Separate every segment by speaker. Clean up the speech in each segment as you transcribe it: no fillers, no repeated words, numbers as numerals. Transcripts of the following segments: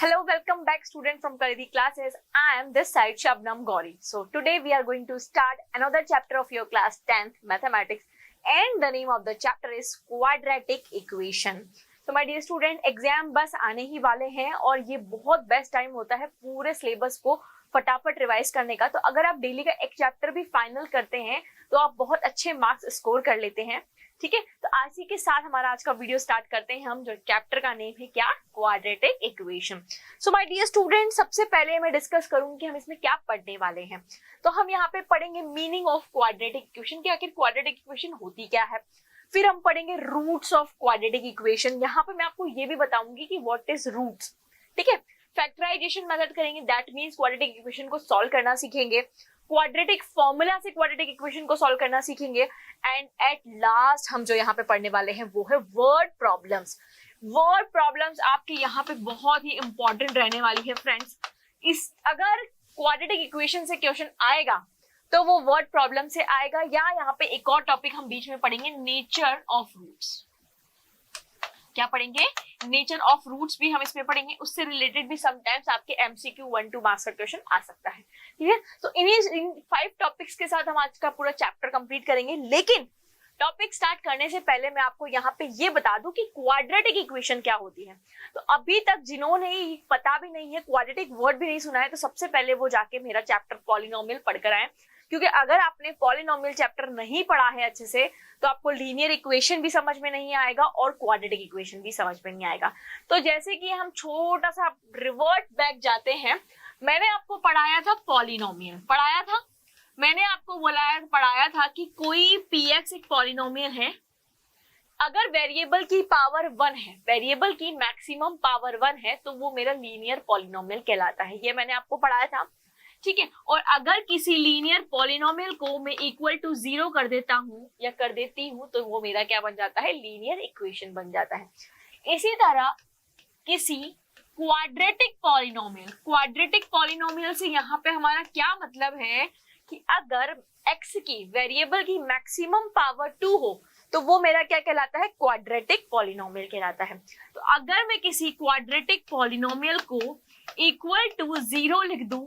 Speaker 1: Hello, welcome back student from Kalidi classes. I am this side Shabnam Gauri. So today we are going to start another chapter of your class 10th mathematics and the name of the chapter is quadratic equation. So my dear student, exam बस आने ही वाले हैं और ये बहुत best time होता है पूरे सिलेबस को फटाफट रिवाइज करने का। तो अगर आप डेली का एक चैप्टर भी फाइनल करते हैं तो आप बहुत अच्छे मार्क्स स्कोर कर लेते हैं। ठीक है, तो आज ही के साथ हमारा आज का वीडियो स्टार्ट करते हैं हम, जो चैप्टर का नेम है क्या, quadratic equation. So my dear student, सबसे पहले मैं डिस्कस करूंगी कि हम इसमें क्या पढ़ने वाले हैं। तो हम यहाँ पे पढ़ेंगे मीनिंग ऑफ क्वाड्रेटिक इक्वेशन, कि आखिर क्वाड्रेटिक इक्वेशन होती क्या है। फिर हम पढ़ेंगे रूट्स ऑफ क्वाड्रेटिक इक्वेशन। यहाँ पे मैं आपको ये भी बताऊंगी कि व्हाट इज रूट्स। ठीक है, फैक्टराइजेशन मेथड करेंगे, दैट मींस क्वाड्रेटिक इक्वेशन को सॉल्व करना सीखेंगे। क्वाड्रेटिक फॉर्मूला से क्वाड्रेटिक इक्वेशन को सॉल्व करना सीखेंगे। एंड एट लास्ट हम जो यहाँ पे पढ़ने वाले हैं वो है वर्ड प्रॉब्लम्स। वर्ड प्रॉब्लम्स आपके यहाँ पे बहुत ही इंपॉर्टेंट रहने वाली है फ्रेंड्स। इस अगर क्वाड्रेटिक इक्वेशन से क्वेश्चन आएगा तो वो वर्ड प्रॉब्लम से आएगा, या यहाँ पे एक और टॉपिक हम बीच में पढ़ेंगे, नेचर ऑफ रूट्स। क्या पढ़ेंगे? नेचर ऑफ रूट्स भी हम इसमें पढ़ेंगे। उससे रिलेटेड भी समटाइम्स आपके एमसीक्यू 1-2 मार्क्स का क्वेश्चन आ सकता है। ठीक है, तो इन 5 टॉपिक्स के साथ हम आज का पूरा चैप्टर कंप्लीट करेंगे। लेकिन टॉपिक स्टार्ट करने से पहले मैं आपको यहाँ पे ये बता दूं कि क्वाड्रेटिक इक्वेशन क्या होती है। तो अभी तक जिन्होंने पता भी नहीं है, क्वाड्रेटिक वर्ड भी नहीं सुना है, तो सबसे पहले वो जाके मेरा चैप्टर पॉलिनोमियल पढ़कर आए। क्योंकि अगर आपने पॉलिनोमियल चैप्टर नहीं पढ़ा है अच्छे से तो आपको लीनियर इक्वेशन भी समझ में नहीं आएगा और क्वाड्रेटिक इक्वेशन भी समझ में नहीं आएगा। तो जैसे कि हम छोटा सा रिवर्ट बैक जाते हैं, मैंने आपको पढ़ाया था पॉलिनोमियल, पढ़ाया था मैंने आपको पढ़ाया था कि कोई px एक पॉलिनोमियल है। अगर वेरिएबल की पावर 1 है, वेरिएबल की मैक्सिमम पावर 1 है, तो वो मेरा लीनियर पॉलिनोमियल कहलाता है। ये मैंने आपको पढ़ाया था। ठीक है, और अगर किसी लीनियर पॉलिनोमियल को मैं इक्वल टू 0 कर देता हूं या कर देती हूं तो वो मेरा क्या बन जाता है, लीनियर इक्वेशन बन जाता है। इसी तरह किसी क्वाड्रेटिक पॉलिनोमियल, क्वाड्रेटिक पॉलिनोमियल से यहाँ पे हमारा क्या मतलब है कि अगर x की वेरिएबल की मैक्सिमम पावर 2 हो तो वो मेरा क्या कहलाता है, क्वाड्रेटिक पॉलिनोमियल कहलाता है। तो अगर मैं किसी क्वाड्रेटिक पॉलिनोमियल को इक्वल टू 0 लिख दूं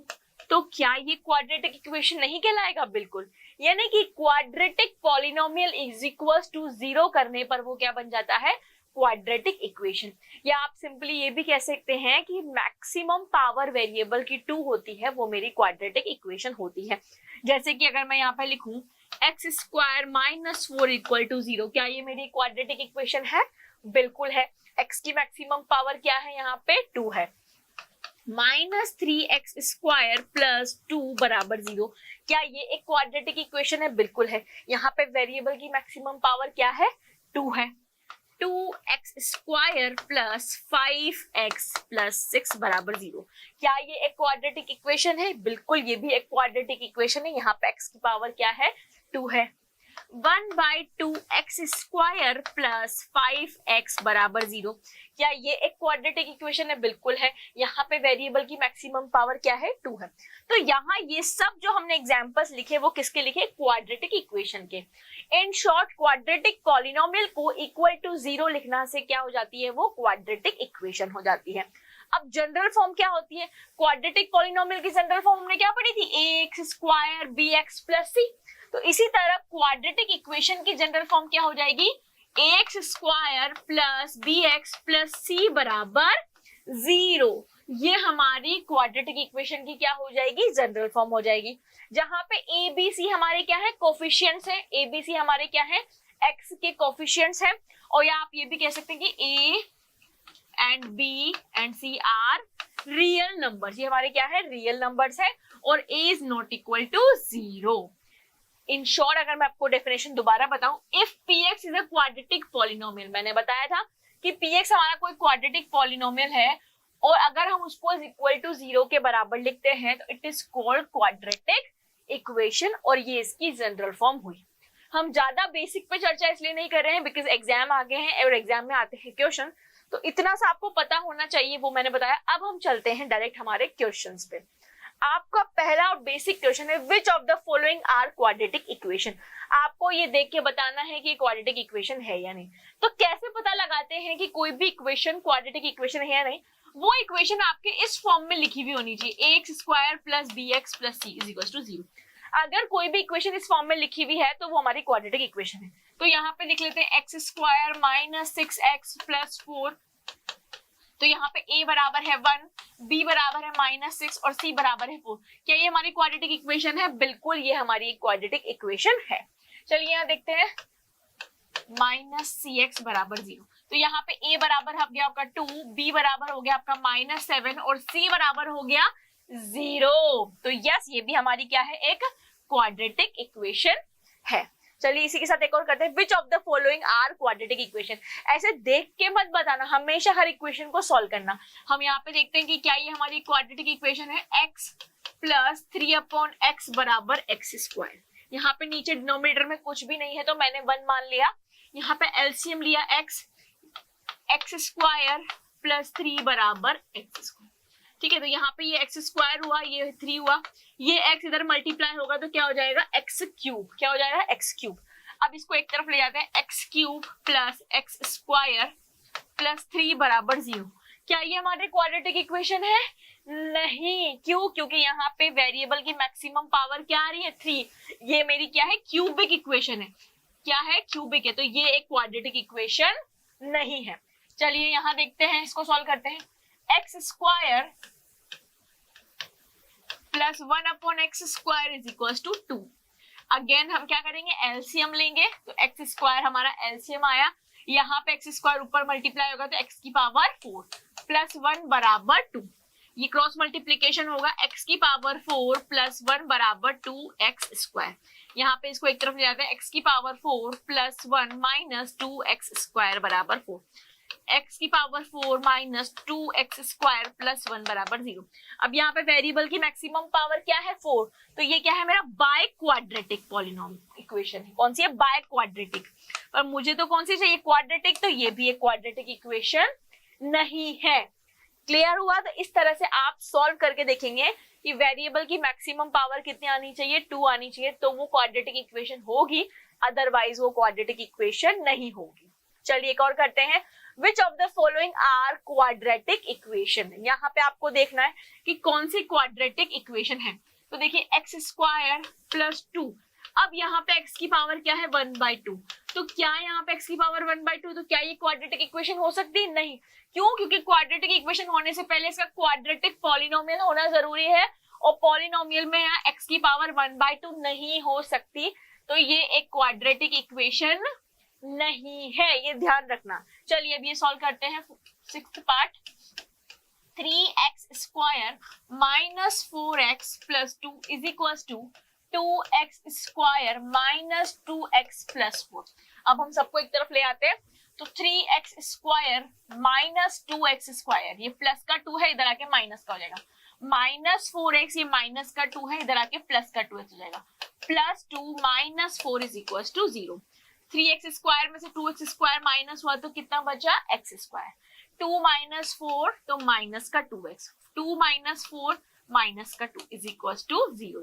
Speaker 1: तो क्या ये क्वाड्रेटिक इक्वेशन नहीं कहलाएगा? बिल्कुल। यानी कि quadratic polynomial is equals to 0 करने पर वो क्या बन जाता है, क्वाड्रेटिक इक्वेशन। या आप सिंपली ये भी कह सकते हैं कि मैक्सिमम पावर वेरिएबल की 2 होती है, वो मेरी क्वाड्रेटिक इक्वेशन होती है। जैसे कि अगर मैं यहाँ पे लिखूं x² - 4 इक्वल टू 0, क्या ये मेरी क्वाड्रेटिक इक्वेशन है? बिल्कुल है। x की मैक्सिमम पावर क्या है, यहाँ पे 2 है। -3x² + 2 बराबर 0, क्या ये एक क्वाड्रेटिक इक्वेशन है? बिल्कुल है। यहाँ पे वेरिएबल की मैक्सिमम पावर क्या है, 2 है। 2x² + 5x + 6 बराबर 0, क्या ये एक क्वाड्रेटिक इक्वेशन है? बिल्कुल, ये भी एक क्वाड्रेटिक इक्वेशन है। यहाँ पे x की पावर क्या है, 2 है। 1/2x² + 5x बराबर 0, क्या ये एक क्वाड्रेटिक इक्वेशन है? बिल्कुल है। यहाँ पे वेरिएबल की मैक्सिमम पावर क्या है, 2 है। तो यहाँ ये सब जो हमने एग्जांपल्स लिखे वो किसके लिखे, क्वाड्रेटिक इक्वेशन के। इन शॉर्ट क्वाड्रेटिक पॉलिनोमियल को इक्वल टू 0 लिखना से क्या हो जाती है, वो क्वाड्रेटिक इक्वेशन हो जाती है। अब जनरल फॉर्म क्या होती है, क्वाड्रेटिक पॉलिनोमियल की जनरल फॉर्म हमने क्या पढ़ी थी, ax² bx + c। तो इसी तरह क्वाड्रेटिक इक्वेशन की जनरल फॉर्म क्या हो जाएगी, ax² + bx + c बराबर 0। ये हमारी क्वाड्रेटिक इक्वेशन की क्या हो जाएगी, जनरल फॉर्म हो जाएगी। जहां पे a b c हमारे क्या है, कोफिशिएंट्स है। a b c हमारे क्या है, x के कोफिशिएंट्स है। और या आप ये भी कह सकते हैं कि a and b and c are real numbers, ये हमारे क्या है, रियल नंबर्स है। और a is not equal to 0। In short अगर मैं आपको डेफिनेशन दोबारा बताऊं, if px is a quadratic polynomial, मैंने बताया था कि px हमारा कोई क्वाड्रेटिक पॉलिनोमियल है और अगर हम उसको इक्वल टू 0 के बराबर लिखते हैं तो it is called quadratic equation, और ये इसकी जनरल फॉर्म हुई। हम ज्यादा बेसिक पे चर्चा इसलिए नहीं कर रहे हैं बिकॉज एग्जाम आगे हैं और एग्जाम में आते हैं क्वेश्चन, तो इतना सा आपको पता होना चाहिए, वो मैंने बताया। अब हम चलते हैं डायरेक्ट हमारे क्वेश्चंस पे। आपका पहला और बेसिक क्वेश्चन है, which of the following are quadratic equation. आपको ये देख के बताना है कि क्वाड्रेटिक इक्वेशन है या नहीं। तो कैसे पता लगाते हैं कि कोई भी इक्वेशन क्वाड्रेटिक इक्वेशन है या नहीं, वो इक्वेशन आपके इस फॉर्म में लिखी हुई होनी चाहिए, ax square plus bx plus c is equal to 0। अगर कोई भी इक्वेशन इस फॉर्म में लिखी हुई है तो वो हमारी क्वाड्रेटिक इक्वेशन है। तो यहाँ पे लिख लेते हैं x square minus 6x plus 4। तो यहाँ पे a बराबर है 1, b बराबर है -6 और c बराबर है 4। क्या ये हमारी क्वाड्रेटिक इक्वेशन है? बिल्कुल ये हमारी क्वाड्रेटिक इक्वेशन है। चलिए यहाँ देखते हैं, -cx बराबर 0। तो यहाँ पे a बराबर हो गया आपका 2, b बराबर हो गया आपका -7 और c बराबर हो गया 0। तो यस, ये भी हमारी क्या है? एक क्वाड्रेटिक इक्वेशन है। चलिए इसी के साथ एक और करते हैं, which of the following are quadratic equation. ऐसे देख के मत बताना, हमेशा हर इक्वेशन को सॉल्व करना। हम यहाँ पे देखते हैं कि क्या ये हमारी क्वाड्रेटिक इक्वेशन है, x प्लस 3/x बराबर x स्क्वायर। यहाँ पे नीचे डिनोमिनेटर में कुछ भी नहीं है तो मैंने 1 मान लिया। यहाँ पे एलसीएम लिया x स्क्वायर प्लस 3 बराबर x स्क्वायर। ठीक है, तो यहाँ पे ये x स्क्वायर हुआ, ये 3 हुआ, ये x इधर मल्टीप्लाई होगा तो क्या हो जाएगा? x cube. क्या हो जाएगा? x cube. अब इसको एक तरफ ले जाते हैं, x cube plus x square plus 3 बराबर 0। क्या ये हमारी क्वाड्रेटिक इक्वेशन है? नहीं। क्यों? क्योंकि यहाँ पे वेरिएबल की मैक्सिमम पावर क्या आ रही है? 3। ये मेरी क्या है? क्यूबिक इक्वेशन है। क्या है? क्यूबिक है। तो ये एक क्वाड्रेटिक इक्वेशन नहीं है। चलिए यहाँ देखते हैं, इसको सॉल्व करते हैं। X square plus 1/x square is equal to 2। Again हम क्या करेंगे? एलसीएम लेंगे। तो एक्स स्क्वायर हमारा एलसीएम आया, यहाँ पे एक्स स्क्वायर ऊपर मल्टीप्लाई होगा तो x की पावर 4 प्लस 1 बराबर 2। ये क्रॉस मल्टीप्लीकेशन होगा, x की पावर 4 प्लस 1 बराबर 2x स्क्वायर। यहाँ पे इसको एक तरफ ले जाते हैं, x की power 4 plus 1 minus 2x square बराबर 4। x की power 4 minus 2x square plus 1 बराबर 0। अब यहाँ पे वेरिएबल की मैक्सिमम पावर क्या है? 4। तो ये क्या है? मेरा बाय क्वाड्रेटिक पॉलिनोमियल इक्वेशन है। कौन सी है? By quadratic. पर मुझे तो कौन सी चाहिए? क्वाड्रेटिक। तो ये भी एक क्वाड्रेटिक इक्वेशन नहीं है। क्लियर हुआ? तो इस तरह से आप सॉल्व करके देखेंगे कि वेरिएबल की मैक्सिमम पावर कितनी आनी चाहिए? 2 आनी चाहिए, तो वो क्वाड्रेटिक इक्वेशन होगी, अदरवाइज वो क्वाड्रेटिक इक्वेशन नहीं होगी। चलिए एक और करते हैं, which of the following are quadratic equation. यहाँ पे आपको देखना है कि कौन सी क्वाड्रेटिक इक्वेशन है। तो देखिए एक्स स्क्वायर प्लस 2, अब यहाँ पे x की पावर क्या है? 1/2। तो क्या यहाँ पे x की पावर 1/2, तो क्या ये क्वाड्रेटिक इक्वेशन हो सकती है? नहीं। क्यों? क्योंकि क्वाड्रेटिक इक्वेशन होने से पहले इसका क्वाड्रेटिक पॉलिनोमियल होना जरूरी है, और पॉलिनोमियल में यहाँ x की पावर 1/2 नहीं हो सकती। तो ये एक क्वाड्रेटिक इक्वेशन नहीं है, ये ध्यान रखना। चलिए अब ये सॉल्व करते हैं। 6th part, 3x square minus 4x plus 2 is equal to 2x square minus 2x plus 4। अब हम सबको एक तरफ ले आते हैं, तो 3x square minus 2x square, ये प्लस का 2 है, इधर आके माइनस का हो जाएगा, माइनस 4x, ये माइनस का 2 है, इधर आके प्लस का 2 हो जाएगा, plus 2 minus 4 is equal to 0। 3x square में से 2x स्क्वायर माइनस हुआ तो कितना बचा? x square. 2 माइनस 4 तो माइनस का 2x, 2 माइनस 4 माइनस का 2 इज इक्वल टू 0।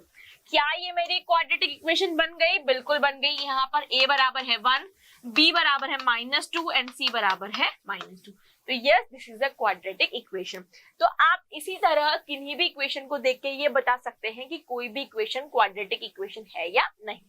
Speaker 1: क्या ये मेरी क्वाड्रेटिक इक्वेशन बन गई? बिल्कुल बन गई। यहाँ पर a बराबर है 1, b बराबर है -2 एंड c बराबर है -2। तो yes, this is a quadratic equation. तो आप इसी तरह किन्हीं भी इक्वेशन को देख के ये बता सकते हैं कि कोई भी इक्वेशन क्वाड्रेटिक इक्वेशन है या नहीं।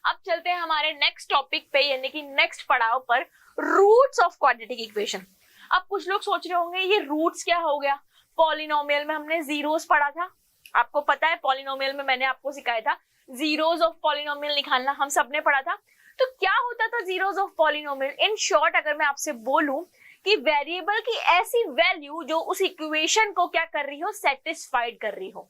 Speaker 1: अब चलते हैं हमारे नेक्स्ट टॉपिक पे, यानी कि नेक्स्ट पड़ाव पर, रूट्स ऑफ क्वाड्रेटिक इक्वेशन। अब कुछ लोग सोच रहे होंगे ये रूट्स क्या हो गया? पॉलिनोमियल में हमने जीरोस पढ़ा था, आपको पता है पॉलिनोमियल में मैंने आपको सिखाया था जीरोस ऑफ पॉलिनोमियल निकालना, हम सबने पढ़ा था। तो क्या होता था zeros of polynomial? In short अगर मैं आपसे बोलूं कि वेरिएबल की ऐसी वैल्यू जो उस इक्वेशन को क्या कर रही हो? सेटिस्फाइड कर रही हो,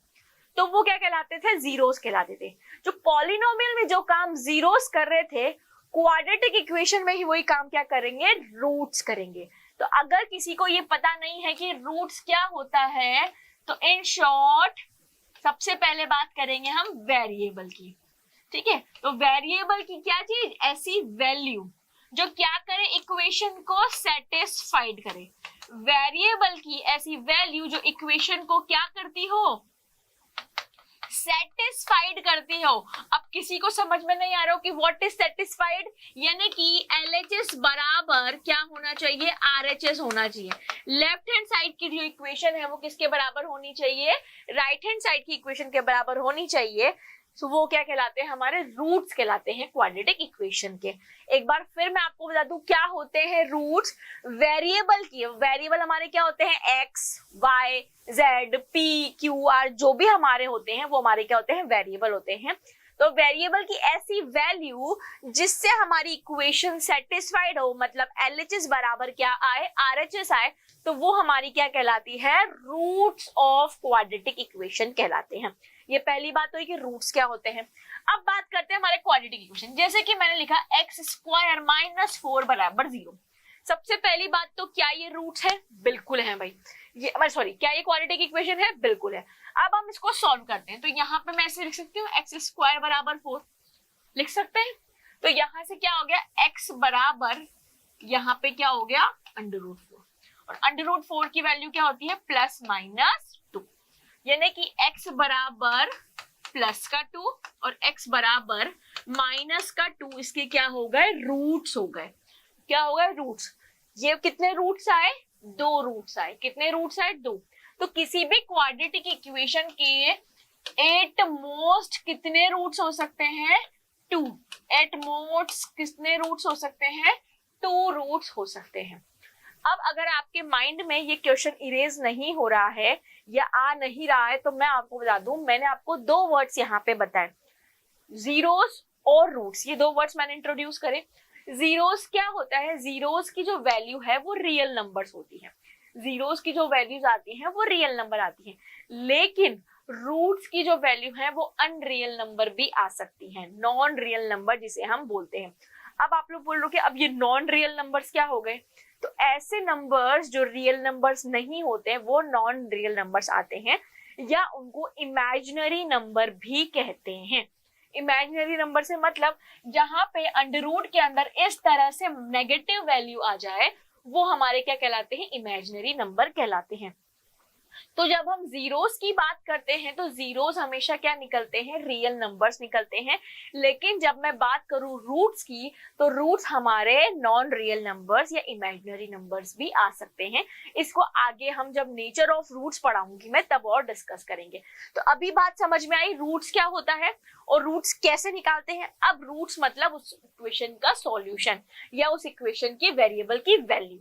Speaker 1: तो वो क्या कहलाते थे? जीरोस कहलाते थे। जो पॉलिनोमियल में जो काम जीरोस कर रहे थे, क्वाड्रेटिक इक्वेशन में ही वही काम क्या करेंगे? रूट्स करेंगे। तो अगर किसी को ये पता नहीं है कि रूट्स क्या होता है, तो इन शॉर्ट सबसे पहले बात करेंगे हम वेरिएबल की। ठीक है, तो वेरिएबल की क्या चीज? ऐसी वैल्यू जो क्या करे? इक्वेशन को सेटिस्फाइड करे। वेरिएबल की ऐसी वैल्यू जो इक्वेशन को क्या करती हो? सेटिस्फाइड करती हो। अब किसी को समझ में नहीं आ रहा हो कि व्हाट इज सेटिस्फाइड, यानी कि LHS बराबर क्या होना चाहिए, RHS होना चाहिए। लेफ्ट हैंड साइड की जो इक्वेशन है वो किसके बराबर होनी चाहिए, राइट हैंड साइड की इक्वेशन के बराबर होनी चाहिए। तो वो क्या कहलाते हैं, हमारे रूट्स कहलाते हैं क्वाड्रेटिक इक्वेशन के। एक बार फिर मैं आपको बता दूं क्या होते हैं रूट्स वेरिएबल की। वेरिएबल हमारे क्या होते हैं, x, y, z, p, q, r, जो भी हमारे होते हैं वो हमारे क्या होते हैं, वेरिएबल होते हैं। तो वेरिएबल की ऐसी वैल्यू जिससे हमारी इक्वेशन सेटिस्फाइड हो, मतलब LHS बराबर क्या आए, RHS आए, तो वो हमारी क्या कहलाती है, रूट्स ऑफ क्वाड्रेटिक इक्वेशन कहलाते हैं। ये पहली बात हुई कि रूट्स क्या होते हैं। अब बात करते हैं हमारे क्वाड्रेटिक इक्वेशन। जैसे कि मैंने लिखा x² - 4 बराबर 0। सबसे पहली बात तो क्या ये रूट्स है, बिल्कुल है भाई। ये सॉरी, क्या ये क्वाड्रेटिक इक्वेशन है, बिल्कुल है। अब हम इसको सॉल्व करते हैं, तो यहाँ पे मैं ऐसे लिख सकती हूँ x² बराबर 4 लिख सकते हैं। तो यहाँ से क्या हो गया, x बराबर यहाँ पे क्या हो गया, √4, और √4 की वैल्यू क्या होती है, ±2, यानी कि x बराबर प्लस का 2 और x बराबर माइनस का 2, इसके क्या हो गए, रूट्स हो गए। क्या हो गए, रूट्स। ये कितने रूट्स आए, 2 रूट्स आए। कितने रूट्स आए, 2। तो किसी भी क्वाड्रेटिक इक्वेशन के एट मोस्ट कितने रूट्स हो सकते हैं, 2। एट मोस्ट कितने रूट्स हो सकते हैं, 2 रूट्स हो सकते हैं। अब अगर आपके माइंड में ये क्वेश्चन इरेज नहीं हो रहा है या आ नहीं रहा है, तो मैं आपको बता दूं, मैंने आपको 2 वर्ड्स यहाँ पे बताए, जीरोस और रूट्स। ये 2 वर्ड्स मैंने इंट्रोड्यूस करे। जीरोस क्या होता है, जीरोस की जो वैल्यू है वो रियल नंबर्स होती है। जीरोस की जो वैल्यूज आती हैं वो रियल नंबर आती हैं, लेकिन रूट्स की जो वैल्यू है वो अनरियल नंबर भी आ सकती है, नॉन रियल नंबर जिसे हम बोलते हैं। अब आप लोग बोल रहे हो कि अब ये नॉन रियल नंबर्स क्या हो गए, तो ऐसे नंबर्स जो रियल नंबर्स नहीं होते वो नॉन रियल नंबर्स आते हैं, या उनको इमेजिनरी नंबर भी कहते हैं। इमेजिनरी नंबर से मतलब जहां पे अंडर के अंदर इस तरह से नेगेटिव वैल्यू आ जाए, वो हमारे क्या कहलाते हैं, इमेजिनरी नंबर कहलाते हैं। तो जब हम जीरोस की बात करते हैं तो जीरोस हमेशा क्या निकलते हैं, रियल नंबर्स निकलते हैं। लेकिन जब मैं बात करूं रूट्स की, तो रूट्स हमारे नॉन रियल नंबर्स या इमेजिनरी नंबर्स भी आ सकते हैं। इसको आगे हम जब नेचर ऑफ रूट्स पढ़ाऊंगी मैं, तब और डिस्कस करेंगे। तो अभी बात समझ में आई रूट्स क्या होता है और रूट्स कैसे निकालते हैं। अब रूट्स मतलब उस इक्वेशन का सॉल्यूशन या उस इक्वेशन की वेरिएबल की वैल्यू।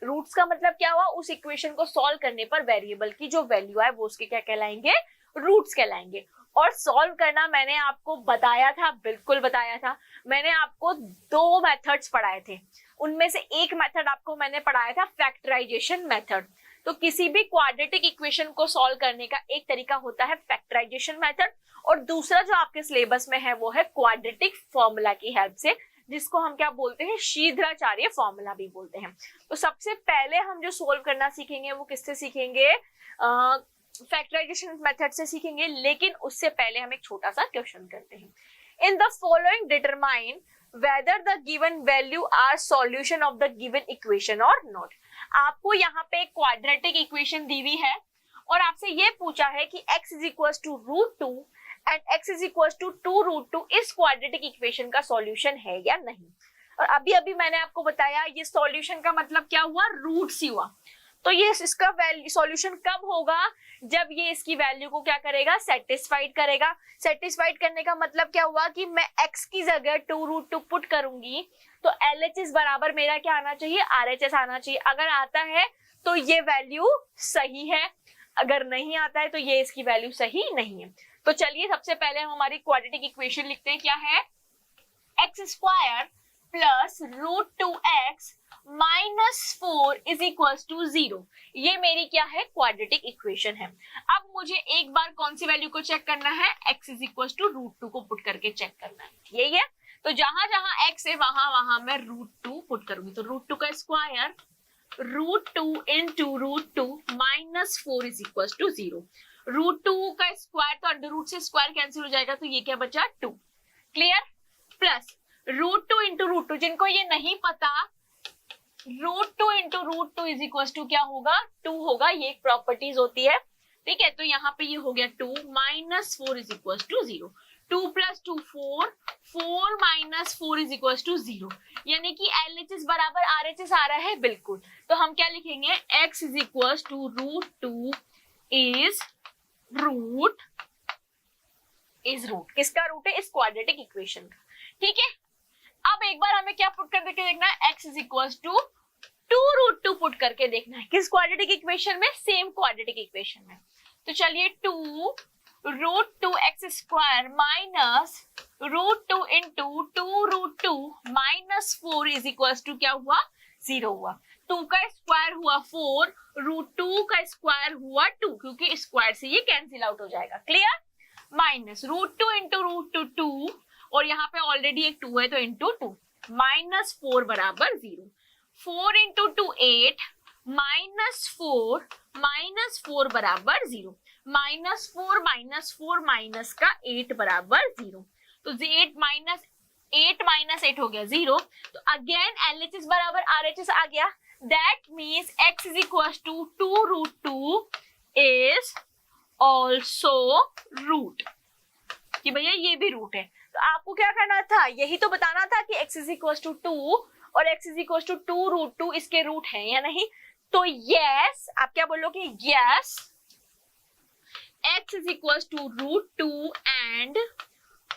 Speaker 1: रूट्स का मतलब क्या हुआ, उस इक्वेशन को सॉल्व करने पर वेरिएबल की जो वैल्यू है वो उसके क्या कहलाएंगे, रूट्स कहलाएंगे। और सॉल्व करना मैंने आपको बताया था, बिल्कुल बताया था। मैंने आपको 2 मेथड्स पढ़ाए थे, उनमें से एक मेथड आपको मैंने पढ़ाया था फैक्टराइजेशन मेथड। तो किसी भी क्वाड्रेटिक इक्वेशन को सॉल्व करने का एक तरीका होता है फैक्टराइजेशन मेथड, और दूसरा जो आपके सिलेबस में है वो है क्वाड्रेटिक फॉर्मूला की हेल्प से, जिसको हम क्या बोलते हैं, शीघ्राचार्य फॉर्मूला भी बोलते हैं। तो सबसे पहले हम जो सोल्व करना सीखेंगे वो किससे सीखेंगे, फैक्टराइजेशन मेथड से सीखेंगे। लेकिन उससे पहले हम एक छोटा सा क्वेश्चन करते हैं। In the following determine whether the given value are solution of the given equation और नॉट। आपको यहाँ पे एक क्वाड्रेटिक इक्वेशन दी हुई है और आपसे ये पूछा है कि x is equal to √2 and x is equal to 2√2 इस क्वाड्रेटिक इक्वेशन का सॉल्यूशन है या नहीं। और अभी अभी मैंने आपको बताया ये सॉल्यूशन का मतलब क्या हुआ, रूट्स ही हुआ। तो ये इसका वैल्यू सॉल्यूशन कब होगा, जब ये इसकी वैल्यू को क्या करेगा, सेटिस्फाइड करेगा। सेटिस्फाइड करने का मतलब क्या हुआ कि मैं x की जगह 2√2 पुट करूंगी, तो LHS बराबर मेरा क्या आना चाहिए, RHS आना चाहिए। अगर आता है तो ये वैल्यू सही है, अगर नहीं आता है तो ये इसकी वैल्यू सही नहीं है। तो चलिए सबसे पहले हम हमारी क्वाड्रेटिक इक्वेशन लिखते हैं। क्या है, x² plus √2x minus 4 is equal to 0। ये मेरी क्या है, क्वाड्रेटिक इक्वेशन है। अब मुझे एक बार कौन सी वैल्यू को चेक करना है, x इज इक्वल टू √2 को पुट करके चेक करना है, यही है। तो जहां जहां x है वहां वहां मैं √2 पुट करूंगी। तो √2 का square √2 into √2 minus 4 is equal to 0। √2 का स्क्वायर तो अंडर रूट से स्क्वायर कैंसिल हो जाएगा, तो ये क्या बचा, 2। क्लियर। प्लस √2 इंटू √2, जिनको ये नहीं पता, √2 इंटू √2 इज इक्वल टू क्या होगा, 2 होगा। ये एक प्रॉपर्टीज होती है ठीक है, तो यहाँ पे ये हो गया 2 minus 4 is equal to 0। 2 plus 2 4, 4 minus 4 is equal to 0, यानी कि LHS बराबर RHS आ रहा है बिल्कुल। तो हम क्या लिखेंगे, x is equal to √2 is root किसका रूट है, इस क्वाड्रेटिक इक्वेशन का। ठीक है, अब एक बार हमें क्या पुट करके देखना है, x is equal to 2√2 put करके देखना है, किस क्वाड्रेटिक इक्वेशन में, सेम क्वाड्रेटिक इक्वेशन में। तो चलिए 2√2x² minus √2 into 2√2 minus 4 is equal to क्या हुआ, 0 हुआ। 2 का स्क्वायर हुआ 4, √2 का स्क्वायर हुआ 2, क्योंकि स्क्वायर से ये कैंसिल आउट हो जाएगा। क्लियर, माइनस √2 इंटू √2 2, और यहाँ पे ऑलरेडी एक 2 है तो इंटू 2, माइनस 4 बराबर 0। 4 इंटू 2 8, माइनस 4 बराबर 0, माइनस 4 माइनस का 8 बराबर 0। तो 8 माइनस 8 हो गया 0। तो अगेन LHS बराबर RHS आ गया, that means x is equal to 2√2 is also root, कि भैया ये भी रूट है। तो आपको क्या करना था, यही तो बताना था कि x इज इक्वल टू 2 और x इज इक्वल टू 2√2 इसके रूट है या नहीं। तो यस, आप क्या बोलोगे, yes x is equal to √2 and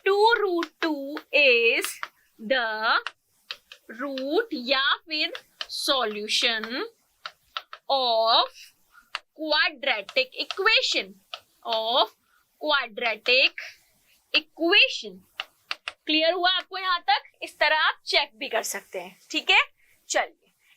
Speaker 1: 2√2 is the root या फिर solution of quadratic equation. Clear हुआ आपको यहाँ तक? इस तरह आप चेक भी कर सकते हैं। ठीक है, चलिए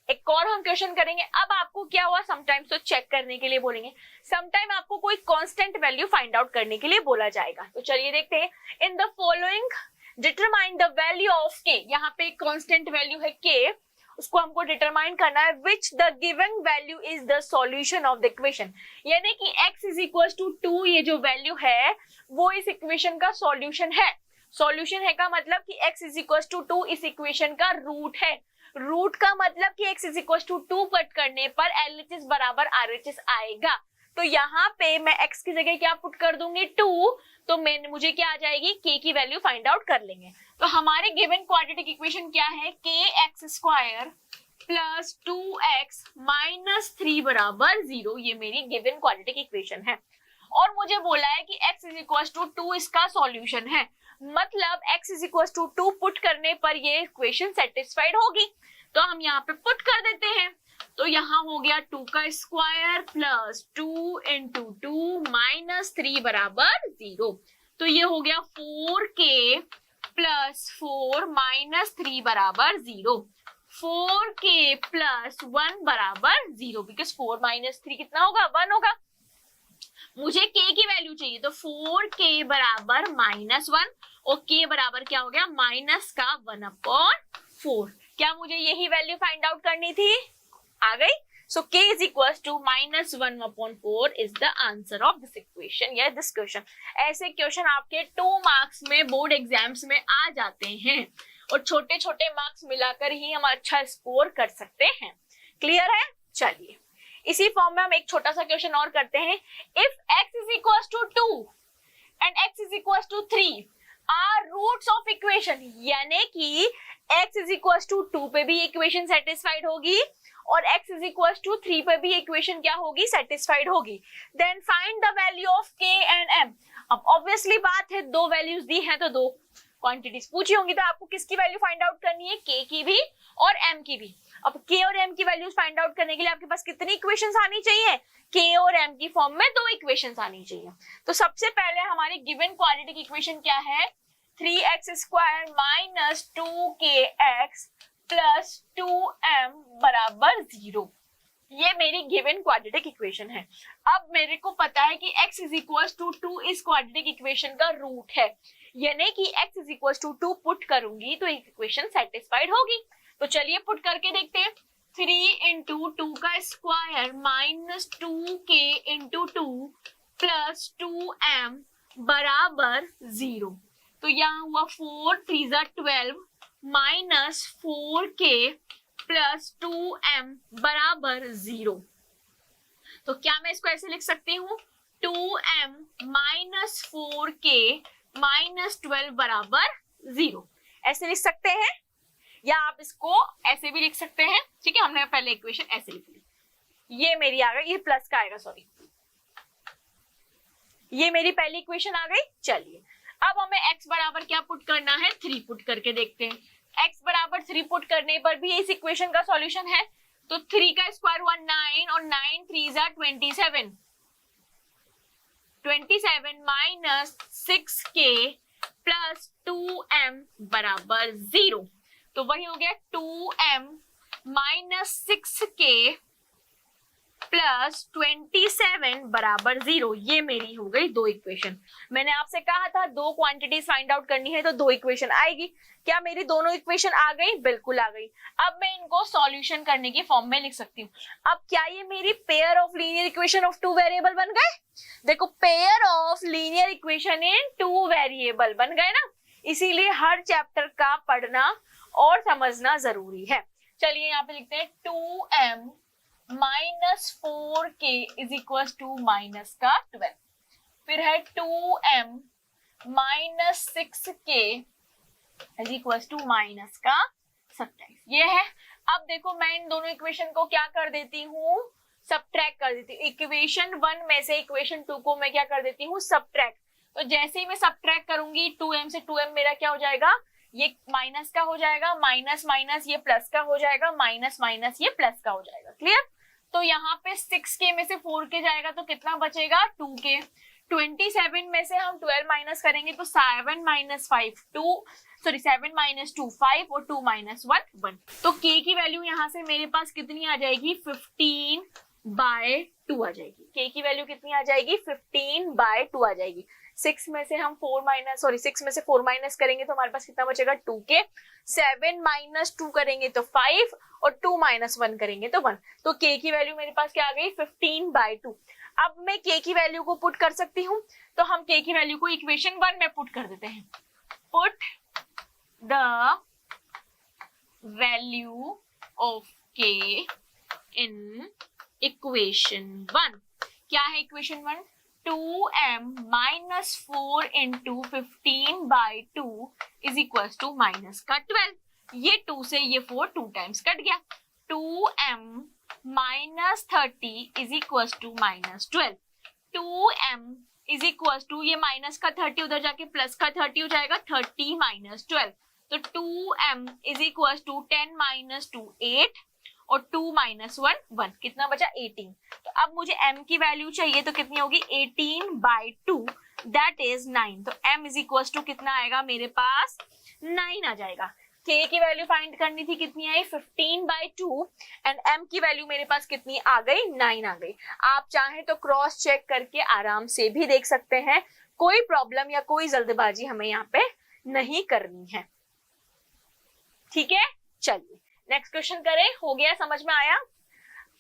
Speaker 1: एक और हम क्वेश्चन करेंगे। अब आपको क्या हुआ, समटाइम्स तो चेक करने के लिए बोलेंगे, समटाइम आपको कोई कांस्टेंट वैल्यू फाइंड आउट करने के लिए बोला जाएगा। तो चलिए देखते हैं, in the following determine the value of k। यहाँ पे एक कांस्टेंट वैल्यू है k, उसको हमको डिटरमाइन करना है, विच the given value is the solution of the equation. यानी कि x इज इक्वल टू 2 ये जो वैल्यू है वो इस इक्वेशन का सॉल्यूशन है। सॉल्यूशन है का मतलब कि x इज इक्वल टू 2 इस इक्वेशन का रूट है। रूट का मतलब कि x is equal to 2 cut करने पर LHS बराबर RHS आएगा। तो यहाँ पे मैं x की जगह क्या पुट कर दूंगी, 2, तो मुझे क्या आ जाएगी, k की वैल्यू फाइंड आउट कर लेंगे। तो हमारे गिवन क्वाड्रेटिक इक्वेशन क्या है, kx² प्लस 2x माइनस 3 बराबर 0, ये मेरी गिवन क्वाड्रेटिक इक्वेशन है। और मुझे बोला है कि x इज इक्वल टू 2 इसका सॉल्यूशन है, मतलब x is equal to 2 put करने पर ये इक्वेशन सेटिस्फाइड होगी। तो हम यहाँ पे पुट कर देते हैं, तो यहाँ हो गया 2 का स्क्वायर प्लस 2 इंटू 2 माइनस 3 बराबर 0। तो ये हो गया 4k प्लस 4 माइनस 3 बराबर 0, 4k प्लस 1 बराबर 0, बिकॉज 4 माइनस 3 कितना होगा, 1 होगा। मुझे k की वैल्यू चाहिए, तो 4k बराबर -1 और k बराबर क्या हो गया, माइनस का 1/4। क्या मुझे यही वैल्यू फाइंड आउट करनी थी, आ गई। So k is equal to -1/4 is the answer of this equation या दिस क्वेश्चन। ऐसे क्वेश्चन आपके 2 मार्क्स में बोर्ड एग्जाम्स में आ जाते हैं, और छोटे छोटे मार्क्स मिलाकर ही हम अच्छा स्कोर कर सकते हैं। क्लियर है? चलिए इसी फॉर्म में हम एक छोटा सा क्वेश्चन और करते हैं। If x is equal to 2 and x is equal to 3 are roots of equation, यानी कि x इज इक्वल टू 2 पे भी इक्वेशन सेटिस्फाइड होगी और x इज इक्वल टू 3 पे भी इक्वेशन क्या होगी, सेटिस्फाइड होगी। Then find the value of k and m। अब ऑब्वियसली बात है, 2 वैल्यूज दी हैं तो 2 क्वांटिटीज पूछी होंगी, तो आपको किसकी वैल्यू फाइंड आउट करनी है, k की भी और m की भी। अब k और m की वैल्यूज फाइंड आउट करने के लिए आपके पास कितनी इक्वेशंस आनी चाहिए, k और m की फॉर्म में 2 इक्वेशंस आनी चाहिए। तो सबसे पहले हमारी गिवन क्वाड्रेटिक इक्वेशन क्या है, 3x² minus 2kx plus 2m बराबर 0। ये मेरी गिवन क्वाड्रेटिक इक्वेशन है। अब मेरे को पता है कि x इज इक्वल टू 2 इस क्वाड्रेटिक इक्वेशन का रूट है, यानी कि x is equal to 2 put करूंगी तो इक्वेशन सेटिस्फाइड होगी। तो चलिए पुट करके देखते हैं। 3 इंटू 2 का square minus 2k into 2 plus 2m बराबर 0। तो यहाँ हुआ 4 3 12 माइनस 4k प्लस 2m बराबर 0। तो क्या मैं इसको ऐसे लिख सकती हूँ, 2m माइनस 4k माइनस 12 बराबर 0। ऐसे लिख सकते हैं या आप इसको ऐसे भी लिख सकते हैं। ठीक है, हमने पहले इक्वेशन ऐसे लिख ली, ये मेरी आ गई, ये प्लस का आएगा, सॉरी, ये मेरी पहली इक्वेशन आ गई। चलिए अब हमें x बराबर क्या पुट करना है, 3 पुट करके देखते हैं। x बराबर 3 पुट करने पर भी इस इक्वेशन का सॉल्यूशन है, तो 3 का स्क्वायर हुआ 9 और 9 3 जा 27, 27 माइनस 6k प्लस 2m बराबर 0। तो वही हो गया 2m माइनस 6k प्लस 27 बराबर 0। ये मेरी हो गई दो इक्वेशन। मैंने आपसे कहा था दो क्वांटिटीज फाइंड आउट करनी है तो दो इक्वेशन आएगी। क्या मेरी दोनों इक्वेशन आ गई? बिल्कुल आ गई। अब मैं इनको सॉल्यूशन करने की फॉर्म में लिख सकती हूँ। अब क्या ये मेरी pair of linear equation of two variable बन गए? देखो, pair of linear equation in two variable बन गए ना, इसीलिए हर चैप्टर का पढ़ना और समझना जरूरी है। चलिए यहाँ पे लिखते हैं 2m minus 4k is equal to minus का 12, फिर है 2m minus 6k is equal to minus का 27। ये है। अब देखो मैं इन दोनों इक्वेशन को क्या कर देती हूँ, सबट्रैक्ट कर देती हूँ। इक्वेशन 1 में से इक्वेशन 2 को मैं क्या कर देती हूँ, सबट्रैक्ट। तो जैसे ही मैं सबट्रैक्ट करूंगी 2m से 2m मेरा क्या हो जाएगा, ये माइनस का हो जाएगा, माइनस माइनस ये प्लस का हो जाएगा, माइनस माइनस ये प्लस का हो जाएगा। क्लियर? तो यहाँ पे 6k में से 4k जाएगा तो कितना बचेगा, 2k। 27 में से हम 12 माइनस करेंगे तो 7 माइनस 5 2, सॉरी 7 माइनस 2 5 और 2 माइनस 1 1। तो k की वैल्यू यहाँ से मेरे पास कितनी आ जाएगी, 15/2 आ जाएगी। k की वैल्यू कितनी आ जाएगी, 15/2 आ जाएगी। 6 में से हम 6 में से 4 माइनस करेंगे तो हमारे पास कितना बचेगा, 2k। 7 माइनस 2 करेंगे तो 5 और 2 माइनस 1 करेंगे तो 1। तो k की वैल्यू मेरे पास क्या आ गई, 15/2। अब मैं k की वैल्यू को पुट कर सकती हूँ, तो हम k की वैल्यू को इक्वेशन 1 में पुट कर देते हैं। Put the value of k in equation 1। क्या है equation 1, 2m minus 4 into 15/2 is equal to minus का 12। ये 2 से ये 4 2 टाइम्स कट गया। 2m minus 30 is equal to minus 12। 2m is equal to, ये माइनस का 30 उधर जाके प्लस का 30 हो जाएगा, 30 माइनस 12। तो 2m is equal to 10 minus 2 8 और 2 माइनस 1 1। कितना बचा, 18। तो अब मुझे m की वैल्यू चाहिए तो कितनी होगी, 18/2 दैट इज 9। तो m इज इक्वल टू कितना आएगा मेरे पास, 9 आ जाएगा। k की वैल्यू फाइंड करनी थी, कितनी आई, 15/2 एंड m की वैल्यू मेरे पास कितनी आ गई, 9 आ गई। आप चाहे तो क्रॉस चेक करके आराम से भी देख सकते हैं, कोई प्रॉब्लम या कोई जल्दबाजी हमें यहाँ पे नहीं करनी है। ठीक है, चलिए नेक्स्ट क्वेश्चन करें। हो गया, समझ में आया?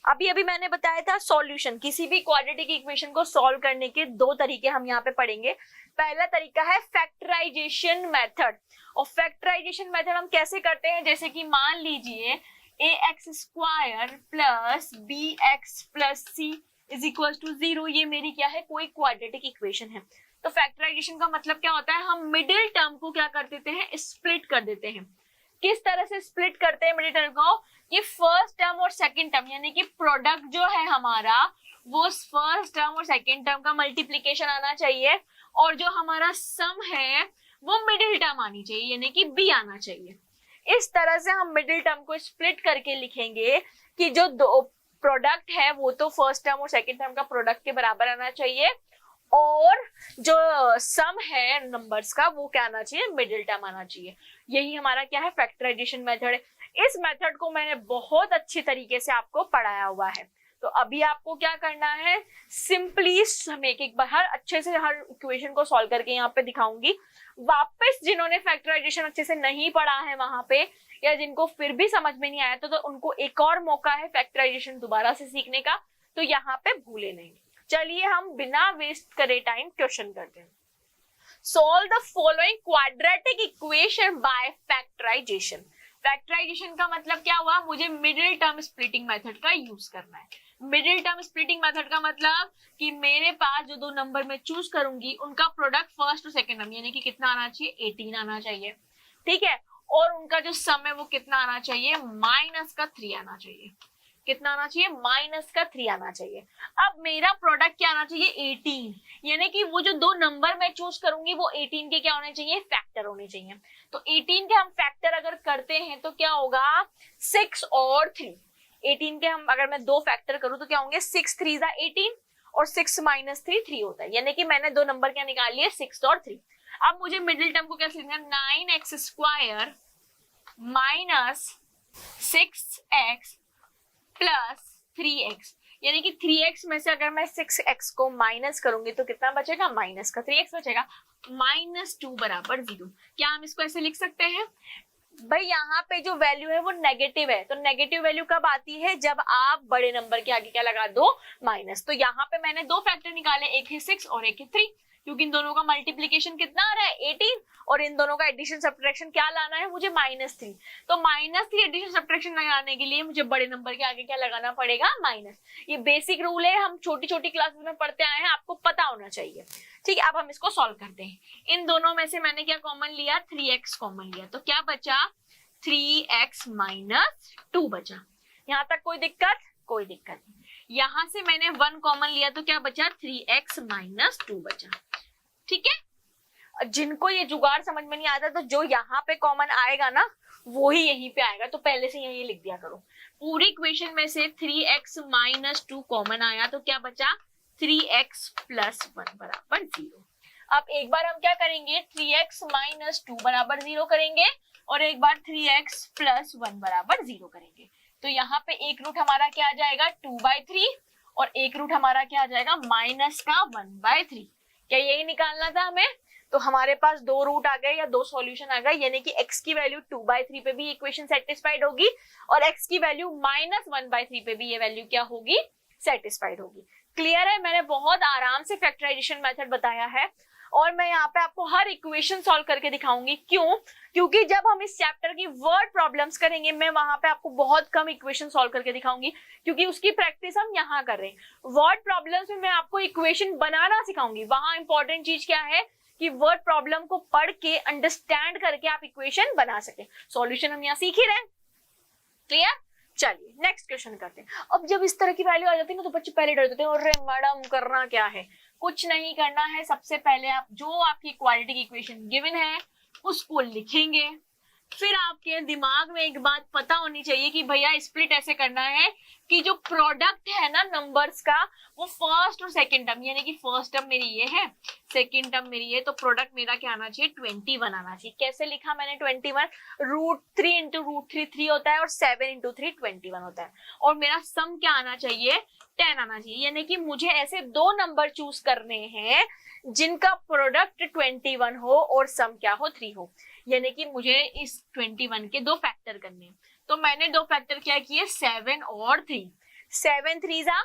Speaker 1: अभी अभी मैंने बताया था सॉल्यूशन, किसी भी क्वाड्रेटिक इक्वेशन को सॉल्व करने के दो तरीके हम यहाँ पे पढ़ेंगे। पहला तरीका है फैक्टराइजेशन मेथड। और फैक्टराइजेशन मेथड हम कैसे करते हैं, जैसे कि मान लीजिए ax² plus bx plus c is equal to 0, ये मेरी क्या है, कोई क्वाड्रेटिक इक्वेशन है। तो फैक्टराइजेशन का मतलब क्या होता है, हम मिडिल टर्म को क्या कर देते हैं, स्प्लिट कर देते हैं। किस तरह से स्प्लिट करते हैं मिडिल टर्म को, ये फर्स्ट टर्म और सेकंड टर्म यानी कि प्रोडक्ट जो है हमारा वो फर्स्ट टर्म और सेकंड टर्म का मल्टीप्लिकेशन आना चाहिए, और जो हमारा सम है वो मिडिल टर्म आनी चाहिए यानी कि b आना चाहिए। इस तरह से हम मिडिल टर्म को स्प्लिट करके लिखेंगे कि जो दो प्रोडक्ट है वो तो फर्स्ट टर्म और सेकंड टर्म का प्रोडक्ट के बराबर आना चाहिए, और जो सम है नंबर्स का वो क्या आना चाहिए, मिडिल टर्म आना चाहिए। यही हमारा क्या है, फैक्टराइजेशन मेथड है। इस मेथड को मैंने बहुत अच्छी तरीके से आपको पढ़ाया हुआ है। तो अभी आपको क्या करना है, सिंपली हम एक बार हर अच्छे से हर इक्वेशन को सॉल्व करके यहाँ पे दिखाऊंगी। वापस जिन्होंने फैक्टराइजेशन अच्छे से नहीं पढ़ा है वहां पे, या जिनको फिर भी समझ में नहीं आया तो उनको एक और मौका है फैक्टराइजेशन दोबारा से सीखने का, तो यहाँ पे भूले नहीं। चलिए हम बिना वेस्ट करे टाइम क्वेश्चन करते हैं। Solve the following quadratic equation by factorization. Factorization का मतलब क्या हुआ, मुझे मिडिल टर्म स्प्लिटिंग मेथड का यूज करना है। मिडिल टर्म स्प्लिटिंग मेथड का मतलब कि मेरे पास जो दो नंबर मैं चूज करूंगी उनका प्रोडक्ट फर्स्ट और सेकंड टर्म यानी कि कितना आना चाहिए, 18 आना चाहिए, ठीक है। और उनका जो सम है वो कितना आना चाहिए, -3 आना चाहिए। कितना आना चाहिए, -3 आना चाहिए। अब मेरा प्रोडक्ट क्या आना चाहिए, 18, यानी कि वो जो दो नंबर मैं चूज करूंगी वो 18 के क्या होने चाहिए, फैक्टर होने चाहिए। तो 18 के हम फैक्टर अगर करते हैं तो क्या होगा, 6 और 3। 18 के हम अगर मैं दो फैक्टर करूं तो क्या होंगे, 6 3 18 और 6 - 3 3 होता है, यानी कि मैंने दो नंबर क्या निकाल लिए, 6 और 3। अब मुझे मिडिल टर्म को कैसे लिखना है, 9x² - 6x प्लस 3x, यानी कि 3x में से अगर मैं 6x को माइनस करूंगी तो कितना बचेगा, माइनस का 3x बचेगा। -2 बराबर 0। क्या हम इसको ऐसे लिख सकते हैं, भाई यहाँ पे जो वैल्यू है वो नेगेटिव है, तो नेगेटिव वैल्यू कब आती है, जब आप बड़े नंबर के आगे क्या लगा दो, माइनस। तो यहाँ पे मैंने दो फैक्टर निकाले, एक है 6 और एक है 3, क्योंकि इन दोनों का मल्टीप्लीकेशन कितना आ रहा है, 18, और इन दोनों का एडिशन सब्ट्रैक्शन क्या लाना है मुझे, -3। तो -3 एडिशन सब्ट्रैक्शन लगाने के लिए मुझे बड़े नंबर के आगे क्या लगाना पड़ेगा, माइनस। ये बेसिक रूल है, हम छोटी छोटी क्लासेस में पढ़ते आए हैं, आपको पता होना चाहिए, ठीक है। अब हम इसको सॉल्व करते हैं। इन दोनों में से मैंने क्या कॉमन लिया, 3x कॉमन लिया, तो क्या बचा, 3x - 2 बचा। यहां तक कोई दिक्कत, कोई दिक्कत नहीं। यहां से मैंने 1 कॉमन लिया तो क्या बचा, 3x - 2 बचा, ठीक है। जिनको ये जुगाड़ समझ में नहीं आता तो जो यहाँ पे कॉमन आएगा ना वो ही यहीं पे आएगा, तो पहले से यही लिख दिया करो। पूरी इक्वेशन में से 3x - 2 कॉमन आया तो क्या बचा, 3x + 1 बराबर 0। अब एक बार हम क्या करेंगे, 3x - 2 बराबर 0 करेंगे और एक बार 3x + 1 बराबर 0 करेंगे। तो यहाँ पे एक रूट हमारा क्या आ जाएगा, 2/3, और एक रूट हमारा क्या आ जाएगा, -1/3। क्या यही निकालना था हमें, तो हमारे पास दो रूट आ गए या दो सॉल्यूशन आ गए, यानी कि x की वैल्यू 2/3 पे भी इक्वेशन सेटिस्फाइड होगी और x की वैल्यू -1/3 पे भी ये वैल्यू क्या होगी, सेटिस्फाइड होगी। क्लियर है, मैंने बहुत आराम से फैक्टराइजेशन मेथड बताया है और मैं यहाँ पे आपको हर इक्वेशन सॉल्व करके दिखाऊंगी। क्यों, क्योंकि जब हम इस चैप्टर की वर्ड प्रॉब्लम्स करेंगे मैं वहां पे आपको बहुत कम इक्वेशन सॉल्व करके दिखाऊंगी, क्योंकि उसकी प्रैक्टिस हम यहाँ कर रहे हैं। वर्ड प्रॉब्लम्स में मैं आपको इक्वेशन बनाना सिखाऊंगी, वहां इंपॉर्टेंट चीज क्या है कि वर्ड प्रॉब्लम को पढ़ के अंडरस्टैंड करके आप इक्वेशन बना सके। सॉल्यूशन हम यहाँ सीख ही रहे हैं, क्लियर। चलिए नेक्स्ट क्वेश्चन करते हैं। अब जब इस तरह की वैल्यू आ जाती है ना तो बच्चे पहले डर जाते हैं, अरे मैडम करना क्या है, कुछ नहीं करना है। सबसे पहले आप जो आपकी क्वाड्रेटिक इक्वेशन गिवन है उसको लिखेंगे, फिर आपके दिमाग में एक बात पता होनी चाहिए कि भैया स्प्लिट ऐसे करना है कि जो प्रोडक्ट है ना नंबर्स का वो फर्स्ट और सेकंड टर्म, यानी कि फर्स्ट टर्म मेरी ये है, सेकंड टर्म मेरी ये, तो प्रोडक्ट मेरा क्या आना चाहिए, 21 आना चाहिए। कैसे लिखा मैंने 21, √3 × √3 3 होता है और 7 × 3 21 होता है, और मेरा सम क्या आना चाहिए, 10 आना चाहिए। यानी कि मुझे ऐसे दो नंबर चूज करने हैं जिनका प्रोडक्ट 21 हो और सम क्या हो, 3 हो, यानी कि मुझे इस 21 के दो फैक्टर करने हैं। तो मैंने दो फैक्टर क्या किए, 7 और 3। 7 3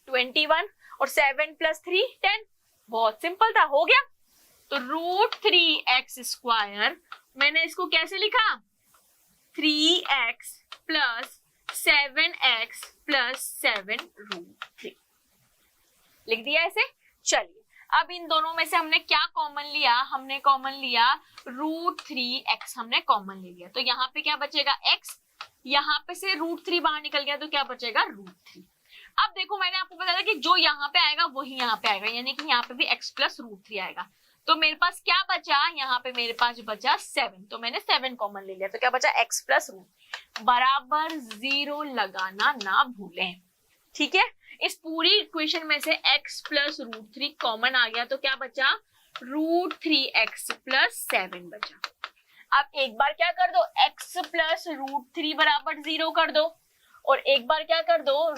Speaker 1: 21 और 7 + 3 10, बहुत सिंपल था, हो गया। तो √3x², मैंने इसको कैसे लिखा, 3x + 7x + 7√3 लिख दिया ऐसे। चलिए अब इन दोनों में से हमने क्या कॉमन लिया, हमने कॉमन लिया √3x, हमने कॉमन ले लिया, तो यहाँ पे क्या बचेगा, x, यहाँ पे से √3 बाहर निकल गया तो क्या बचेगा, √3। अब देखो मैंने आपको बताया कि जो यहाँ पे आएगा वही यहाँ पे आएगा, यानी कि यहाँ पे भी x + √3 आएगा। तो मेरे पास क्या बचा, यहाँ पे मेरे पास बचा 7, तो मैंने 7 कॉमन ले लिया, तो क्या बचा, x + √3 बराबर 0 लगाना ना भूलें, ठीक है। इस पूरी इक्वेशन में से x + √3 कॉमन आ गया तो क्या बचा, √3x + 7 बचा। अब एक बार क्या कर दो, x + √3 बराबर 0 कर दो, और एक बार क्या कर दो,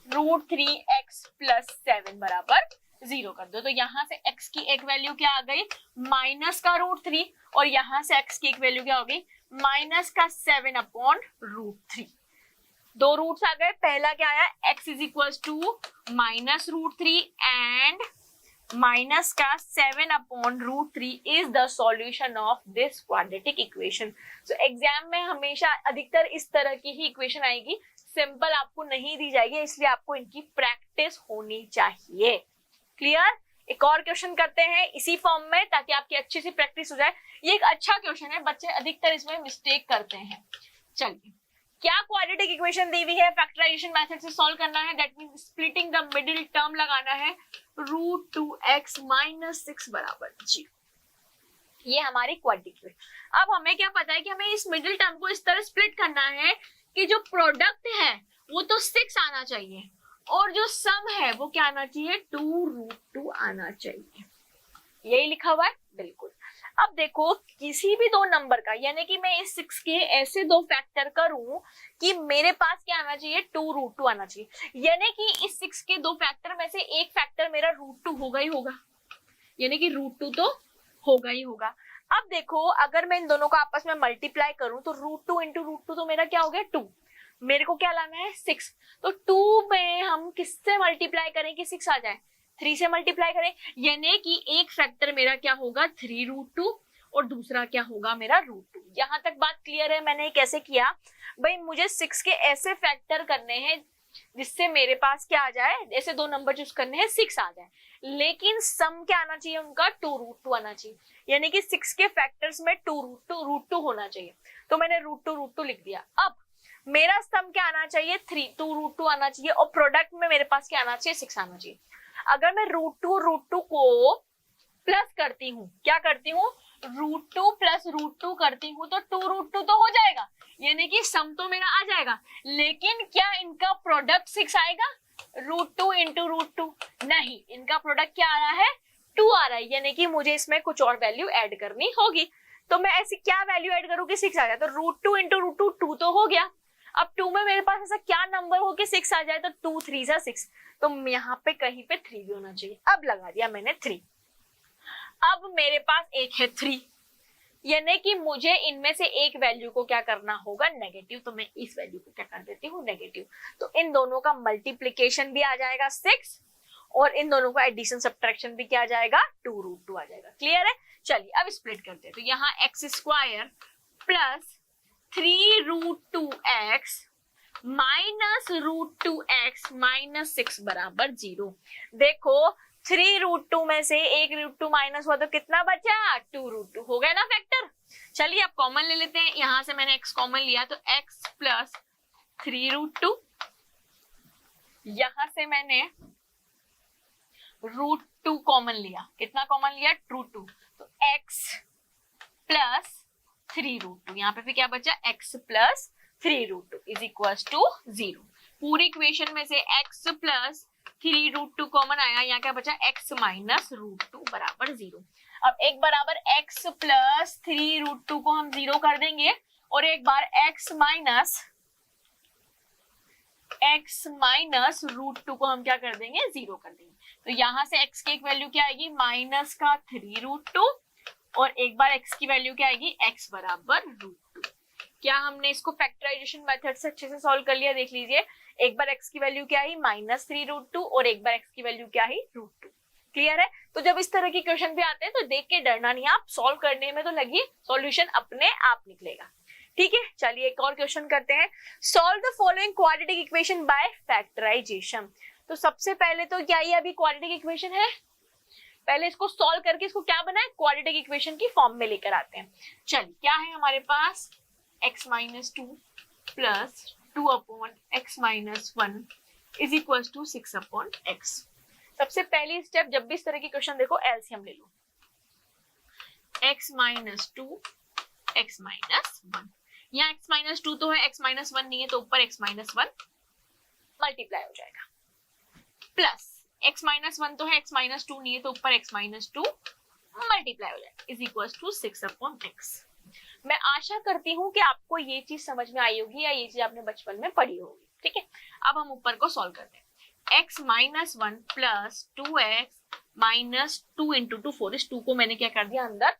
Speaker 1: √3x + 7 बराबर 0 कर दो। तो यहाँ से x की एक वैल्यू क्या आ गई, -√3, और यहाँ से x की एक वैल्यू क्या हो गई, -7/√3। दो रूट्स आ गए, पहला क्या आया, x = -√3 and -7/√3 is the solution of this quadratic equation. So exam में हमेशा अधिकतर इस तरह की ही इक्वेशन आएगी, सिंपल आपको नहीं दी जाएगी, इसलिए आपको इनकी प्रैक्टिस होनी चाहिए। क्लियर? एक और क्वेश्चन करते हैं इसी फॉर्म में, ताकि आपकी अच्छी सी प्रैक्टिस हो जाए। ये एक अच्छा क्वेश्चन है, बच्चे अधिकतर इसमें मिस्टेक करते हैं। चलिए, क्या क्वाड्रेटिक इक्वेशन दी हुई है, फैक्टराइजेशन मेथड से सॉल्व करना है, that means splitting the middle term लगाना है, √2x - 6 बराबर 0। ये हमारी क्वाड्रेटिक। अब हमें क्या पता है कि हमें इस मिडिल टर्म को इस तरह स्प्लिट करना है कि जो प्रोडक्ट है वो तो 6 आना चाहिए, और जो सम है वो क्या आना चाहिए, 2√2 आना चाहिए। यही लिखा हुआ है, बिल्कुल। अब देखो, किसी भी दो नंबर का, यानी कि मैं इस 6 के ऐसे दो फैक्टर करूं कि मेरे पास क्या आना चाहिए, 2√2 आना चाहिए। यानी कि इस 6 के दो फैक्टर में से एक फैक्टर मेरा √2 होगा ही होगा, यानी कि √2 तो होगा ही होगा। अब देखो, अगर मैं इन दोनों को आपस में मल्टीप्लाई करूं तो √2 × √2 तो मेरा क्या हो गया, 2। मेरे को क्या लाना है, 6। तो 2 में हम किससे मल्टीप्लाई करें कि 6 आ जाए, 3 से मल्टीप्लाई करें, यानी कि एक फैक्टर मेरा क्या होगा, 3√2, और दूसरा क्या होगा मेरा √2। यहां तक बात क्लियर है? मैंने कैसे किया भाई, मुझे 6 के ऐसे फैक्टर करने हैं जिससे मेरे पास क्या आ जाए, ऐसे दो नंबर चूज करने हैं 6 आ जाए, लेकिन सम क्या आना चाहिए उनका, 2√2 आना चाहिए। यानी कि 6 के फैक्टर्स में √2 होना चाहिए। तो मैंने √2 लिख दिया। अब मेरा सम क्या आना चाहिए, 2√2 आना चाहिए, और प्रोडक्ट में मेरे पास क्या आना चाहिए, 6 आना चाहिए। अगर मैं √2 को प्लस करती हूँ, क्या करती हूँ, √2 + √2 करती हूँ, तो 2√2 तो हो जाएगा, यानी कि सम तो मेरा आ जाएगा। लेकिन क्या इनका प्रोडक्ट 6 आएगा, √2 × √2? नहीं, इनका प्रोडक्ट क्या आ रहा है, 2 आ रहा है, यानी कि मुझे इसमें कुछ और वैल्यू ऐड करनी होगी। तो मैं ऐसी क्या वैल्यू ऐड करूँ कि 6 आ जाए, तो √2 × √2 2 तो हो गया। अब 2 में मेरे पास ऐसा क्या नंबर हो कि 6 आ जाए, तो 2 3 = 6, तो यहाँ पे कहीं पे 3 भी होना चाहिए। अब लगा दिया मैंने 3। अब मेरे पास एक है 3, यानी कि मुझे इनमें से एक वैल्यू को क्या करना होगा, नेगेटिव। तो मैं इस वैल्यू को क्या कर देती हूँ, नेगेटिव। तो इन दोनों का मल्टीप्लीकेशन भी आ जाएगा 6, और इन दोनों का एडिशन सब्ट्रैक्शन भी क्या आ जाएगा, 2√2 आ जाएगा। क्लियर है? चलिए अब स्प्लिट करते हैं। तो यहाँ x² + 3√2x - √2x - 6 बराबर 0। देखो, 3√2 में से एक √2 माइनस हुआ तो कितना बचा, 2√2 हो गया ना फैक्टर। चलिए अब कॉमन ले लेते हैं, यहां से मैंने x कॉमन लिया, तो x + 3√2, यहां से मैंने √2 कॉमन लिया। कितना कॉमन लिया, √2, तो x + 3√2, यहाँ पे भी क्या बचा, x + 3√2 = 0। पूरी इक्वेशन में से x + 3√2 कॉमन आया, यहाँ क्या बचा, x - √2 बराबर 0। अब एक बराबर x + 3√2 को हम 0 कर देंगे, और एक बार x - √2 को हम क्या कर देंगे, 0 कर देंगे। तो यहाँ से x की एक वैल्यू क्या आएगी, -3√2, और एक बार x की वैल्यू क्या आएगी, x बराबर √2। क्या हमने इसको फैक्टराइजेशन मेथड से अच्छे से सॉल्व कर लिया, देख लीजिए। एक बार x की वैल्यू क्या आई, -3√2, और एक बार x की वैल्यू क्या आई, √2। क्लियर है? तो जब इस तरह के क्वेश्चन भी आते हैं तो देख के डरना नहीं, आप सॉल्व करने में तो लगी, सॉल्यूशन अपने आप निकलेगा। ठीक है, चलिए एक और क्वेश्चन करते हैं। Solve the following quadratic equation by factorization. तो सबसे पहले तो क्या ये अभी क्वाड्रेटिक इक्वेशन है, पहले इसको सॉल्व करके इसको क्या बनाए, क्वाड्रेटिक इक्वेशन की फॉर्म में लेकर आते हैं। चलिए, क्या है हमारे पास, x - 2 + 2/x - 1 = 6/x। सबसे पहली स्टेप, जब भी इस तरह की क्वेश्चन देखो, एलसीएम ले लो। x - 2 x - 1, यहाँ x - 2 तो है, x - 1 नहीं है, तो ऊपर x - 1 मल्टीप्लाई हो जाएगा, प्लस x - 1 तो है, x - 2 नहीं है, तो ऊपर x - 2 मल्टीप्लाई हो जाएगा, = 6/x। मैं आशा करती हूँ कि आपको ये चीज समझ में आई होगी, या ये चीज आपने बचपन में पढ़ी होगी। ठीक है, अब हम ऊपर को सॉल्व करते हैं। x - 1 + 2x - 2 × 2 4, इस 2 को मैंने क्या कर दिया, अंदर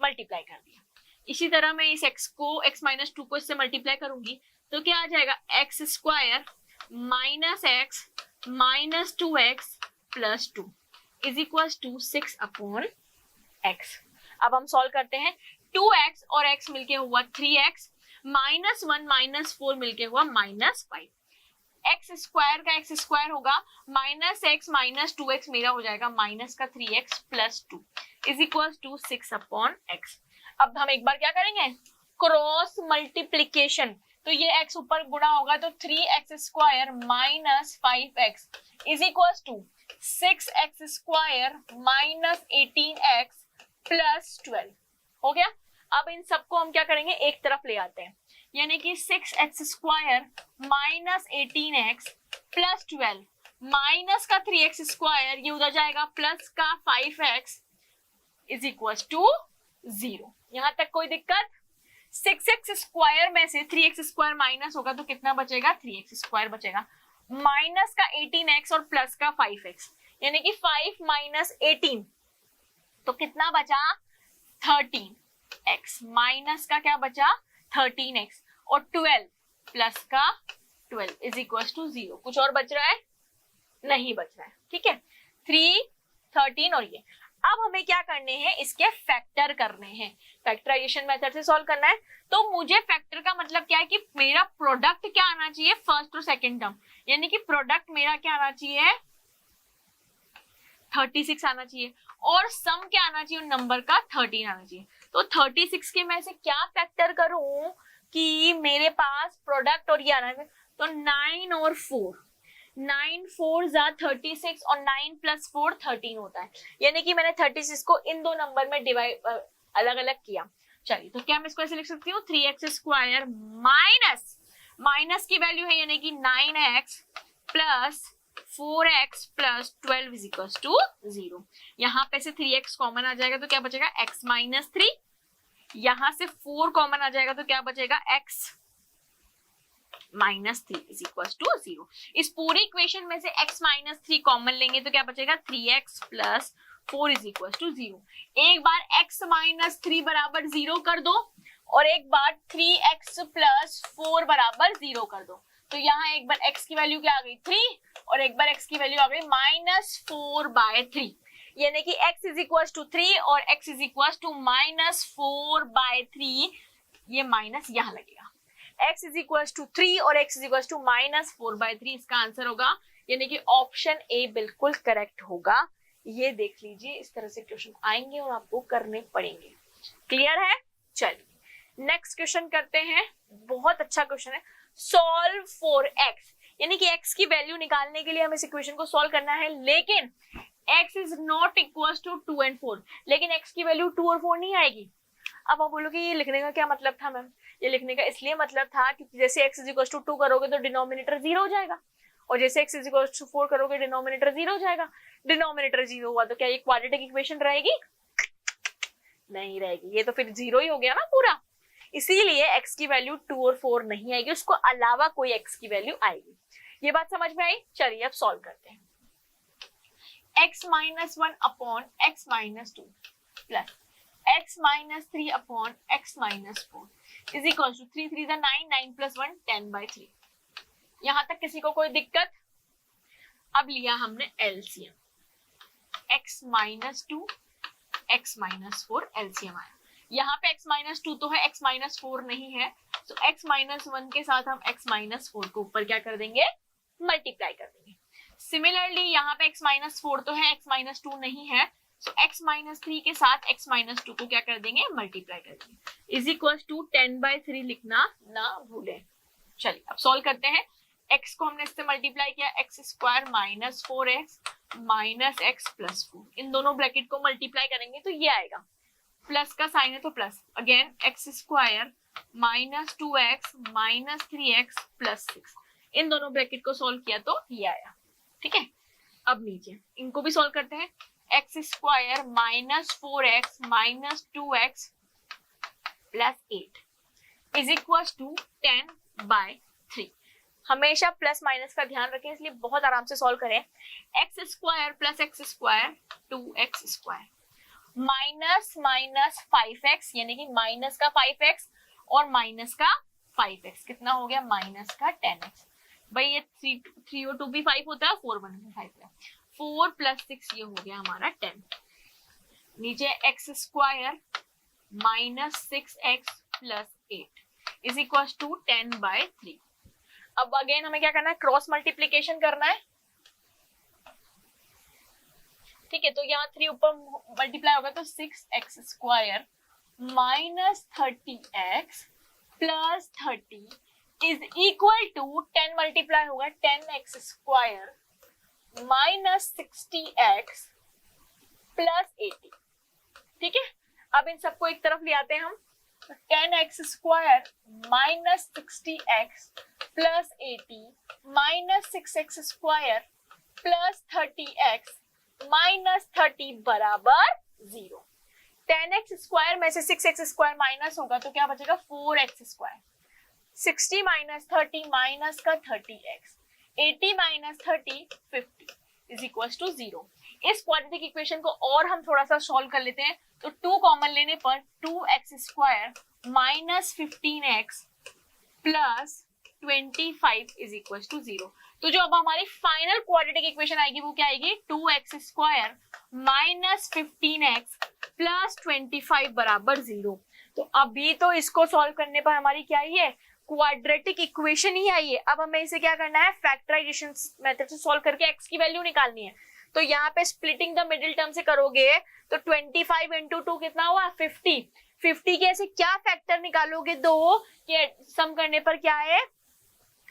Speaker 1: मल्टीप्लाई कर दिया। इसी तरह मैं इस x - 2 को इससे मल्टीप्लाई करूंगी, तो क्या आ जाएगा, x² - x - 2x + 2 = 6/x। अब हम सॉल्व करते हैं। 2x और x मिलके हुआ 3x, -1 - 4 मिलके हुआ -5। एक्स स्क्वायर होगा माइनस एक्स माइनस 2x मेरा हो जाएगा माइनस का 3x plus 2 is equal to 6 upon x. अब हम एक बार क्या करेंगे, क्रॉस मल्टीप्लीकेशन, तो ये x ऊपर गुणा होगा तो 3x square minus 5x is equal to 6x square minus 18x plus 12 हो गया। अब इन सबको हम क्या करेंगे, एक तरफ ले आते हैं, यानी कि 6x square minus 18x plus 12 minus का 3x स्क्वायर, ये उधर जाएगा प्लस का 5x इज इक्वल टू 0। यहां तक कोई दिक्कत? 6x स्क्वायर में से 3x स्क्वायर माइनस होगा तो कितना बचेगा, 3x स्क्वायर बचेगा, माइनस का 18x और प्लस का 5x, यानी कि 5 माइनस 18 तो कितना बचा, 13x, माइनस का क्या बचा 13x और 12 प्लस का 12 इज इक्वल टू 0। कुछ और बच रहा है? नहीं बच रहा है, ठीक है। 3, 13 और ये। अब हमें क्या करने हैं, इसके फैक्टर करने हैं, फैक्टराइजेशन मेथड से सॉल्व करना है। तो मुझे फैक्टर का मतलब क्या है कि मेरा प्रोडक्ट क्या आना चाहिए, फर्स्ट और सेकंड टर्म, यानी कि प्रोडक्ट मेरा क्या आना चाहिए, 36 आना चाहिए और सम क्या आना चाहिए, नंबर का 13 आना चाहिए। तो 36 के मैं से क्या फैक्टर करूं कि मेरे पास प्रोडक्ट और ये आना है, तो 9 और 4, 9 4 जा 36 और 9 प्लस 4 13 होता है, यानी कि मैंने 36 को इन दो नंबर में डिवाइड अलग अलग किया। चलिए, तो क्या मैं इसको ऐसे लिख सकती हूँ, 3x स्क्वायर माइनस की वैल्यू है यानी कि 9x plus 4x plus 12 is equal to 0। यहाँ पे से 3x कॉमन आ जाएगा तो क्या बचेगा, x माइनस 3, यहां से 4 कॉमन आ जाएगा तो क्या बचेगा, x minus 3 is equal to 0। इस पूरी इक्वेशन में से x माइनस 3 कॉमन लेंगे तो क्या बचेगा, 3x plus 4 is equal to 0। एक बार x माइनस 3 बराबर 0 कर दो और एक बार 3x प्लस 4 बराबर 0 कर दो, तो यहाँ एक बार x की वैल्यू क्या आ गई 3 और एक बार x की वैल्यू आ गई माइनस 4/3, यानी कि x इज इक्वल टू 3 और x is equal to minus 4/3, ये माइनस यहाँ लगेगा, x इज इक्वल टू 3 और x is equal to minus 4/3 इसका आंसर होगा, यानी कि ऑप्शन ए बिल्कुल करेक्ट होगा। ये देख लीजिए, इस तरह से क्वेश्चन आएंगे और आपको करने पड़ेंगे। क्लियर है? चलिए नेक्स्ट क्वेश्चन करते हैं, बहुत अच्छा क्वेश्चन है, सॉल्व फॉर x, यानी कि x की वैल्यू निकालने के लिए हमें इस इक्वेशन को सॉल्व करना है, लेकिन x is not equal to 2 and 4, लेकिन x की वैल्यू 2 और 4 नहीं आएगी। अब आप बोलोगे ये लिखने का क्या मतलब था मैम, ये लिखने का इसलिए मतलब था क्योंकि जैसे x इज इक्वल टू 2 करोगे तो डिनोमिनेटर 0 हो जाएगा, और जैसे x इज इक्वल टू 4 करोगे डिनोमिनेटर 0 हो जाएगा। डिनोमिनेटर 0 हुआ तो क्या ये क्वाड्रेटिक इक्वेशन रहेगी? नहीं रहेगी, ये तो फिर 0 ही हो गया ना पूरा। इसीलिए x की वैल्यू 2 और 4 नहीं आएगी, उसको अलावा कोई x की वैल्यू आएगी। ये बात समझ में आई? चलिए अब सॉल्व करते हैं। x minus 1 upon x minus 2 plus x minus 3 upon x minus 4 is equal to 3 3 9 9 plus 1 10/3। यहां तक किसी को कोई दिक्कत? अब लिया हमने LCM, x minus 2 x minus 4 LCM आया। यहाँ पे x माइनस 2 तो है, x माइनस 4 नहीं है, तो x माइनस 1 के साथ हम x माइनस 4 को ऊपर क्या कर देंगे, मल्टीप्लाई कर देंगे। सिमिलरली यहाँ पे x माइनस 4 तो है, x माइनस 2 नहीं है, तो x माइनस 3 के साथ x माइनस 2 को क्या कर देंगे, मल्टीप्लाई कर देंगे। इज इक्वल टू 10/3 लिखना ना भूलें। चलिए अब सॉल्व करते हैं। x को हमने इससे मल्टीप्लाई किया, x square minus 4x minus x plus 4, इन दोनों ब्रैकेट को मल्टीप्लाई करेंगे तो ये आएगा, प्लस का साइन है तो plus, again x square minus 2x minus 3x plus 6, इन दोनों ब्रैकेट को सॉल्व किया तो ये आया। ठीक है, अब नीचे इनको भी सॉल्व करते हैं। x square minus 4x minus 2x plus 8 is equal to 10/3। हमेशा प्लस माइनस का ध्यान रखें, इसलिए बहुत आराम से सॉल्व करें। x square plus x square 2x square minus minus 5x, यानी कि माइनस का 5x और माइनस का 5x कितना हो गया, माइनस का 10x। भाई ये 3 और 2 भी 5 होता है, 4 1 5 है, 4 प्लस 6 ये हो गया हमारा 10। नीचे x square minus 6x plus 8 is equal to 10/3। अब अगेन हमें क्या करना है, क्रॉस मल्टीप्लीकेशन करना है, ठीक है। तो यहाँ 3 ऊपर मल्टीप्लाई होगा तो 6x square minus 30x plus 30 is equal to 10 multiply होगा 10x square minus 60x plus 80, ठीक है। अब इन सबको एक तरफ ले आते हैं हम, तो 10x square minus 60x plus 80 minus 6x square plus 30x minus 30 बराबर 0। 10x स्क्वायर में से 6x स्क्वायर माइनस होगा तो क्या बचेगा 4x स्क्वायर, 60 माइनस 30 माइनस का 30x, 80 minus 30 50 is equal to 0। इस क्वाड्रेटिक इक्वेशन को और हम थोड़ा सा सॉल्व कर लेते हैं, तो 2 कॉमन लेने पर 2x square minus 15x plus 25 is equal to 0। तो जो अब हमारी फाइनल क्वाड्रेटिक इक्वेशन आएगी वो क्या आएगी, 2x square minus 15x plus 25 बराबर 0। तो अभी तो इसको सॉल्व करने पर हमारी क्या आई है, क्वाड्रेटिक इक्वेशन ही आई है। अब हमें इसे क्या करना है, फैक्टराइजेशन मेथड से सॉल्व करके x की वैल्यू निकालनी है। तो यहाँ पे स्प्लिटिंग द मिडिल टर्म से करोगे तो 25 इंटू 2 कितना हुआ 50। 50 के ऐसे क्या फैक्टर निकालोगे, दो के सम करने पर क्या है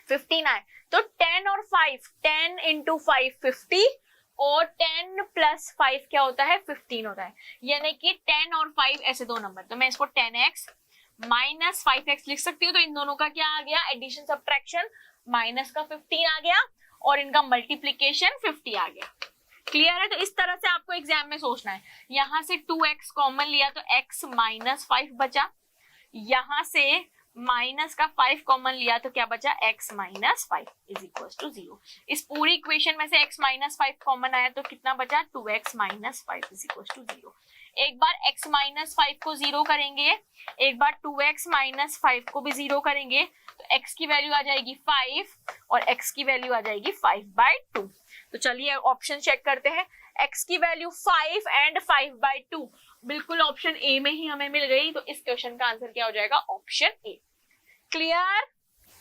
Speaker 1: 15 आए, तो 10 और 5, 10 इंटू 5 50 और 10 प्लस 5 क्या होता है 15 होता है, यानी कि 10 और 5 ऐसे दो नंबर। तो मैं इसको 10x माइनस 5x लिख सकती हूँ। तो इन दोनों का क्या आ गया, एडिशन सब्ट्रैक्शन, माइनस का 15 आ गया और इनका मल्टीप्लीकेशन 50 आ गया। क्लियर है। तो इस तरह से आपको एग्जाम में सोचना है। यहां से 2x कॉमन लिया तो x माइनस 5 बचा, यहां से माइनस का 5 कॉमन लिया तो क्या बचा x minus 5 is equal to 0। इस पूरी इक्वेशन में से x माइनस 5 कॉमन आया तो कितना बचा 2x minus 5 is equal to 0। एक बार x माइनस 5 को 0 करेंगे, एक बार 2x माइनस 5 को भी 0 करेंगे तो x की वैल्यू आ जाएगी 5 और x की वैल्यू आ जाएगी 5/2। तो चलिए ऑप्शन चेक करते हैं, x की वैल्यू 5 एंड 5/2 बिल्कुल ऑप्शन ए में ही हमें मिल गई। तो इस क्वेश्चन का आंसर क्या हो जाएगा, ऑप्शन ए। क्लियर।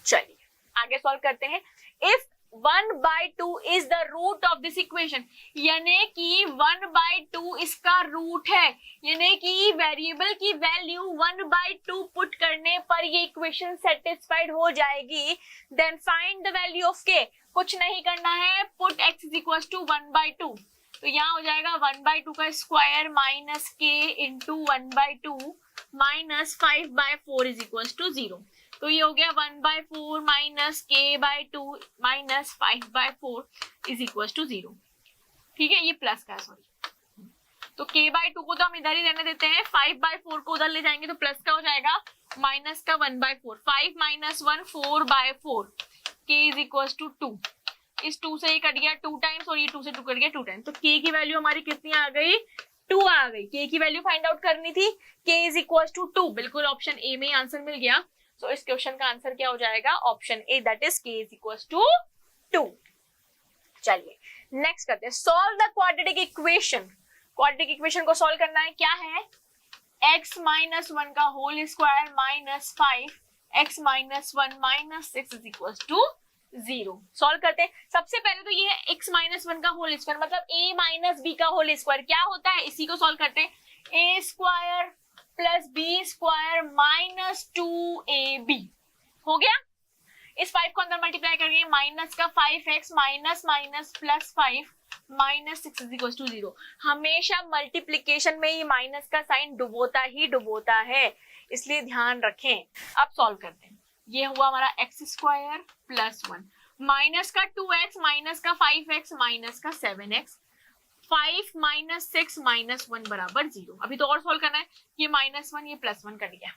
Speaker 1: चलिए आगे सॉल्व करते हैं। If 1/2 is the root of this equation, यानी कि 1/2 इसका रूट है, यानी कि वेरिएबल की वैल्यू 1/2 पुट करने पर ये इक्वेशन सेटिस्फाइड हो जाएगी। Then find the value of k। कुछ नहीं करना है, put x is equal to 1/2। तो यहाँ हो जाएगा 1/2 का square minus k into 1/2 minus 5/4 is equal to 0। तो ये हो गया 1/4 minus k/2 minus 5/4 is equal to 0। ठीक है, ये प्लस का है, सॉरी। तो k/2 को तो हम इधर ही रहने देते हैं, 5/4 को उधर ले जाएंगे तो प्लस का हो जाएगा माइनस का 1/4। 5 minus 1 4/4 k is equal to 2। इस 2 से ये कट गया 2 टाइम्स और ये 2 से 2 कट गया 2 टाइम्स। तो k की वैल्यू हमारी कितनी आ गई, 2 आ गई। k की वैल्यू फाइंड आउट करनी थी, k इज इक्वल टू 2। बिल्कुल ऑप्शन ए में आंसर मिल गया। तो इस क्वेश्चन का आंसर क्या हो जाएगा, option A, that is k is equal to 2। चलिए नेक्स्ट करते हैं, solve the quadratic equation. Quadratic equation को सॉल्व करना है, क्या है x माइनस 1 का whole square minus 5 x minus 1 minus 6 is equal to 0। Solve करते हैं। सबसे पहले तो ये है x माइनस 1 का होल स्क्वायर, मतलब a माइनस b का होल स्क्वायर क्या होता है, इसी को सॉल्व करते हैं। a square plus B square minus 2ab हो गया। इस 5 को अंदर मल्टीप्लाई करेंगे, माइनस का 5x minus minus plus 5 minus 6 is equal to 0। हमेशा मल्टीप्लीकेशन में ये माइनस का साइन डुबोता ही डुबोता है, इसलिए ध्यान रखें। अब सॉल्व करते हैं। ये हुआ हमारा x स्क्वायर प्लस 1 माइनस का 2x माइनस का 5x माइनस का 7x 5 माइनस 6 माइनस 1 बराबर 0। अभी तो और सॉल्व करना है, ये माइनस 1 ये प्लस 1 कट गया,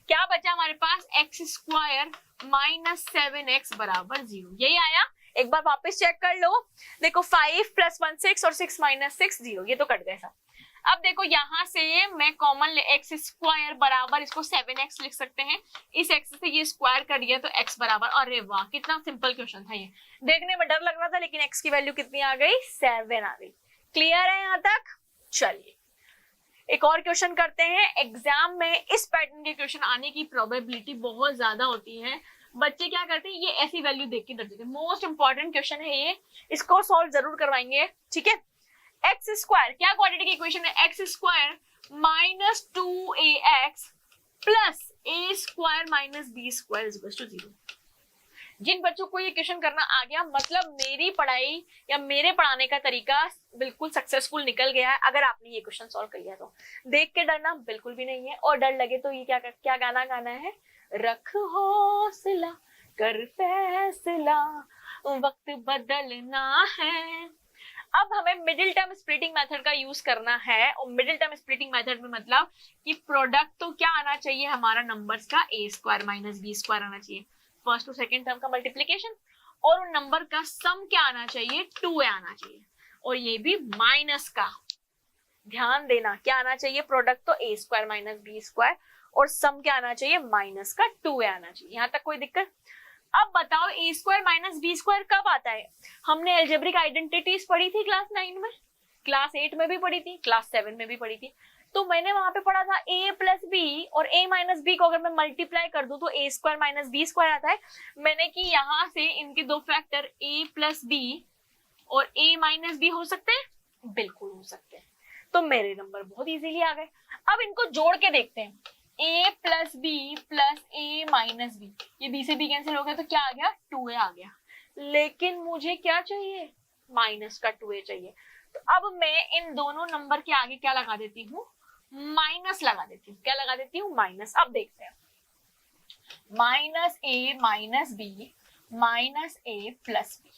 Speaker 1: क्या बचा हमारे पास x स्क्वायर माइनस 7x बराबर 0। यही आया। एक बार वापस चेक कर लो, देखो 5 प्लस 1 6 और 6 माइनस 6 0, ये तो कट गए सब। अब देखो यहां से मैं कॉमन x स्क्वायर बराबर इसको 7x लिख सकते हैं, इस x से ये स्क्वायर कर दिया तो x बराबर, अरे वाह कितना सिंपल क्वेश्चन था ये, देखने में डर लग रहा था लेकिन x की वैल्यू कितनी आ गई 7 आ गई। क्लियर है यहाँ तक। चलिए एक और क्वेश्चन करते हैं। एग्जाम में इस पैटर्न के क्वेश्चन आने की प्रोबेबिलिटी बहुत ज्यादा होती है, बच्चे क्या करते हैं, ये ऐसी वैल्यू देख के डर जाते हैं। मोस्ट इंपॉर्टेंट क्वेश्चन है ये, इसको सॉल्व जरूर करवाएंगे, ठीक है। एक्स स्क्वायर, क्या क्वाड्रेटिक इक्वेशन है, x square minus 2ax plus a square minus B square is equal to 0। जिन बच्चों को ये क्वेश्चन करना आ गया, मतलब मेरी पढ़ाई या मेरे पढ़ाने का तरीका बिल्कुल सक्सेसफुल निकल गया है। अगर आपने ये क्वेश्चन सॉल्व कर लिया तो देख के डरना बिल्कुल भी नहीं है, और डर लगे तो ये क्या गाना गाना है, रख हौसला कर फैसला वक्त बदलना है। अब हमें मिडिल टर्म स्प्लिटिंग मेथड का यूज करना है, और मिडिल टर्म स्प्लिटिंग मेथड में मतलब कि प्रोडक्ट तो क्या आना चाहिए हमारा नंबर्स का, A square minus B square आना चाहिए, फर्स्ट टू सेकंड टर्म का मल्टीप्लिकेशन, और उन नंबर का सम क्या आना चाहिए, 2a आना चाहिए, और ये भी माइनस का। ध्यान देना, क्या आना चाहिए, प्रोडक्ट तो ए स्क्वायर माइनस बी स्क्वायर, और सम क्या आना चाहिए, माइनस का 2a आना चाहिए। यहाँ तक कोई दिक्कत? अब बताओ ए स्क्वायर माइनस बी स्क्वायर कब आता है? हमने अलजेब्रिक आइडेंटिटीज पढ़ी थी क्लास 9 में, क्लास 8 में भी पढ़ी थी, क्लास 7 में भी पढ़ी थी। तो मैंने वहां पे पढ़ा था a प्लस बी, और a माइनस बी को अगर मैं मल्टीप्लाई कर दूं तो ए स्क्वायर माइनस बी स्क्वायर आता है। मैंने कि यहाँ से इनके दो फैक्टर a प्लस बी और a माइनस बी हो सकते हैं, बिल्कुल हो सकते हैं। तो मेरे नंबर बहुत इजीली आ गए। अब इनको जोड़ के देखते हैं, a plus b plus a minus b, ये b से b कैंसिल हो गया तो क्या आ गया, 2a आ गया। लेकिन मुझे क्या चाहिए, माइनस का 2a चाहिए। तो अब मैं इन दोनों नंबर के आगे क्या लगा देती हूँ, माइनस लगा देती हूँ। क्या लगा देती हूँ, माइनस। अब देखते हैं, minus a minus b minus a plus b,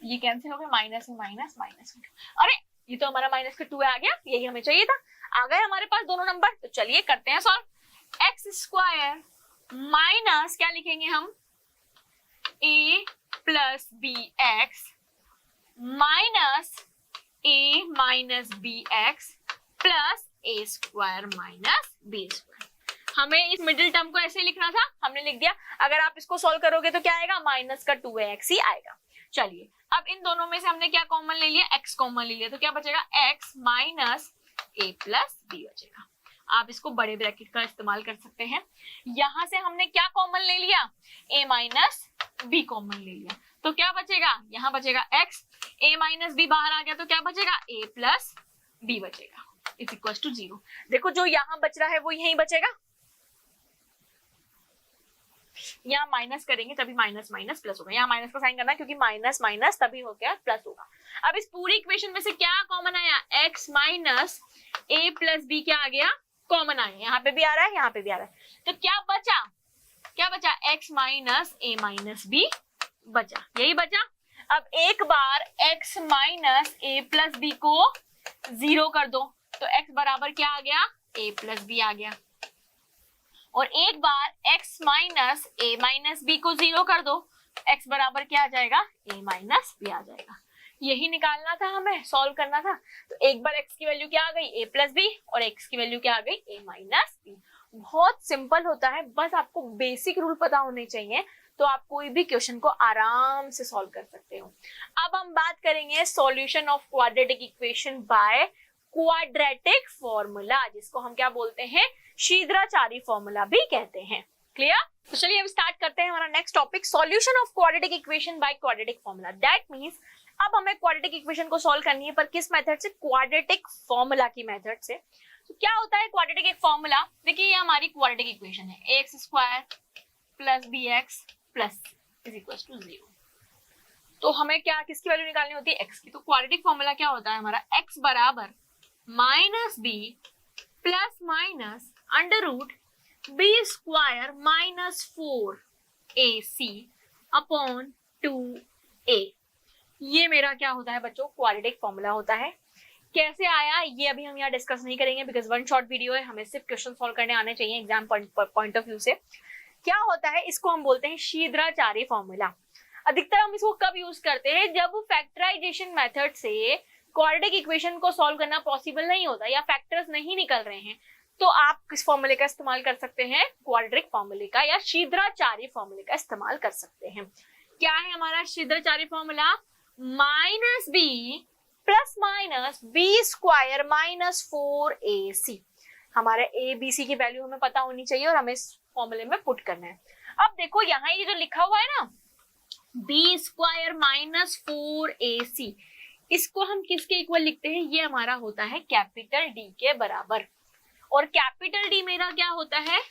Speaker 1: ये कैंसिल हो गया, माइनस माइनस माइनस। अरे ये तो हमारा माइनस का 2a आ गया, यही हमें चाहिए था। आ गए हमारे पास दोनों नंबर, तो चलिए करते हैं सॉल्व। एक्स स्क्वायर माइनस क्या लिखेंगे हम, a plus b x minus a minus b x plus a square minus B square. हमें इस मिडिल टर्म को ऐसे लिखना था, हमने लिख दिया। अगर आप इसको सॉल्व करोगे तो क्या आएगा, माइनस का 2ax ही आएगा। चलिए अब इन दोनों में से हमने क्या कॉमन ले लिया, x कॉमन ले लिया, तो क्या बचेगा, x minus a plus b बचेगा। आप इसको बड़े ब्रैकेट का इस्तेमाल कर सकते हैं। यहां से हमने क्या कॉमन ले लिया, a माइनस b कॉमन ले लिया, तो क्या बचेगा, यहाँ बचेगा x, a माइनस b बाहर आ गया तो क्या बचेगा, a प्लस b बचेगा इज इक्वल टू 0। देखो जो यहाँ बच रहा है वो यहीं बचेगा, यहाँ माइनस करेंगे तभी माइनस माइनस प्लस होगा। यहाँ माइनस का साइन करना क्योंकि माइनस माइनस तभी हो गया प्लस होगा। अब इस पूरी इक्वेशन में से क्या कॉमन आया, x minus a plus b क्या आ गया, कॉमन आया। यहाँ पे भी आ रहा है, यहाँ पे भी आ रहा है, तो क्या बचा, क्या बचा, x minus a minus b बचा, यही बचा। अब एक बार x minus a plus b को 0 कर दो तो x बराबर क्या आ गया, a प्लस बी आ गया। और एक बार x minus a minus b को 0 कर दो, x बराबर क्या आ जाएगा, a माइनस बी आ जाएगा। यही निकालना था हमें, सॉल्व करना था। तो एक बार x की वैल्यू क्या आ गई, a प्लस बी, और x की वैल्यू क्या आ गई, a माइनस बी। बहुत सिंपल होता है, बस आपको बेसिक रूल पता होने चाहिए तो आप कोई भी क्वेश्चन को आराम से सॉल्व कर सकते हो। अब हम बात करेंगे solution of quadratic equation by quadratic formula, जिसको हम क्या बोलते हैं, शीघ्राचारी फॉर्मूला भी कहते हैं। क्लियर? तो चलिए अब स्टार्ट करते हैं हमारा next topic, solution of quadratic equation by quadratic formula. That means अब हमें क्वाड्रेटिक इक्वेशन को सॉल्व करनी है, पर किस मेथड से, क्वाड्रेटिक फॉर्मूला की मेथड से। तो क्या होता है क्वाड्रेटिक एक फॉर्मूला, देखिए ये हमारी क्वाड्रेटिक इक्वेशन है, ax square plus bx plus is equal to 0। तो हमें क्या, किसकी वैल्यू निकालनी होती है, x की। तो क्वाड्रेटिक फॉर्मूला क्या होता है हमारा, x बराबर minus B plus minus under root B square minus 4ac upon 2a। ये मेरा क्या होता है बच्चों, क्वाड्रेटिक फॉर्मूला होता है। कैसे आया ये अभी हम यहाँ डिस्कस नहीं करेंगे, बिकॉज वन शॉट वीडियो है, हमें सिर्फ क्वेश्चन सॉल्व करने आने चाहिए एग्जाम पॉइंट ऑफ व्यू से। क्या होता है, इसको हम बोलते हैं शीघ्राचारी फॉर्मूला। अधिकतर हम इसको कब यूज करते हैं, जब फैक्टराइजेशन मेथड से क्वाड्रेटिक इक्वेशन को सॉल्व करना पॉसिबल नहीं होता या फैक्टर्स नहीं निकल रहे हैं, तो आप किस फॉर्मूले का इस्तेमाल कर सकते हैं, क्वाड्रेटिक फॉर्मूले का या शीघ्राचारी फॉर्मूले का इस्तेमाल कर सकते हैं। क्या है हमारा शीघ्राचारी formula, minus B plus minus B square minus 4ac। हमारे a b c की वैल्यू हमें पता होनी चाहिए और हमें इस फॉर्मूले में पुट करना है। अब देखो यहाँ ये जो लिखा हुआ है ना बी स्क्वायर माइनस 4ac, इसको हम किसके इक्वल लिखते हैं? ये हमारा होता है कैपिटल डी के बराबर, और कैपिटल डी मेरा क्या होता है?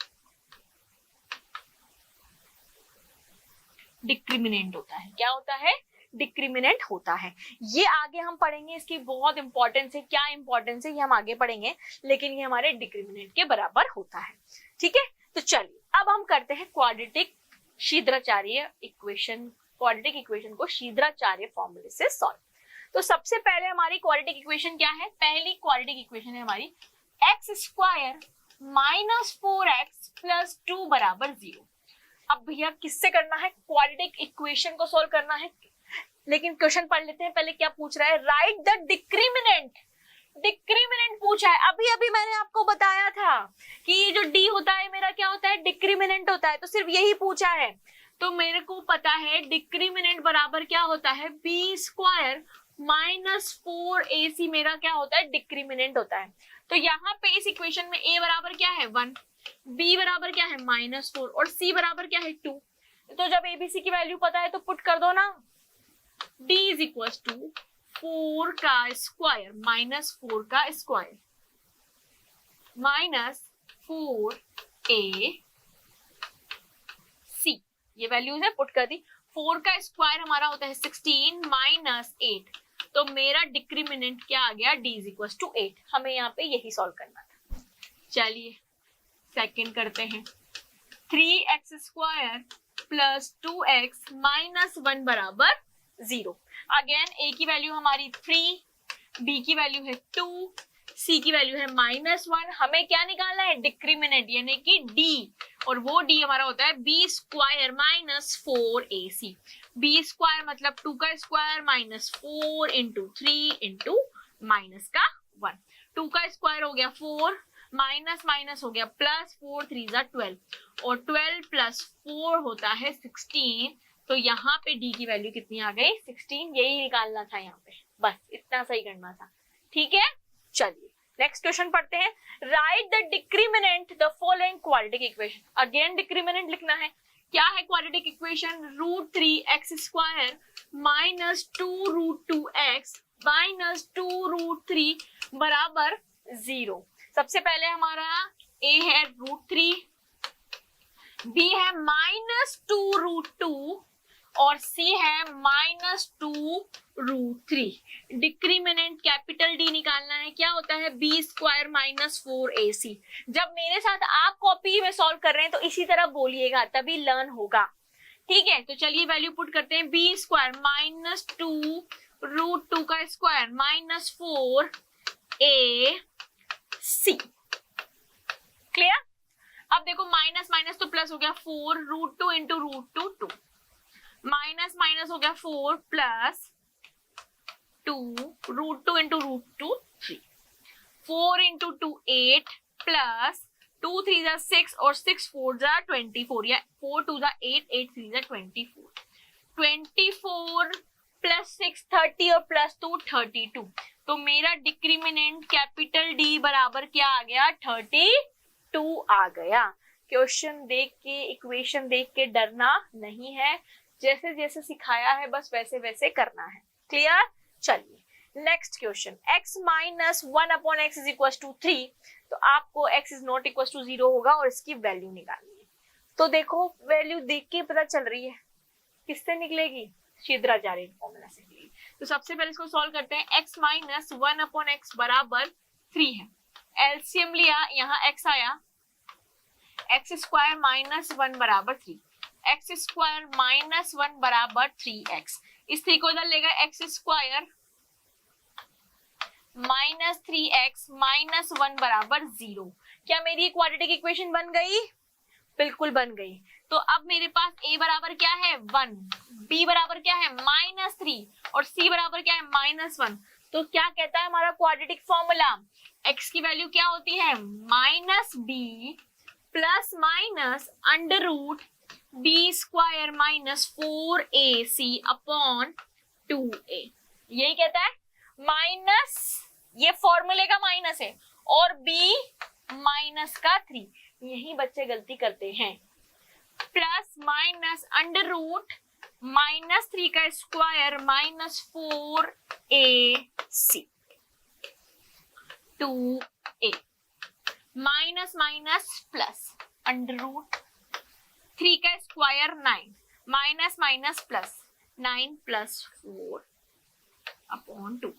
Speaker 1: डिक्रिमिनेंट होता है। क्या होता है? डिक्रिमिनेंट होता है। ये आगे हम पढ़ेंगे, इसकी बहुत इंपॉर्टेंस है। क्या इंपॉर्टेंस है ये हम आगे पढ़ेंगे, लेकिन ये हमारे डिक्रिमिनेंट के बराबर होता है। ठीक है, तो चलिए अब हम करते हैं क्वाड्रेटिक शीघ्राचार्य इक्वेशन, क्वाड्रेटिक इक्वेशन को शीघ्राचार्य फॉर्मूले से सॉल्व। तो सबसे पहले हमारी क्वाड्रेटिक इक्वेशन क्या है? पहली क्वाड्रेटिक इक्वेशन है हमारी x square minus 4x plus 2 बराबर 0। अब भैया किससे करना है? क्वाड्रेटिक इक्वेशन को सॉल्व करना है, लेकिन क्वेश्चन पढ़ लेते हैं पहले। क्या पूछ रहा है? Right the डिक्रिमिनेंट। डिक्रिमिनेंट पूछा है। अभी अभी मैंने आपको बताया था कि ये जो डी होता है मेरा क्या होता है? डिक्रिमिनेंट होता है। तो सिर्फ यही पूछा है, तो मेरे को पता है डिक्रिमिनेंट बराबर क्या होता है? बी स्क्वायर माइनस 4ac मेरा क्या होता है? डिक्रिमिनेंट होता है। तो यहाँ पे इस इक्वेशन में a बराबर क्या है? 1, b बराबर क्या है? -4 और c बराबर क्या है? 2। तो जब abc की वैल्यू पता है तो पुट कर दो ना। d इज इक्वल टू 4 का स्क्वायर माइनस 4 का स्क्वायर माइनस 4ac, ये वैल्यूज है, पुट कर दी। 4 का स्क्वायर हमारा होता है 16 माइनस 8, तो मेरा डिक्रिमिनेंट क्या आ गया? d is equal to 8। हमें यहाँ पे यही सॉल्व करना था। चलिए सेकंड करते हैं। 3x square plus 2x minus 1 बराबर 0। अगेन a की वैल्यू हमारी 3, b की वैल्यू है 2, c की वैल्यू है -1। हमें क्या निकालना है? डिक्रिमिनेंट यानी कि d, और वो d हमारा होता है b square minus 4ac। b square मतलब 2 का square minus 4 into 3 into minus का 1। 2 का स्क्वायर हो गया 4, माइनस माइनस हो गया प्लस, 4 3 जा 12, और 12 प्लस 4 होता है 16। तो यहाँ पे d की वैल्यू कितनी आ गई? 16। यही निकालना था यहाँ पे, बस इतना सही करना था। ठीक है, चलिए नेक्स्ट क्वेश्चन पढ़ते हैं। Write the discriminant the following quadratic equation. Again discriminant लिखना है। क्या है quadratic equation? √3x square minus 2√2x minus 2√3 बराबर 0। सबसे पहले हमारा a है √3, b है -2√2 और c है -2√3। डिक्रिमिनेंट कैपिटल D निकालना है। क्या होता है? b square minus 4ac। जब मेरे साथ आप कॉपी में सॉल्व कर रहे हैं तो इसी तरह बोलिएगा, तभी लर्न होगा। ठीक है, तो चलिए वैल्यू पुट करते हैं। b स्क्वायर माइनस 2√2 का स्क्वायर माइनस 4ac। क्लियर? अब देखो माइनस माइनस तो प्लस हो गया 4√2 इंटू √2 2, माइनस माइनस हो गया 4 प्लस 2 √2 इंटू √2 3, 4 इंटू 2 8 प्लस 2 3 जा 6 और 6 4 जा 24, या 4 2 जा 8 8 3 जा 24, 24 प्लस 6 30 और प्लस 2 32। तो मेरा डिक्रिमिनेंट कैपिटल D बराबर क्या आ गया? 32 आ गया। क्वेश्चन देख के, इक्वेशन देख के डरना नहीं है, जैसे जैसे सिखाया है बस वैसे वैसे करना है। क्लियर? चलिए next question. x minus 1/x is equal to 3। तो आपको x is not equal to 0 होगा और इसकी वैल्यू निकालनी है। तो देखो वैल्यू देख के पता चल रही है, किससे निकलेगी? शीघ्राचार्य फॉर्मूला से निकलेगी। तो सबसे पहले इसको सॉल्व करते हैं। x माइनस 1/x बराबर 3 है। एलसीएम लिया, यहाँ x आया, x स्क्वायर माइनस 1 बराबर 3, x स्क्वायर माइनस 1 बराबर 3x। इस 3 को इधर लेगा, x square minus 3x minus 1 बराबर 0। क्या मेरी क्वाड्रेटिक इक्वेशन बन गई? बिल्कुल बन गई। तो अब मेरे पास a बराबर क्या है? 1, b बराबर क्या है? -3 और c बराबर क्या है? -1। तो क्या कहता है हमारा क्वाड्रेटिक फॉर्मूला? x की वैल्यू क्या होती है? -b plus minus under root b square minus 4ac upon 2a। यही कहता है। माइनस, ये फॉर्मूले का माइनस है, और b माइनस का 3। यही बच्चे गलती करते हैं। Plus minus under root minus 3 का square minus 4ac 2a minus minus plus under root 3 का square 9 minus minus plus 9 plus 4 upon 2।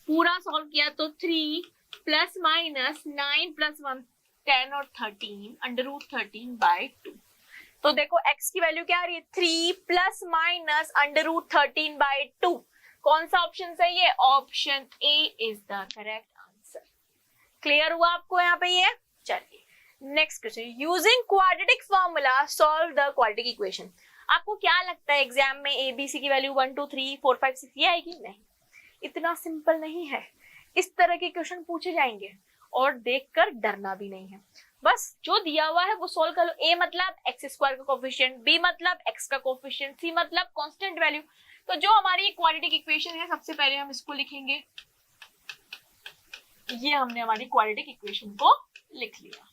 Speaker 1: पूरा सॉल्व किया तो 3 प्लस माइनस 9 प्लस 1 10 और 13 अंडर रूट 13 बाई 2। तो देखो x की वैल्यू क्या आ रही है 3 plus minus under root 13 by 2। कौन सा ऑप्शन सही है? Option A is the correct answer. Clear हुआ आपको यहाँ पे ये? चलिए next question, using quadratic formula solve the quadratic equation. आपको क्या लगता है एग्जाम में एबीसी की वैल्यू 1 2 3 4 5 6 ये आएगी? नहीं, इतना सिंपल नहीं है। इस तरह के क्वेश्चन पूछे जाएंगे और देखकर डरना भी नहीं है, बस जो दिया हुआ है वो सॉल्व कर लो। ए मतलब एक्स स्क्वायर का कोफिशिएंट, बी मतलब एक्स का कोफिशिएंट, सी मतलब कांस्टेंट वैल्यू। तो जो हमारी क्वाड्रेटिक इक्वेशन है सबसे पहले हम इसको लिखेंगे। ये हमने हमारी क्वाड्रेटिक इक्वेशन को लिख लिया।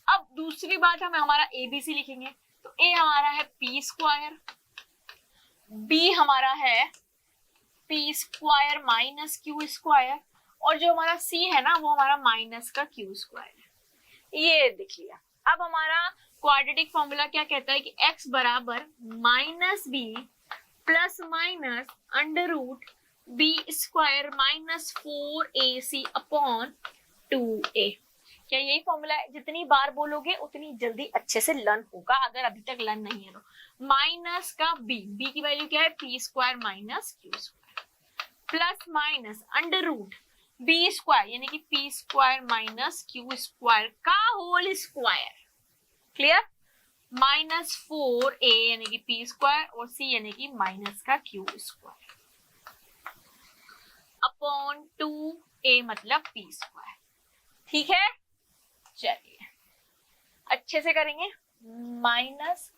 Speaker 1: अब दूसरी बात हम हमारा एबीसी लिखेंगे। तो ए हमारा है पी स्क्वायर, बी हमारा है P square minus Q square, और जो हमारा सी है ना वो हमारा माइनस का क्यू स्क्वायर है। ये देख लिया। अब हमारा क्वाड्रेटिक फॉर्मूला क्या कहता है कि x बराबर minus B plus minus under root B square minus 4ac upon 2a। क्या यही फॉर्मूला है? जितनी बार बोलोगे उतनी जल्दी अच्छे से लर्न होगा, अगर अभी तक लर्न नहीं है तो। माइनस का बी की वैल्यू क्या है P square minus Q square plus minus under root B square यानी कि P square minus Q square का whole square. Clear? Minus 4a यानी कि पी स्क्वायर और c यानी कि माइनस का क्यू स्क्वायर अपॉन 2a मतलब पी स्क्वायर। ठीक है, चलिए अच्छे से करेंगे। Minus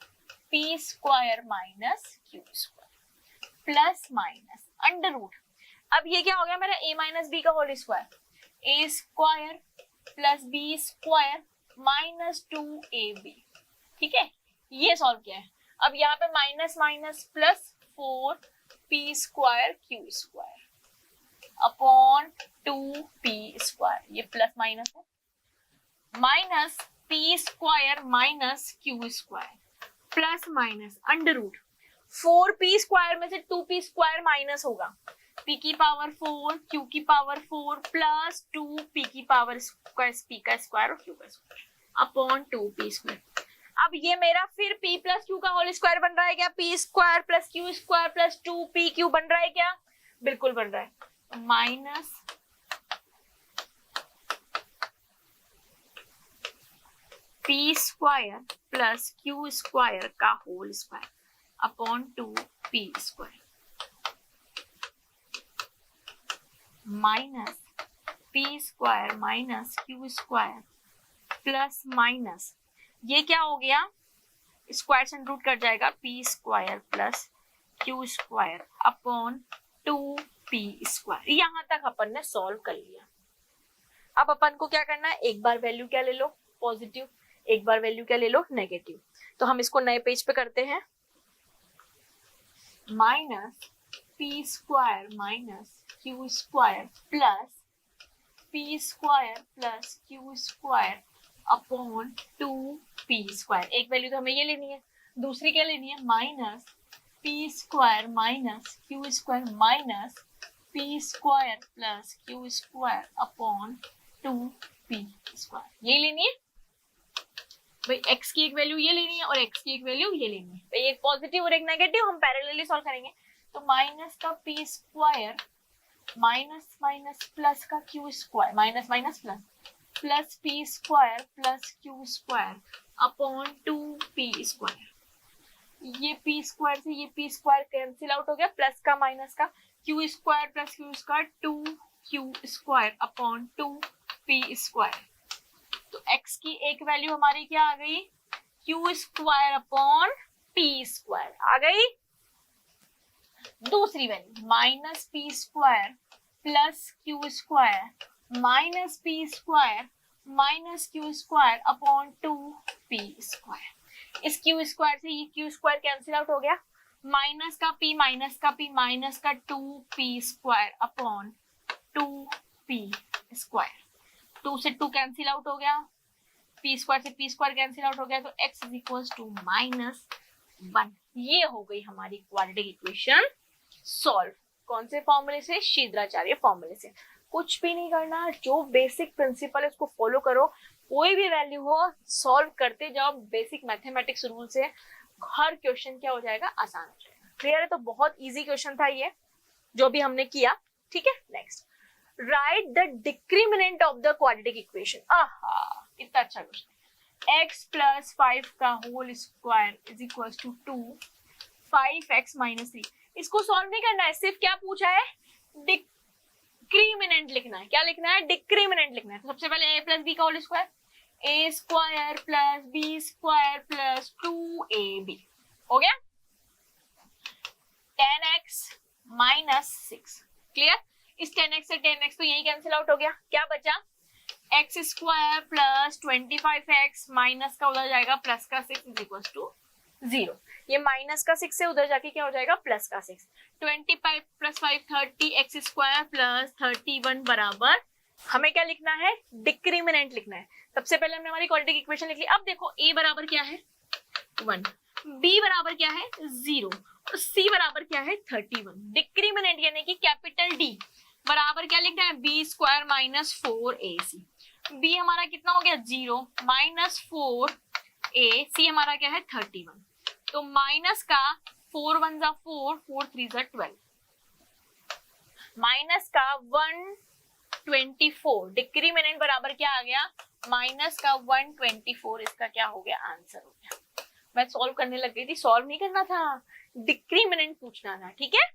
Speaker 1: P square minus Q square plus minus under root, अब ये क्या हो गया मेरा a माइनस बी का whole square, a square plus B square minus 2ab। ठीक है, ये सॉल्व किया है। अब यहाँ पे minus minus plus 4p square Q square upon 2p square, ये प्लस माइनस है, minus p square minus Q square plus minus under root 4p square में से 2p स्क्वायर माइनस होगा, p की पावर 4 q की पावर 4 प्लस 2p की power square p का square और q का स्क्वायर अपॉन 2p स्क्वायर। अब ये मेरा फिर p प्लस q का होल स्क्वायर बन रहा है क्या? p square plus q square plus 2pq बन रहा है क्या? बिल्कुल बन रहा है। Minus p square plus q square का whole square upon 2p square minus p square minus q square plus minus, ये क्या हो गया? स्क्वायर से रूट कट जाएगा, p square plus q square upon 2p square. यहां तक अपन ने सॉल्व कर लिया। अब अपन को क्या करना है? एक बार वैल्यू क्या ले लो? पॉजिटिव, एक बार वैल्यू क्या ले लो? नेगेटिव। तो हम इसको नए पेज पे करते हैं। Minus p square minus q square plus p square plus q square upon 2p square. एक वैल्यू तो हमें ये लेनी है, दूसरी क्या लेनी है? Minus p square minus q square minus p square plus q square upon 2p square. ये लेनी है भाई, x की एक वैल्यू ये लेनी है और x की एक वैल्यू ये लेनी है भाई, एक पॉजिटिव और एक नेगेटिव। हम पैरेलली सॉल्व करेंगे। तो माइनस का p square minus minus plus का q square minus minus plus plus p square plus q square upon 2p square. ये p स्क्वायर से ये p स्क्वायर कैंसिल आउट हो गया, प्लस का माइनस का q square plus q square 2q square upon 2p square. तो x की एक वैल्यू हमारी क्या आ गई? q square upon p square आ गई। दूसरी value minus p square plus q square minus p square minus q square upon 2p square. इस क्यू स्क्वायर से ये क्यू स्क्वायर कैंसिल आउट हो गया, माइनस का p माइनस का p माइनस का 2p square upon 2p square, 2 से 2 cancel out हो गया, p स्क्वायर से p स्क्वायर कैंसिल आउट हो गया, तो x इज इक्वल टू -1। ये हो गई हमारी क्वाड्रेटिक इक्वेशन सॉल्व। कौन से फॉर्मूले से? शीघ्राचार्य फॉर्मूले से। कुछ भी नहीं करना, जो बेसिक प्रिंसिपल है उसको फॉलो करो, कोई भी वैल्यू हो सॉल्व करते जाओ, बेसिक मैथमेटिक्स रूल से हर क्वेश्चन क्या हो जाएगा, आसान हो जाएगा। क्लियर है? तो बहुत इजी क्वेश्चन था ये जो भी हमने किया। ठीक है, next, right the discriminant of the quadratic equation. आहा, कितना अच्छा क्वेश्चन। x प्लस 5 का whole square is equal to 2 5x minus 3। इसको सॉल्व नहीं करना है, सिर्फ क्या पूछा है, डिक्रीमिनेंट लिखना है। क्या लिखना है? डिक्रीमिनेंट लिखना है। तो सबसे पहले a प्लस बी का whole square, a square plus B square plus 2ab हो गया, 10x माइनस 6। क्लियर? इस 10x से 10x तो यही कैंसिल आउट हो गया, क्या बचा, x square plus 25x minus का उधर जाएगा प्लस का 6 इज इक्वल टू 0। ये माइनस का 6 से उधर जाके क्या हो जाएगा, प्लस का 6। 25 प्लस 5 30, x स्क्वायर प्लस 31 बराबर, हमें क्या लिखना है, डिक्रीमिनेंट लिखना है। सबसे पहले हमने हमारी क्वाड्रेटिक इक्वेशन लिख ली। अब देखो a बराबर क्या है 1, b बराबर क्या है 0 और c बराबर क्या है 31। डिक्रीमिनेंट यानी कि कैपिटल D बराबर क्या लिखना है, b square minus 4ac। b हमारा कितना हो गया 0 माइनस 4a, c हमारा क्या है 31। तो माइनस का 4 1 जा 4, 4 3 जा 12, माइनस का 124, डिक्रीमिनेंट बराबर क्या आ गया, माइनस का 124। इसका क्या हो गया, आंसर हो गया। मैं सॉल्व करने लग गई थी, सॉल्व नहीं करना था, डिक्रीमिनेंट पूछना था। ठीक है,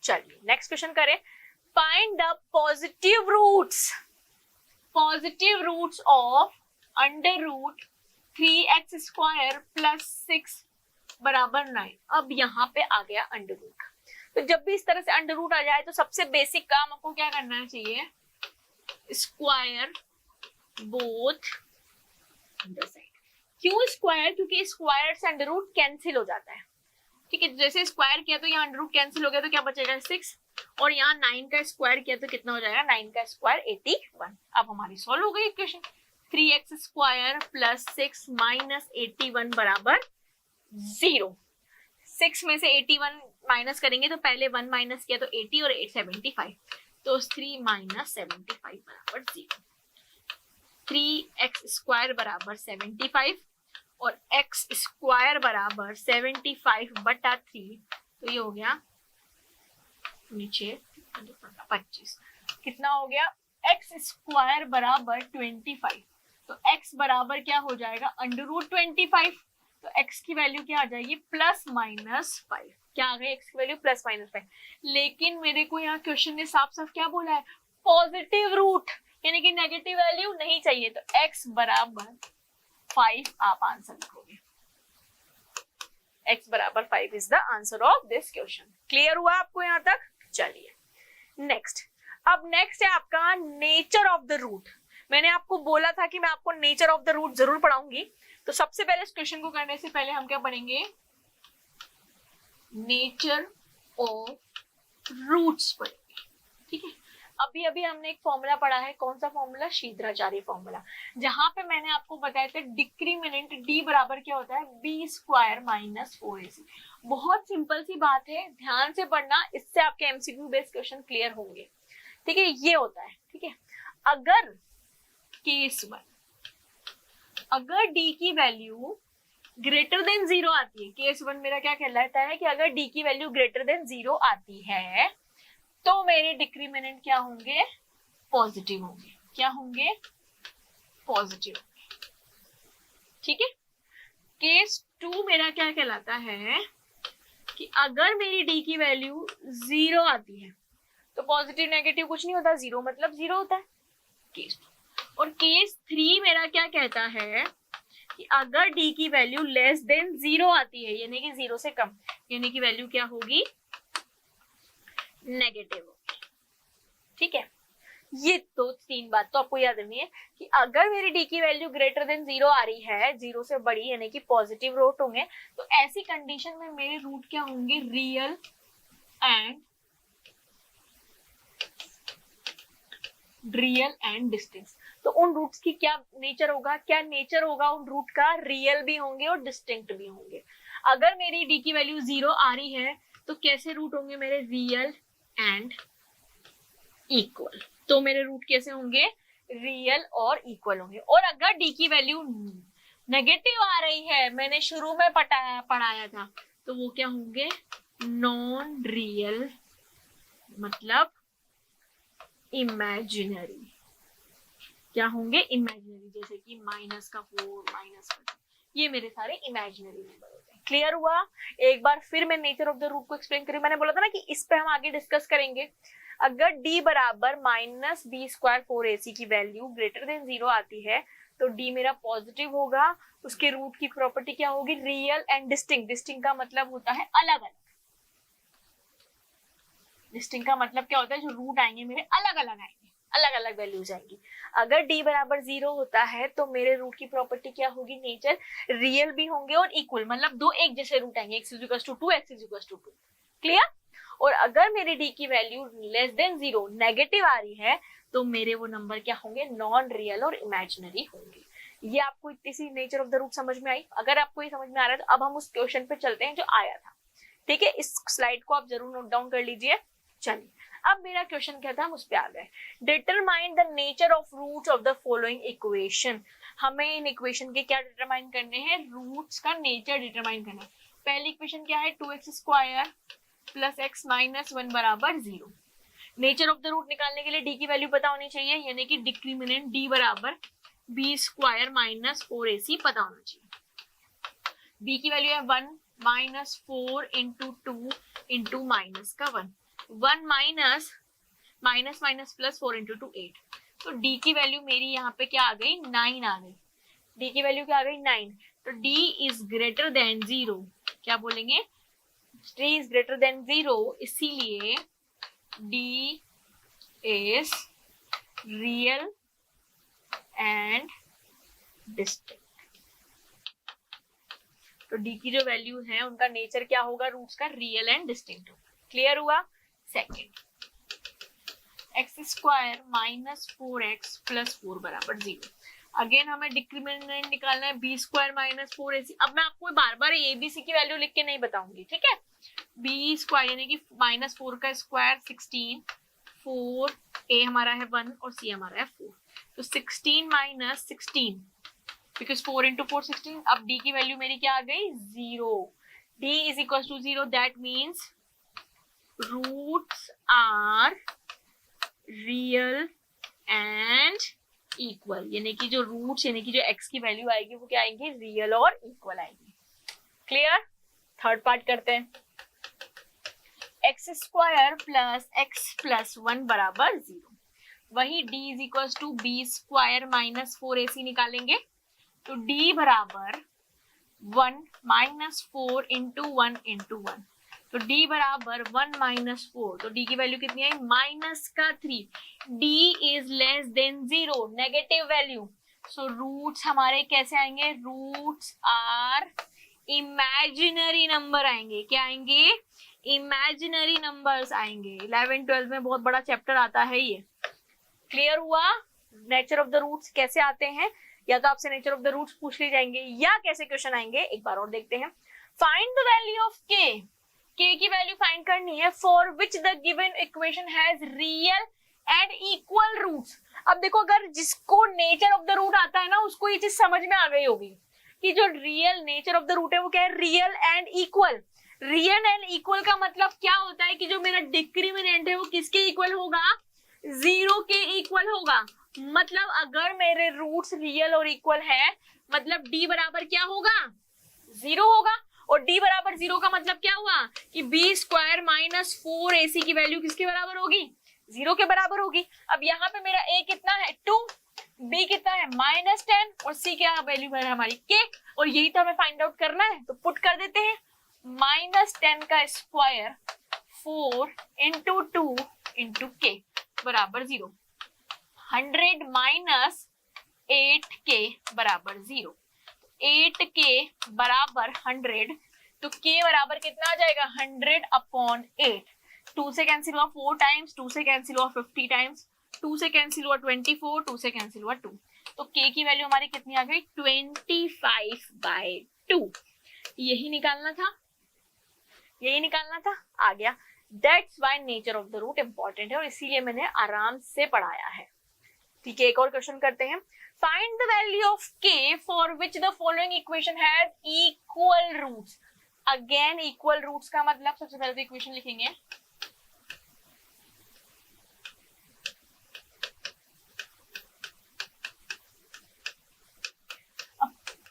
Speaker 1: चलिए नेक्स्ट क्वेश्चन करें। Find the positive roots of under root 3x square plus 6 बराबर 9। अब यहाँ पे आ गया अंडर रूट। तो जब भी इस तरह से अंडर रूट आ जाए तो सबसे बेसिक काम आपको क्या करना चाहिए, स्क्वायर बोथ अंडर साइड। क्यों स्क्वायर? क्योंकि स्क्वायर से अंडर रूट कैंसिल हो जाता है। ठीक है, जैसे स्क्वायर किया तो यहाँ अंडर रूट कैंसिल हो गया, तो क्या बचेगा 6, और यहाँ 9 का स्क्वायर किया तो कितना हो जाएगा, 9 का स्क्वायर 81। अब हमारी सॉल्व हो गई equation. 3x square plus 6 minus 81 बराबर 0। 6 में से 81 माइनस करेंगे तो पहले 1 माइनस किया तो 80 और 8 75, तो 3 माइनस 75 बराबर 0। 3x स्क्वायर बराबर 75 और x स्क्वायर बराबर 75 बटा 3, तो ये हो गया नीचे 25। कितना हो गया, x स्क्वायर बराबर 25, तो x बराबर क्या हो जाएगा, अंडर रूट 25। तो x की वैल्यू क्या आ जाएगी, प्लस माइनस 5। क्या आ गई x की वैल्यू, प्लस माइनस 5। लेकिन मेरे को यहाँ क्वेश्चन ने साफ साफ क्या बोला है, पॉजिटिव रूट, यानी कि नेगेटिव वैल्यू नहीं चाहिए। तो x बराबर 5 आप आंसर लिखोगे। x बराबर 5 is the answer of this question. Clear हुआ आपको यहाँ तक? चलिए नेक्स्ट। अब नेक्स्ट है आपका नेचर ऑफ द रूट। मैंने आपको बोला था कि मैं आपको नेचर ऑफ द रूट जरूर पढ़ाऊंगी। तो सबसे पहले इस क्वेश्चन को करने से पहले हम क्या पढ़ेंगे, नेचर ऑफ रूट्स पढ़ेंगे। ठीक है, अभी अभी हमने एक फॉर्मूला पढ़ा है, कौन सा फॉर्मूला, शीघ्राचार्य फॉर्मूला, जहां पे मैंने आपको बताया था डिक्रीमिनेंट d बराबर क्या होता है, b स्क्वायर माइनस 4ac। बहुत सिंपल सी बात है, ध्यान से पढ़ना, इससे आपके एमसीक्यू बेस्ड क्वेश्चन क्लियर होंगे। ठीक है, ये होता है। ठीक है, अगर केस 1, अगर d की वैल्यू ग्रेटर देन 0 आती है, केस 1 मेरा क्या कहलाता है कि अगर d की वैल्यू ग्रेटर देन 0 आती है तो मेरे डिक्रीमिनेंट क्या होंगे, पॉजिटिव होंगे। क्या होंगे, पॉजिटिव। ठीक है, केस 2 मेरा क्या कहलाता है कि अगर मेरी d की वैल्यू 0 आती है तो पॉजिटिव नेगेटिव कुछ नहीं होता, 0 मतलब 0 होता है, केस 2। और केस 3 मेरा क्या कहता है कि अगर d की वैल्यू लेस देन 0 आती है, यानी कि 0 से कम, यानी कि वैल्यू क्या होगी, नेगेटिव होगी। ठीक है, ये तो तीन बात तो आपको याद रखनी है कि अगर मेरी डी की वैल्यू ग्रेटर देन 0 आ रही है, 0 से बड़ी यानी कि पॉजिटिव रूट होंगे, तो ऐसी कंडीशन में मेरे रूट क्या होंगे, रियल एंड डिस्टिंक्ट। तो उन रूट्स की क्या नेचर होगा, उन रूट का रियल भी होंगे और डिस्टिंक्ट भी होंगे। अगर मेरी डी की वैल्यू 0 आ रही है तो कैसे रूट होंगे मेरे, रियल एंड इक्वल। तो मेरे रूट कैसे होंगे, रियल और इक्वल होंगे। और अगर डी की वैल्यू नेगेटिव आ रही है, मैंने शुरू में पढ़ाया था, तो वो क्या होंगे, नॉन रियल, मतलब इमेजिनरी। क्या होंगे, इमेजिनरी, जैसे कि -4, -5, ये मेरे सारे इमेजिनरी नंबर होते हैं। क्लियर हुआ? एक बार फिर मैं नेचर ऑफ द रूट को एक्सप्लेन करूँ। मैंने बोला था ना कि इस पे हम आगे डिस्कस करेंगे। अगर d बराबर -b² 4ac की वैल्यू ग्रेटर देन 0 आती है तो d मेरा पॉजिटिव होगा। उसके रूट की प्रॉपर्टी क्या होगी, रियल एंड डिस्टिंक्ट। डिस्टिंक्ट का मतलब होता है अलग अलग। डिस्टिंक्ट का मतलब क्या होता है, जो रूट आएंगे मेरे अलग अलग आएंगे, अलग अलग वैल्यूज आएंगी। अगर d बराबर 0 होता है तो मेरे रूट की प्रॉपर्टी क्या होगी, नेचर रियल भी होंगे और इक्वल, मतलब दो एक जैसे रूट आएंगे, x = 2, x = 2। क्लियर? और अगर मेरी d की वैल्यू लेस देन 0 नेगेटिव आ रही है तो मेरे वो नंबर क्या होंगे, नॉन रियल और इमेजिनरी होंगे। ये आपको इतनी see nature of the root समझ में आई? अगर आपको ये समझ में आ रहा है तो अब हम उस क्वेश्चन पे चलते हैं जो आया था। ठीक है, इस स्लाइड को आप जरूर नोट डाउन कर लीजिए। चलिए, अब मेरा क्वेश्चन क्या था, हम उस पे आ गए। Determine the nature of roots of the following equation. हमें इन इक्वेशन के क्या डिटरमाइन करने हैं, रूट्स का नेचर डिटरमाइन करना है। पहली इक्वेशन क्या है, 2x² + x - 1 = 0। Nature of the root निकालने के लिए d की वैल्यू पता होनी चाहिए, यानी कि डिक्रीमिनेंट d बराबर b² - 4ac पता होना चाहिए। b की वैल्यू है 1 - 4 × 2 × -1, 1 माइनस +4 × 2 8। तो d की वैल्यू मेरी यहाँ पे क्या आ गई, 9 आ गई। d की वैल्यू क्या आ गई, 9। तो d इज ग्रेटर देन 0। क्या बोलेंगे, d इज ग्रेटर देन 0, इसीलिए d is real and distinct. तो d की जो वैल्यू है उनका नेचर क्या होगा, रूट्स का रियल एंड डिस्टिंक्ट होगा। क्लियर हुआ? Second, x² - 4x + 4 = 0। अगेन हमें डिक्रीमिनेंट निकालना है, b² - 4ac। अब मैं आपको बार बार abc की वैल्यू लिख के नहीं बताऊंगी, ठीक है। b² यानी कि -4 का स्क्वायर 16, 4, a हमारा है 1 और c हमारा है 4। तो 16 - 16, बिकॉज 4 × 4 16। अब d की वैल्यू मेरी क्या आ गई, 0। d = 0, that means roots are real and equal, यानी कि जो रूट्स, यानी कि जो x की वैल्यू आएगी वो क्या आएंगी, रियल और इक्वल आएगी। क्लियर? थर्ड पार्ट करते हैं। x² + x + 1 = 0। वही d = b² - 4ac निकालेंगे। तो d बराबर 1 - 4 × 1 × 1। तो d बराबर 1 - 4, तो d की वैल्यू कितनी है, -3। d is less than 0, negative value. So roots हमारे कैसे आएंगे, रूट्स आर इमेजिनरी नंबर आएंगे। क्या आएंगे, इमेजिनरी नंबर्स आएंगे। 11 12 में बहुत बड़ा चैप्टर आता है ये। क्लियर हुआ? नेचर ऑफ द रूट्स कैसे आते हैं, या तो आपसे नेचर ऑफ द रूट्स पूछ ली जाएंगे या कैसे क्वेश्चन आएंगे, एक बार और देखते हैं। Find the value of k। k की वैल्यू फाइंड करनी है for which the given equation has real and equal roots. अब देखो, अगर जिसको नेचर ऑफ द रूट आता है ना, उसको ये चीज समझ में आ गई होगी कि जो real nature of the root है वो क्या है, real and equal. Real and equal का मतलब क्या होता है कि जो मेरा डिक्रीमिनेंट है वो किसके इक्वल होगा, 0 के इक्वल होगा। मतलब अगर मेरे रूट्स रियल और इक्वल है, मतलब d बराबर क्या होगा, 0 होगा। और d बराबर 0 का मतलब क्या हुआ कि b² - 4ac की वैल्यू किसके बराबर होगी, 0 के बराबर होगी। अब यहाँ पे मेरा a कितना है, 2, b कितना है, -10, और c क्या वैल्यू है हमारी, k। और यही तो हमें फाइंड आउट करना है, तो पुट कर देते हैं। -10 का स्क्वायर 4 × 2 × k = 0। 100 माइनस 8k बराबर 0। 8k बराबर 100, तो k बराबर कितना आ जाएगा 100/8। 2 से कैंसिल हुआ 4 टाइम्स, 2 से कैंसिल हुआ 50 टाइम्स, 2 से कैंसिल हुआ 24, 2 से कैंसिल हुआ 2, तो k की वैल्यू हमारी कितनी आ गई 25/2। यही निकालना था, यही निकालना था, आ गया। That's why nature of the root important है और इसीलिए मैंने आराम से पढ़ाया है। ठीक है, एक और क्वेश्चन करते हैं। Find the value of k for which the following equation has equal roots. Again equal roots का मतलब सबसे पहले तो इक्वेशन लिखेंगे।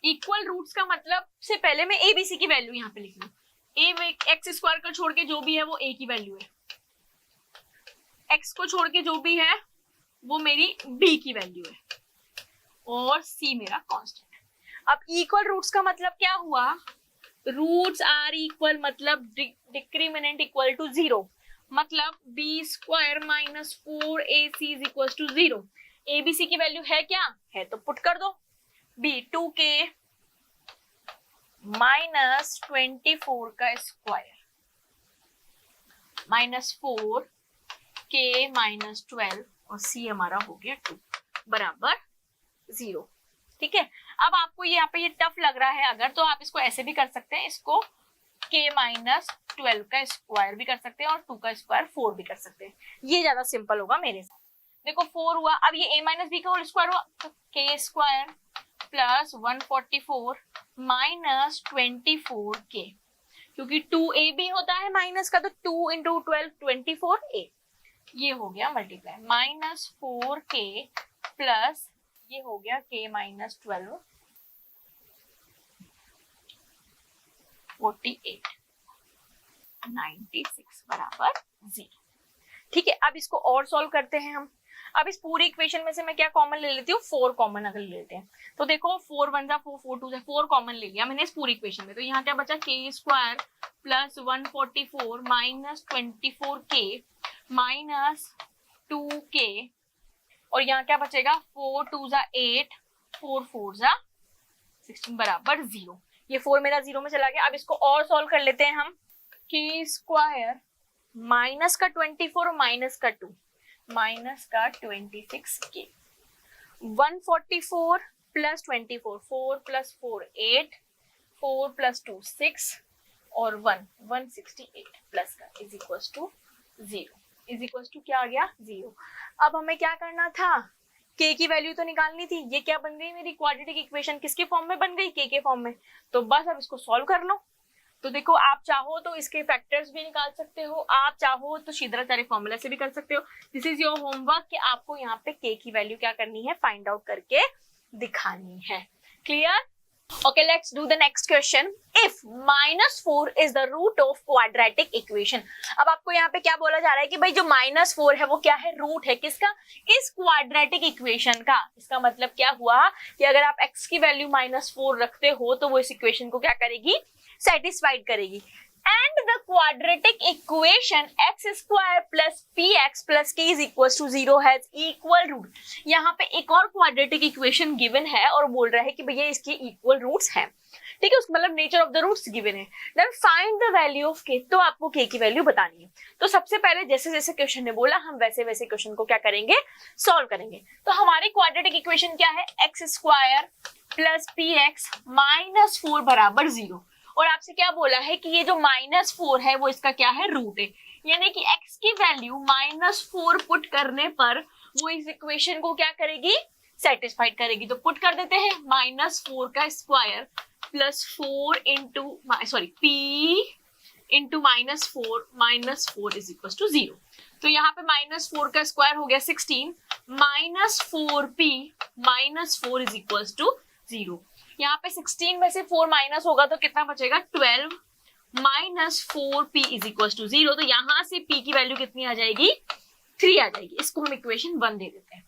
Speaker 1: इक्वल रूट्स का मतलब से पहले मैं एबीसी की वैल्यू यहाँ पे लिख लूं। एक्स स्क्वायर को छोड़ के जो भी है वो ए की वैल्यू है, एक्स को छोड़ के जो भी है वो मेरी बी की वैल्यू है, और सी मेरा कांस्टेंट है। अब इक्वल रूट्स का मतलब क्या हुआ, रूट्स आर इक्वल मतलब डिक्रीमिनेंट इक्वल टू 0, मतलब B square minus 4ac is equal to 0। ABC की वैल्यू है क्या है, तो पुट कर दो। बी 2k माइनस 24 का स्क्वायर माइनस 4k माइनस 12 और सी हमारा हो गया 2 बराबर 0। ठीक है, अब आपको यहाँ पे ये टफ लग रहा है अगर, तो आप इसको ऐसे भी कर सकते हैं, इसको k माइनस 12 का स्क्वायर भी कर सकते हैं और 2 का स्क्वायर 4 भी कर सकते हैं, ये ज्यादा सिंपल होगा मेरे साथ। देखो 4 हुआ, अब ये a माइनस बी का होल स्क्वायर हुआ, तो k square plus 144 minus 24k, क्योंकि 2ab होता है माइनस का, तो 2 इंटू 12 24a, ये हो गया मल्टीप्लाई माइनस 4k प्लस ये हो गया k माइनस 12 48 96 बराबर 0। ठीक है, अब इसको और सॉल्व करते हैं हम। अब इस पूरी इक्वेशन में से मैं क्या कॉमन ले लेती हूँ, 4 कॉमन अगर ले लेते हैं, तो देखो 4 1 4 4 2 4 कॉमन ले लिया मैंने इस पूरी इक्वेशन में, तो यहाँ क्या बचा k square plus 144 minus 24k minus 2k, और यहाँ क्या बचेगा 4 2 8 4 4 16 बराबर 0। ये 4 मेरा 0 में चला गया। अब इसको और सॉल्व कर लेते हैं हम। k स्क्वायर माइनस का 24 माइनस का 2 माइनस का 26k 144 प्लस 24 4 प्लस 4 8 4 प्लस 2 6 और 1 168 प्लस का is equal to 0, is equal to क्या आ गया 0। अब हमें क्या करना था, k की वैल्यू तो निकालनी थी। ये क्या बन गई मेरी क्वाड्रेटिक इक्वेशन, किसके फॉर्म में बन गई, k के फॉर्म में। तो बस अब इसको सॉल्व कर लो। तो देखो आप चाहो तो इसके फैक्टर्स भी निकाल सकते हो, आप चाहो तो सीधाचार्य फॉर्मूला से भी कर सकते हो। दिस इज योर होमवर्क कि आपको यहाँ पे k की वैल्यू क्या करनी है, फाइंड आउट करके दिखानी है। Clear? Okay, let's do the next question. If -4 is the root of quadratic equation. अब आपको यहाँ पे क्या बोला जा रहा है कि भाई जो -4 है वो क्या है, रूट है किसका, इस क्वाड्रेटिक इक्वेशन का। इसका मतलब क्या हुआ कि अगर आप x की वैल्यू -4 रखते हो तो वो इस इक्वेशन को क्या करेगी, सेटिस्फाइड करेगी। And the quadratic equation x square plus px plus k is equal to 0 has equal root. यहाँ पे एक और क्वाड्रेटिक इक्वेशन गिवन है और बोल रहा है कि भैया इसके इक्वल रूट्स हैं। ठीक है, उसका मतलब nature of the roots given है। Then find the value of k, तो आपको k की वैल्यू बतानी है। तो सबसे पहले जैसे जैसे क्वेश्चन ने बोला हम वैसे वैसे क्वेश्चन को क्या करेंगे, सॉल्व करेंगे। तो हमारी क्वाड्रेटिक इक्वेशन क्या है, x square plus px minus 4 बराबर 0। और आपसे क्या बोला है कि ये जो -4 है वो इसका क्या है, रूट है। यानी कि x की वैल्यू -4 पुट करने पर वो इस इक्वेशन को क्या करेगी, सेटिस्फाइड करेगी। तो पुट कर देते हैं -4 का square plus 4 into p into -4 is equal to 0। तो यहाँ पे -4 का स्क्वायर हो गया 16 -4p -4 इज इक्वल टू 0। यहाँ पे 16 में से 4 माइनस होगा तो कितना बचेगा 12 -4p इज इक्वल टू 0। तो यहाँ से p की वैल्यू कितनी आ जाएगी, 3 आ जाएगी। इसको हम इक्वेशन 1 दे देते हैं।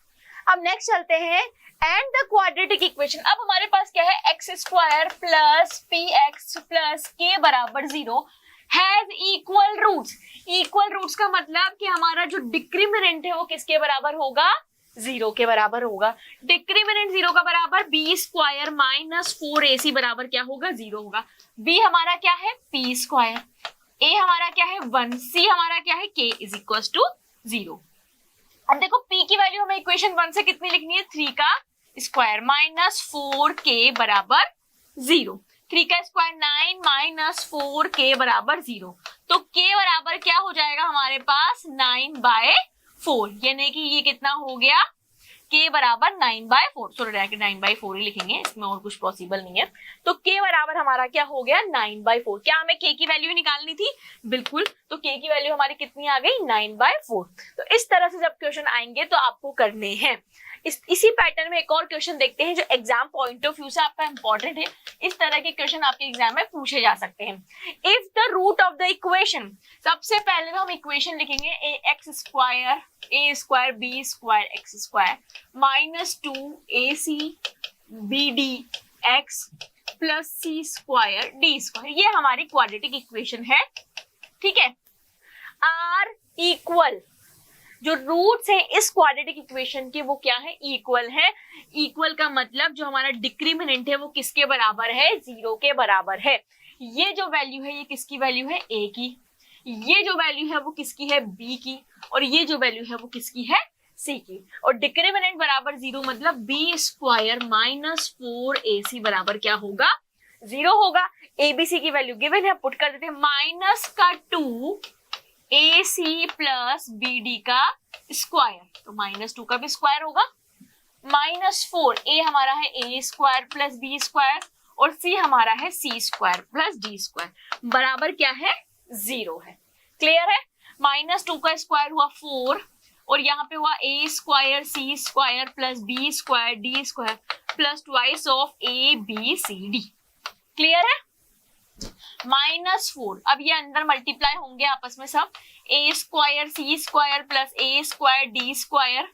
Speaker 1: अब नेक्स्ट चलते हैं एंड द क्वाड्रेटिक इक्वेशन। अब हमारे पास क्या है, x square plus px plus k बराबर 0 has equal roots. Equal roots का मतलब कि हमारा जो डिक्रीमिनेंट है वो किसके बराबर होगा, जीरो के बराबर होगा। डिक्रीमिनेंट जीरो का बराबर बी स्क्वायर माइनस 4ac बराबर क्या होगा, जीरो होगा। बी हमारा क्या है, पी स्क्वायर, ए हमारा क्या है 1, सी हमारा क्या है k इज इक्वल टू 0। अब देखो p की वैल्यू हमें इक्वेशन 1 से कितनी लिखनी है, 3 का स्क्वायर माइनस 4k बराबर 0। 3 का स्क्वायर 9 माइनस 4k बराबर 0। तो k बराबर क्या हो जाएगा हमारे पास 9/4, यानी कि ये कितना हो गया, k बराबर 9/4, सॉरी डायरेक्ट 9/4 ही लिखेंगे, इसमें और कुछ पॉसिबल नहीं है। तो k बराबर हमारा क्या हो गया 9/4। क्या हमें k की वैल्यू निकालनी थी, बिल्कुल। तो k की वैल्यू हमारी कितनी आ गई 9/4। तो इस तरह से जब क्वेश्चन आएंगे तो आपको करने हैं। इसी पैटर्न में एक और क्वेश्चन देखते हैं जो एग्जाम पॉइंट ऑफ व्यू से आपका इंपॉर्टेंट है। इस तरह के क्वेश्चन आपके एग्जाम में पूछे जा सकते हैं। If the root of the equation, सबसे पहले तो हम इक्वेशन लिखेंगे a square b square x square minus 2ac bd x plus c square d square, ये हमारी क्वाड्रेटिक इक्वेशन है, ठीक है। आर इक्वल, जो रूट्स है इस क्वाड्रेटिक इक्वेशन के वो क्या है, इक्वल है। इक्वल का मतलब जो हमारा डिक्रीमिनेंट है वो किसके बराबर है, 0 के बराबर है। ये जो वैल्यू है ये किसकी वैल्यू है, a की, ये जो वैल्यू है वो किसकी है, b की, और ये जो वैल्यू है वो किसकी है, c की। और डिक्रीमिनेंट बराबर 0 मतलब b स्क्वायर माइनस 4ac बराबर क्या होगा, 0 होगा। abc की वैल्यू गिवन है, पुट कर देते हैं, माइनस का 2 AC प्लस BD का स्क्वायर, तो माइनस 2 का भी स्क्वायर होगा, माइनस 4, A हमारा है A square plus B square और C हमारा है C square plus D square बराबर क्या है, 0 है। क्लियर है। माइनस 2 का स्क्वायर हुआ 4 और यहाँ पे हुआ A square C square plus B square D square plus twice of A B C D। Clear है। -4, अब ये अंदर मल्टीप्लाई होंगे आपस में सब, a square c square plus a square d square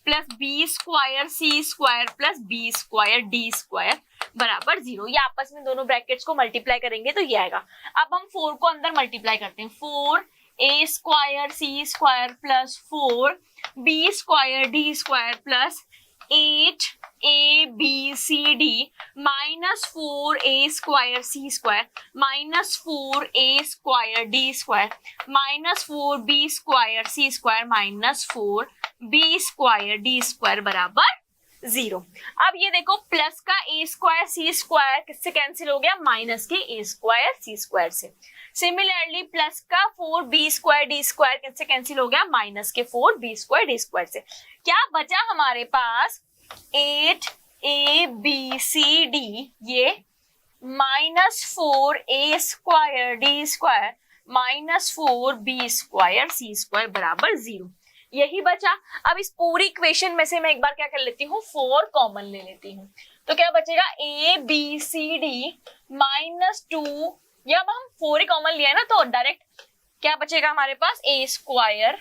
Speaker 1: plus b square c square plus b square d square बराबर 0। ये आपस में दोनों ब्रैकेट्स को मल्टीप्लाई करेंगे तो ये आएगा। अब हम 4 को अंदर मल्टीप्लाई करते हैं, 4 a square c square plus 4 b square d square plus 8 a b c d minus 4 a square c square minus 4 a square d square minus 4 b square c square minus 4 b square d square बराबर 0। अब ये देखो plus का a square c square किससे cancel हो गया, minus के a square c square से। सिमिलरली प्लस का 4b स्क्वायर d स्क्वायर किससे कैंसिल हो गया, माइनस के 4b स्क्वायर d स्क्वायर से। क्या बचा हमारे पास 8abcd, ये minus 4a square d square minus 4b square c square बराबर 0, यही बचा। अब इस पूरी इक्वेशन में से मैं एक बार क्या कर लेती हूँ, 4 कॉमन ले लेती हूँ, तो क्या बचेगा abcd माइनस 2, या अब हम 4 ही कॉमन लिया है ना तो डायरेक्ट क्या बचेगा हमारे पास, a square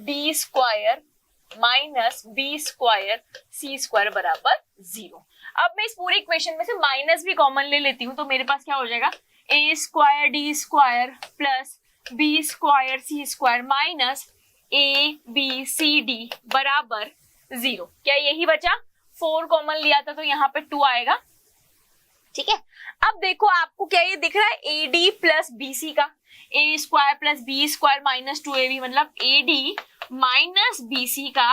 Speaker 1: d square minus B square C square बराबर 0। अब मैं इस पूरी इक्वेशन में से माइनस भी कॉमन ले लेती हूँ तो मेरे पास क्या हो जाएगा, a square D square plus B square C square minus A B C D बराबर 0। क्या यही बचा, 4 कॉमन लिया था तो यहाँ पे 2 आएगा, ठीक है। अब देखो आपको क्या ये दिख रहा है, A D plus B C का, A square plus B square minus 2ab मतलब A D minus B C का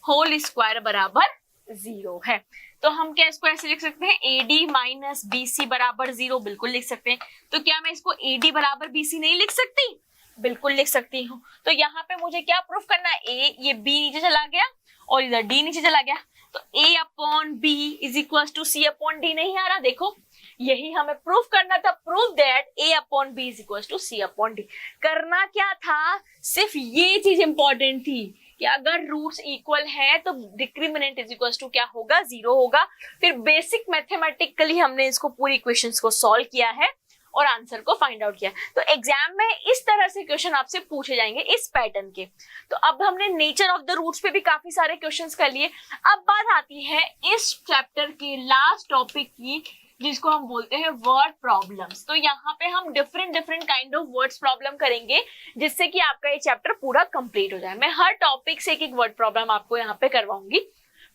Speaker 1: होल स्क्वायर बराबर 0 है। तो हम क्या इसको ऐसे लिख सकते हैं, A D minus B C बराबर 0, बिल्कुल लिख सकते हैं। तो क्या मैं इसको ए डी बराबर बी सी नहीं लिख सकती, बिल्कुल लिख सकती हूँ। तो यहाँ पे मुझे क्या प्रूफ करना है, ए ये बी नीचे चला गया और इधर डी नीचे चला गया, तो a upon B is equal to C upon D नहीं आ रहा, देखो यही हमें प्रूफ करना था, proof that a upon B is equal to C upon D. करना क्या था, सिर्फ ये चीज इंपॉर्टेंट थी कि अगर रूट्स इक्वल है तो डिक्रीमिनेंट इज इक्वल टू क्या होगा, 0 होगा। फिर बेसिक मैथमेटिकली हमने इसको पूरी इक्वेशंस को सॉल्व किया है और आंसर को फाइंड आउट किया। तो एग्जाम में इस तरह से क्वेश्चन आपसे पूछे जाएंगे इस पैटर्न के। तो अब हमने नेचर ऑफ द रूट्स पे भी काफी सारे क्वेश्चंस कर लिए। अब बात आती है इस चैप्टर के लास्ट टॉपिक की, जिसको हम बोलते हैं वर्ड प्रॉब्लम्स। तो यहाँ पे हम different kind of words problem करेंगे जिससे कि आपका ये चैप्टर पूरा कंप्लीट हो जाए। मैं हर टॉपिक से एक वर्ड प्रॉब्लम आपको यहाँ पे करवाऊंगी।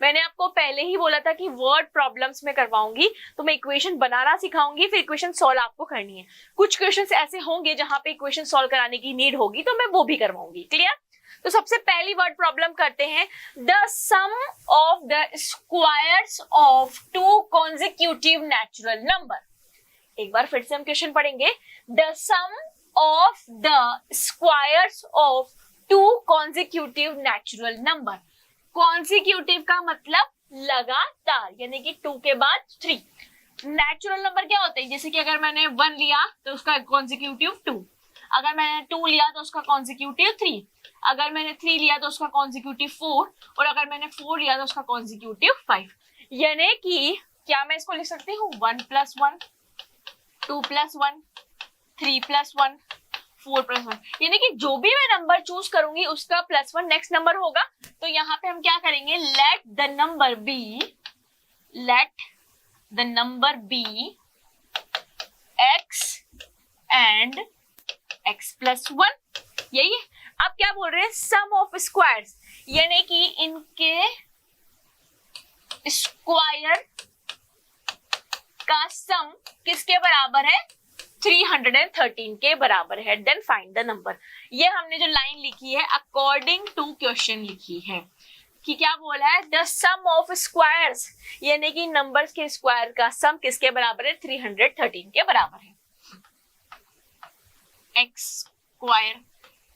Speaker 1: मैंने आपको पहले ही बोला था कि वर्ड प्रॉब्लम्स में करवाऊंगी, तो मैं इक्वेशन बनाना सिखाऊंगी, फिर इक्वेशन सॉल्व आपको करनी है। कुछ क्वेश्चंस ऐसे होंगे जहां पे इक्वेशन सॉल्व कराने की नीड होगी, तो मैं वो भी करवाऊंगी। क्लियर? तो सबसे पहली वर्ड प्रॉब्लम करते हैं। The sum of the squares of two consecutive natural number. एक बार फिर से हम क्वेश्चन पढ़ेंगे। The sum of the squares of two consecutive natural number. Consecutive का मतलब लगातार, यानी कि 2 के बाद 3। नेचुरल नंबर क्या होते हैं? जैसे कि अगर मैंने 1 लिया तो उसका कॉन्जिक्यूटिव 2, अगर मैंने 2 लिया तो उसका कॉन्जिक्यूटिव 3, अगर मैंने 3 लिया तो उसका कॉन्जिक्यूटिव 4, और अगर मैंने 4 लिया तो उसका कॉन्जिक्यूटिव 5। यानी कि क्या मैं इसको लिख सकती हूँ 1 + 1, 2 + 1, 3 + 1, 4 + 1। यानी कि जो भी मैं नंबर चूज करूंगी उसका +1 नेक्स्ट नंबर होगा। तो यहाँ पे हम क्या करेंगे, let the number be x and x + 1। यही है। अब क्या बोल रहे हैं, सम ऑफ स्क्वायर्स, यानी कि इनके स्क्वायर का सम किसके बराबर है, 313 के बराबर है। Then find the number. ये हमने जो लाइन लिखी है अकॉर्डिंग टू क्वेश्चन लिखी है कि क्या बोला है, द सम ऑफ स्क्वायर्स, यानी कि नंबर्स के स्क्वायर का सम किसके बराबर है, 313 के बराबर है। x square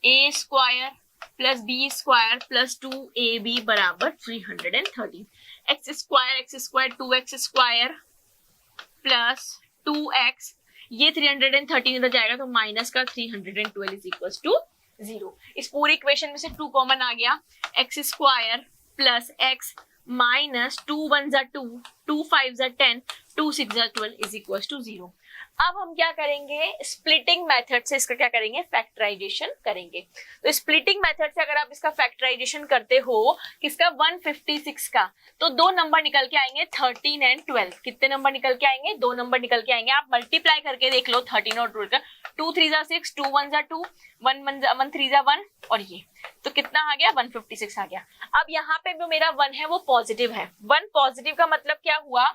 Speaker 1: a square plus b square plus 2ab बराबर 313। x square 2x square plus 2x, ये 313 इधर जाएगा तो माइनस का 312 इज इक्वल टू 0। इस पूरी इक्वेशन में से 2 कॉमन आ गया। x square plus x minus 2 × 1 = 2, 2 × 5 = 10, 2 × 6 = 12 is equal to 0। अब हम क्या करेंगे, स्प्लिटिंग मेथड से इसका क्या करेंगे, फैक्टराइजेशन करेंगे। तो स्प्लिटिंग मेथड से अगर आप इसका फैक्टराइजेशन करते हो किसका, 156 का, तो 2 नंबर निकल के आएंगे 13 और 12। कितने नंबर निकल के आएंगे, 2 नंबर निकल के आएंगे। आप मल्टीप्लाई करके देख लो 13 और 12 का। 2 × 3 = 6, 2 × 1 = 2, 1 × 3 = 1, और ये तो कितना आ गया, 156 आ गया। अब यहाँ पे जो मेरा 1 है वो पॉजिटिव है। 1 पॉजिटिव का मतलब क्या हुआ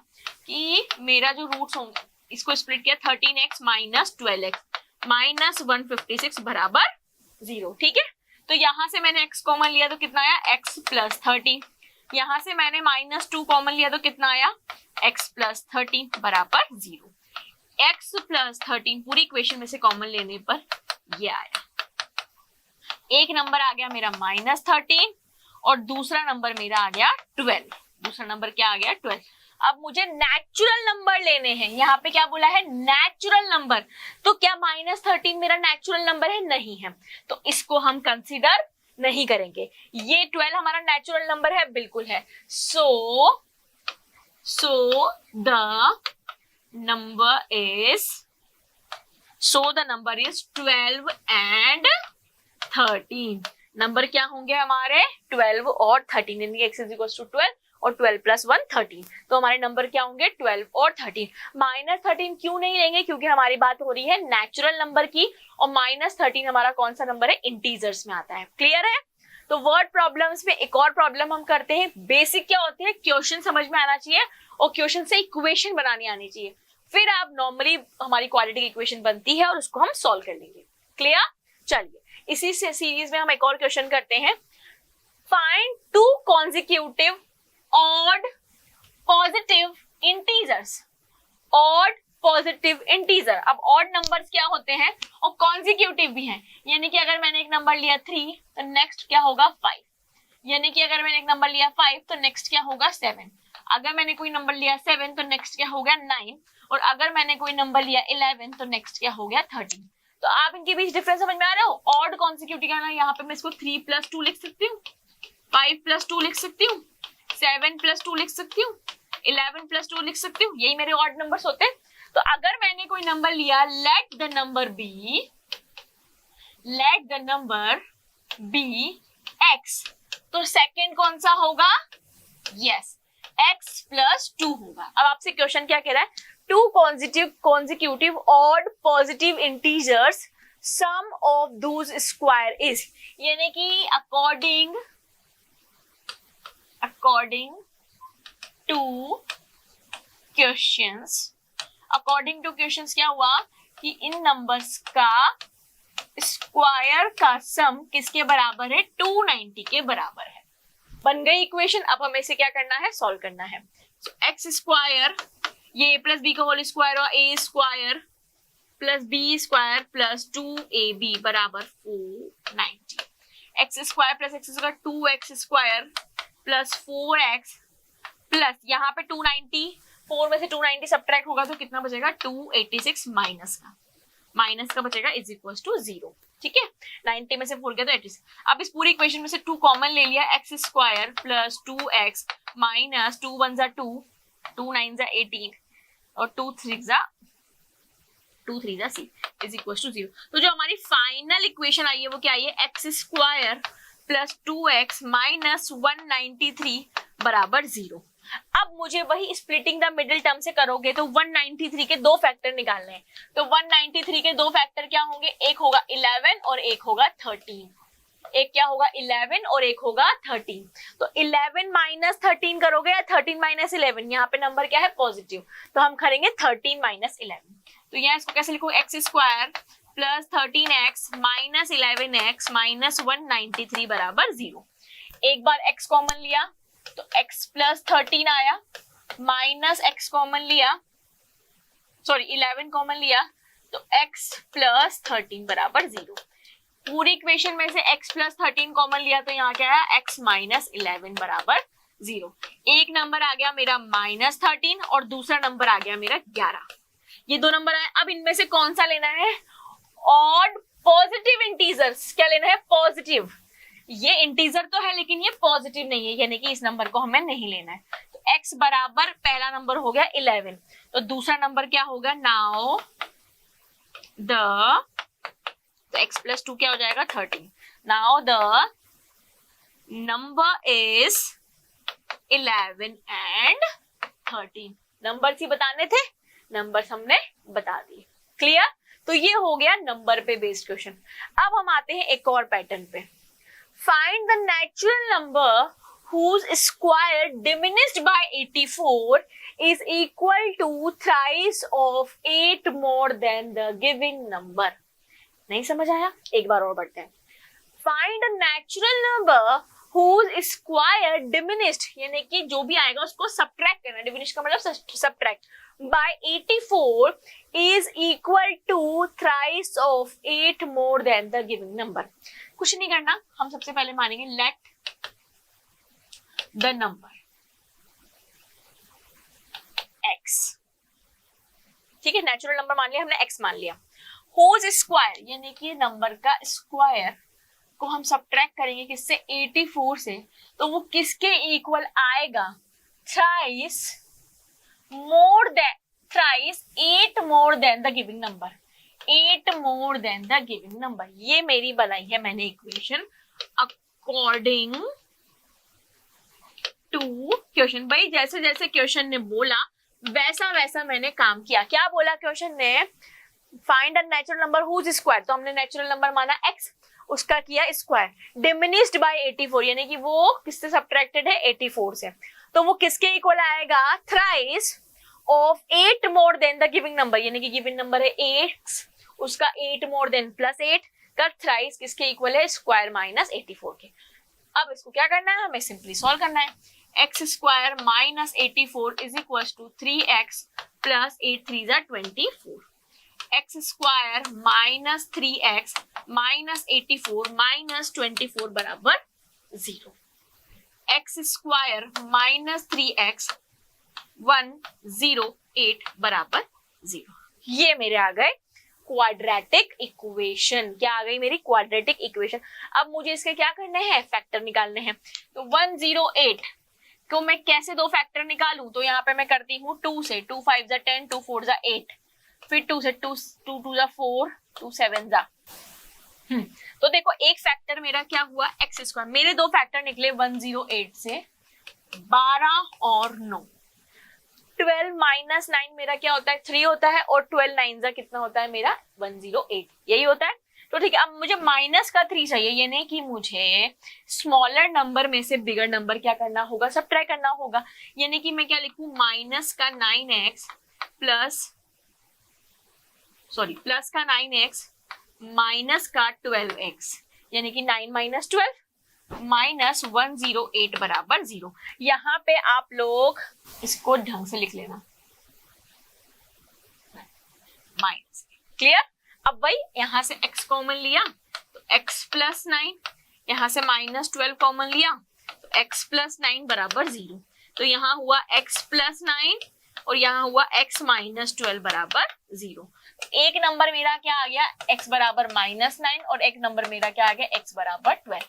Speaker 1: कि मेरा जो रूट्स होंगे, इसको स्प्लिट किया 13x माइनस 12x माइनस 156 बराबर 0। ठीक है, तो यहां से मैंने x कॉमन लिया तो कितना आया, x + 13। यहां से मैंने -2 कॉमन लिया तो कितना आया, x + 13 बराबर 0। x + 13 पूरी इक्वेशन में से कॉमन लेने पर ये आया। एक नंबर आ गया मेरा -13 और दूसरा नंबर मेरा आ गया 12। दूसरा नंबर क्या आ गया, 12। अब मुझे नेचुरल नंबर लेने हैं। यहाँ पे क्या बोला है, नेचुरल नंबर। तो क्या -13 मेरा नेचुरल नंबर है, नहीं है, तो इसको हम कंसीडर नहीं करेंगे। ये 12 हमारा नेचुरल नंबर है, बिल्कुल है। So the number is 12 and 13। Number क्या होंगे हमारे, 12 और 13, यानी x = 12 और 12 + 1 13। तो हमारे नंबर क्या होंगे, 12 और 13। -13 क्यों नहीं लेंगे, क्योंकि हमारी बात हो रही है नेचुरल नंबर की, और -13 हमारा कौन सा नंबर है, इंटीजर्स में आता है। क्लियर है? तो वर्ड प्रॉब्लम्स में एक और प्रॉब्लम हम करते हैं। बेसिक क्या होती है, क्वेश्चन समझ में आना चाहिए और क्वेश्चन से इक्वेशन बनानी आनी चाहिए, फिर आप नॉर्मली हमारी क्वाड्रेटिक इक्वेशन बनती है और उसको हम सॉल्व कर लेंगे। क्लियर? चलिए, इसी से सीरीज में हम एक और क्वेश्चन करते हैं। Find 2 consecutive odd positive integers। odd positive integer। अब odd numbers क्या होते हैं और consecutive भी हैं, यानी कि अगर मैंने एक नंबर लिया 3 तो नेक्स्ट क्या होगा 5, यानी कि अगर मैंने एक नंबर लिया 5 तो नेक्स्ट क्या होगा 7, अगर मैंने कोई नंबर लिया 7 तो नेक्स्ट क्या हो गया 9, और अगर मैंने कोई नंबर लिया 11 तो नेक्स्ट क्या हो गया 13। तो आप इनके बीच डिफरेंस समझ में आ रहा हो। ऑड कॉन्सिक्यूटिव का, यहाँ पे मैं इसको 3 + 2 लिख सकती हूँ, 5 + 2 लिख सकती हूँ, 7 + 2 लिख सकती हूँ, 11 + 2 लिख सकती हूँ। यही मेरे ऑड नंबर्स होते हैं। तो अगर मैंने कोई नंबर लिया, let the number be x, तो सेकंड कौन सा होगा, यस x + 2 होगा। अब आपसे क्वेश्चन क्या कह रहा है, two consecutive odd positive integers, sum of those square is, यानी कि according to questions क्या हुआ कि इन नंबर्स का स्क्वायर का सम किसके बराबर है, 290 के बराबर है। बन गई इक्वेशन। अब हमें इसे क्या करना है, सॉल्व करना है। एक्स स्क्वायर, ये a प्लस बी का होल स्क्वायर और A square plus B square plus 2ab बराबर 490। X square plus X square 2x square plus 4x plus यहाँ पे 290, 4 में से 290 सब्ट्रैक्ट होगा तो कितना बचेगा, 286 माइनस का बचेगा इज इक्वल टू 0। ठीक है, 90 में से 4 गया तो 86। अब इस पूरी इक्वेशन में से 2 कॉमन ले लिया, x square plus 2x minus 2 1 जा 2, 2 9 जा 18 और 2 3 जा 6 इज इक्वल टू 0। तो जो हमारी फाइनल इक्वेशन आई है वो क्या आई है, x square plus 2x minus 193 बराबर 0। अब मुझे वही स्प्लिटिंग द मिडिल टर्म से करोगे तो 193 के दो फैक्टर निकालने हैं। तो 193 के दो फैक्टर क्या होंगे, एक होगा 11 और एक होगा 13। एक क्या होगा 11 और एक होगा 13। तो 11 माइनस 13 करोगे या 13 माइनस 11, यहाँ पे नंबर क्या है पॉजिटिव, तो हम करेंगे 13 माइनस 11। तो यहाँ इसको कैसे लिखो, x square plus 13x minus 11x minus 193 बराबर 0। एक बार x कॉमन लिया तो x प्लस 13 आया, माइनस x कॉमन लिया, सॉरी 11 कॉमन लिया तो x प्लस 13 बराबर 0। पूरी इक्वेशन में से x प्लस 13 कॉमन लिया तो यहाँ क्या है, x माइनस 11 बराबर 0। एक नंबर आ गया मेरा माइनस 13 और दूसरा नंबर आ गया मेरा 11। ये दो नंबर आए। अब इनमें से कौन सा लेना है, ऑड पॉजिटिव इंटीजर्स। क्या लेना है, पॉजिटिव। ये इंटीजर तो है लेकिन ये पॉजिटिव नहीं है, यानी कि इस नंबर को हमें नहीं लेना है। तो x बराबर पहला नंबर हो गया 11, तो दूसरा नंबर क्या होगा, नाउ तो x प्लस 2 क्या हो जाएगा 13। Now the number is 11 and 13। Number ही बताने थे, नंबर्स हमने बता दिए। क्लियर। तो ये हो गया नंबर पे बेस्ड क्वेश्चन। अब हम आते हैं एक और पैटर्न पे। Find the natural number whose square diminished by 84 is equal to thrice of 8 more than the given number। नहीं समझ आया, एक बार और बढ़ते हैं। Find a natural number whose square diminished, यानी कि जो भी आएगा उसको सब्ट्रैक्ट करना, डिमिनिश का मतलब subtract, by 84 is equal to thrice of 8 more than the given number। कुछ नहीं करना, हम सबसे पहले मानेंगे let the number x। ठीक है, नेचुरल नंबर मान लिया हमने, x मान लिया। whose square यानी कि नंबर का स्क्वायर को हम सब्ट्रैक्ट करेंगे किससे, 84 से, तो वो किसके इक्वल आएगा, thrice 8 more than the given number। 8 more than the given number, ये मेरी बनाई है मैंने इक्वेशन अकॉर्डिंग टू क्वेश्चन। भाई जैसे जैसे क्वेश्चन ने बोला वैसा वैसा मैंने काम किया। क्या बोला क्वेश्चन ने, find a natural number whose square, तो हमने नेचुरल नंबर माना x, उसका किया स्क्वायर, डिमिनिश्ड बाय 84 यानी कि वो किससे सब्ट्रैक्टेड है, 84 से, तो वो किसके इक्वल आएगा, thrice of 8 more than the giving number, यानी कि गिविंग नंबर है 8, उसका 8 मोर देन प्लस 8 का थ्राइस किसके इक्वल है, स्क्वायर माइनस 84 के। अब इसको क्या करना है, हमें सिंपली सॉल्व करना है। X square minus 84 is equal to 3x plus 8 3 जा 24। X square minus 3x minus 84 minus 24 बराबर 0। एक्स स्क्वायर माइनस 3x 108 बराबर 0। ये मेरे आ गए क्वाड्रेटिक इक्वेशन। क्या आ गई मेरी क्वाड्रेटिक इक्वेशन। अब मुझे इसके क्या करने हैं, फैक्टर निकालने हैं। तो 108 को मैं कैसे दो फैक्टर निकालूं, तो यहाँ पे मैं करती हूँ 2 से, 2 5 जा 10, 2 4 जा 8, फिर 2 से 2 2 जा 4, 2 7 जा। तो देखो एक फैक्टर मेरा क्या हुआ, एक्स स्क्वायर। मेरे दो फैक्टर निकले 108 से 12 और 9। 12 माइनस 9 मेरा क्या होता है 3 होता है, और 12 9 का कितना होता है मेरा 108, यही होता है। तो ठीक है, अब मुझे माइनस का 3 चाहिए, यानी कि मुझे स्मॉलर नंबर में से बिगर नंबर क्या करना होगा, सबट्रैक्ट करना होगा। यानी कि मैं क्या लिखूं, माइनस का 9x प्लस का 9x माइनस का 12x, यानी कि 9 माइनस 12 माइनस 108 बराबर 0। यहाँ पे आप लोग इसको ढंग से लिख लेना, माइनस। क्लियर? अब भाई यहाँ से x कॉमन लिया तो x प्लस 9, यहाँ से माइनस 12 कॉमन लिया तो x प्लस 9 बराबर 0। तो यहाँ हुआ x प्लस 9 और यहाँ हुआ x माइनस 12 बराबर 0। एक नंबर मेरा क्या आ गया, x बराबर -9 और एक नंबर मेरा क्या आ गया, x बराबर 12।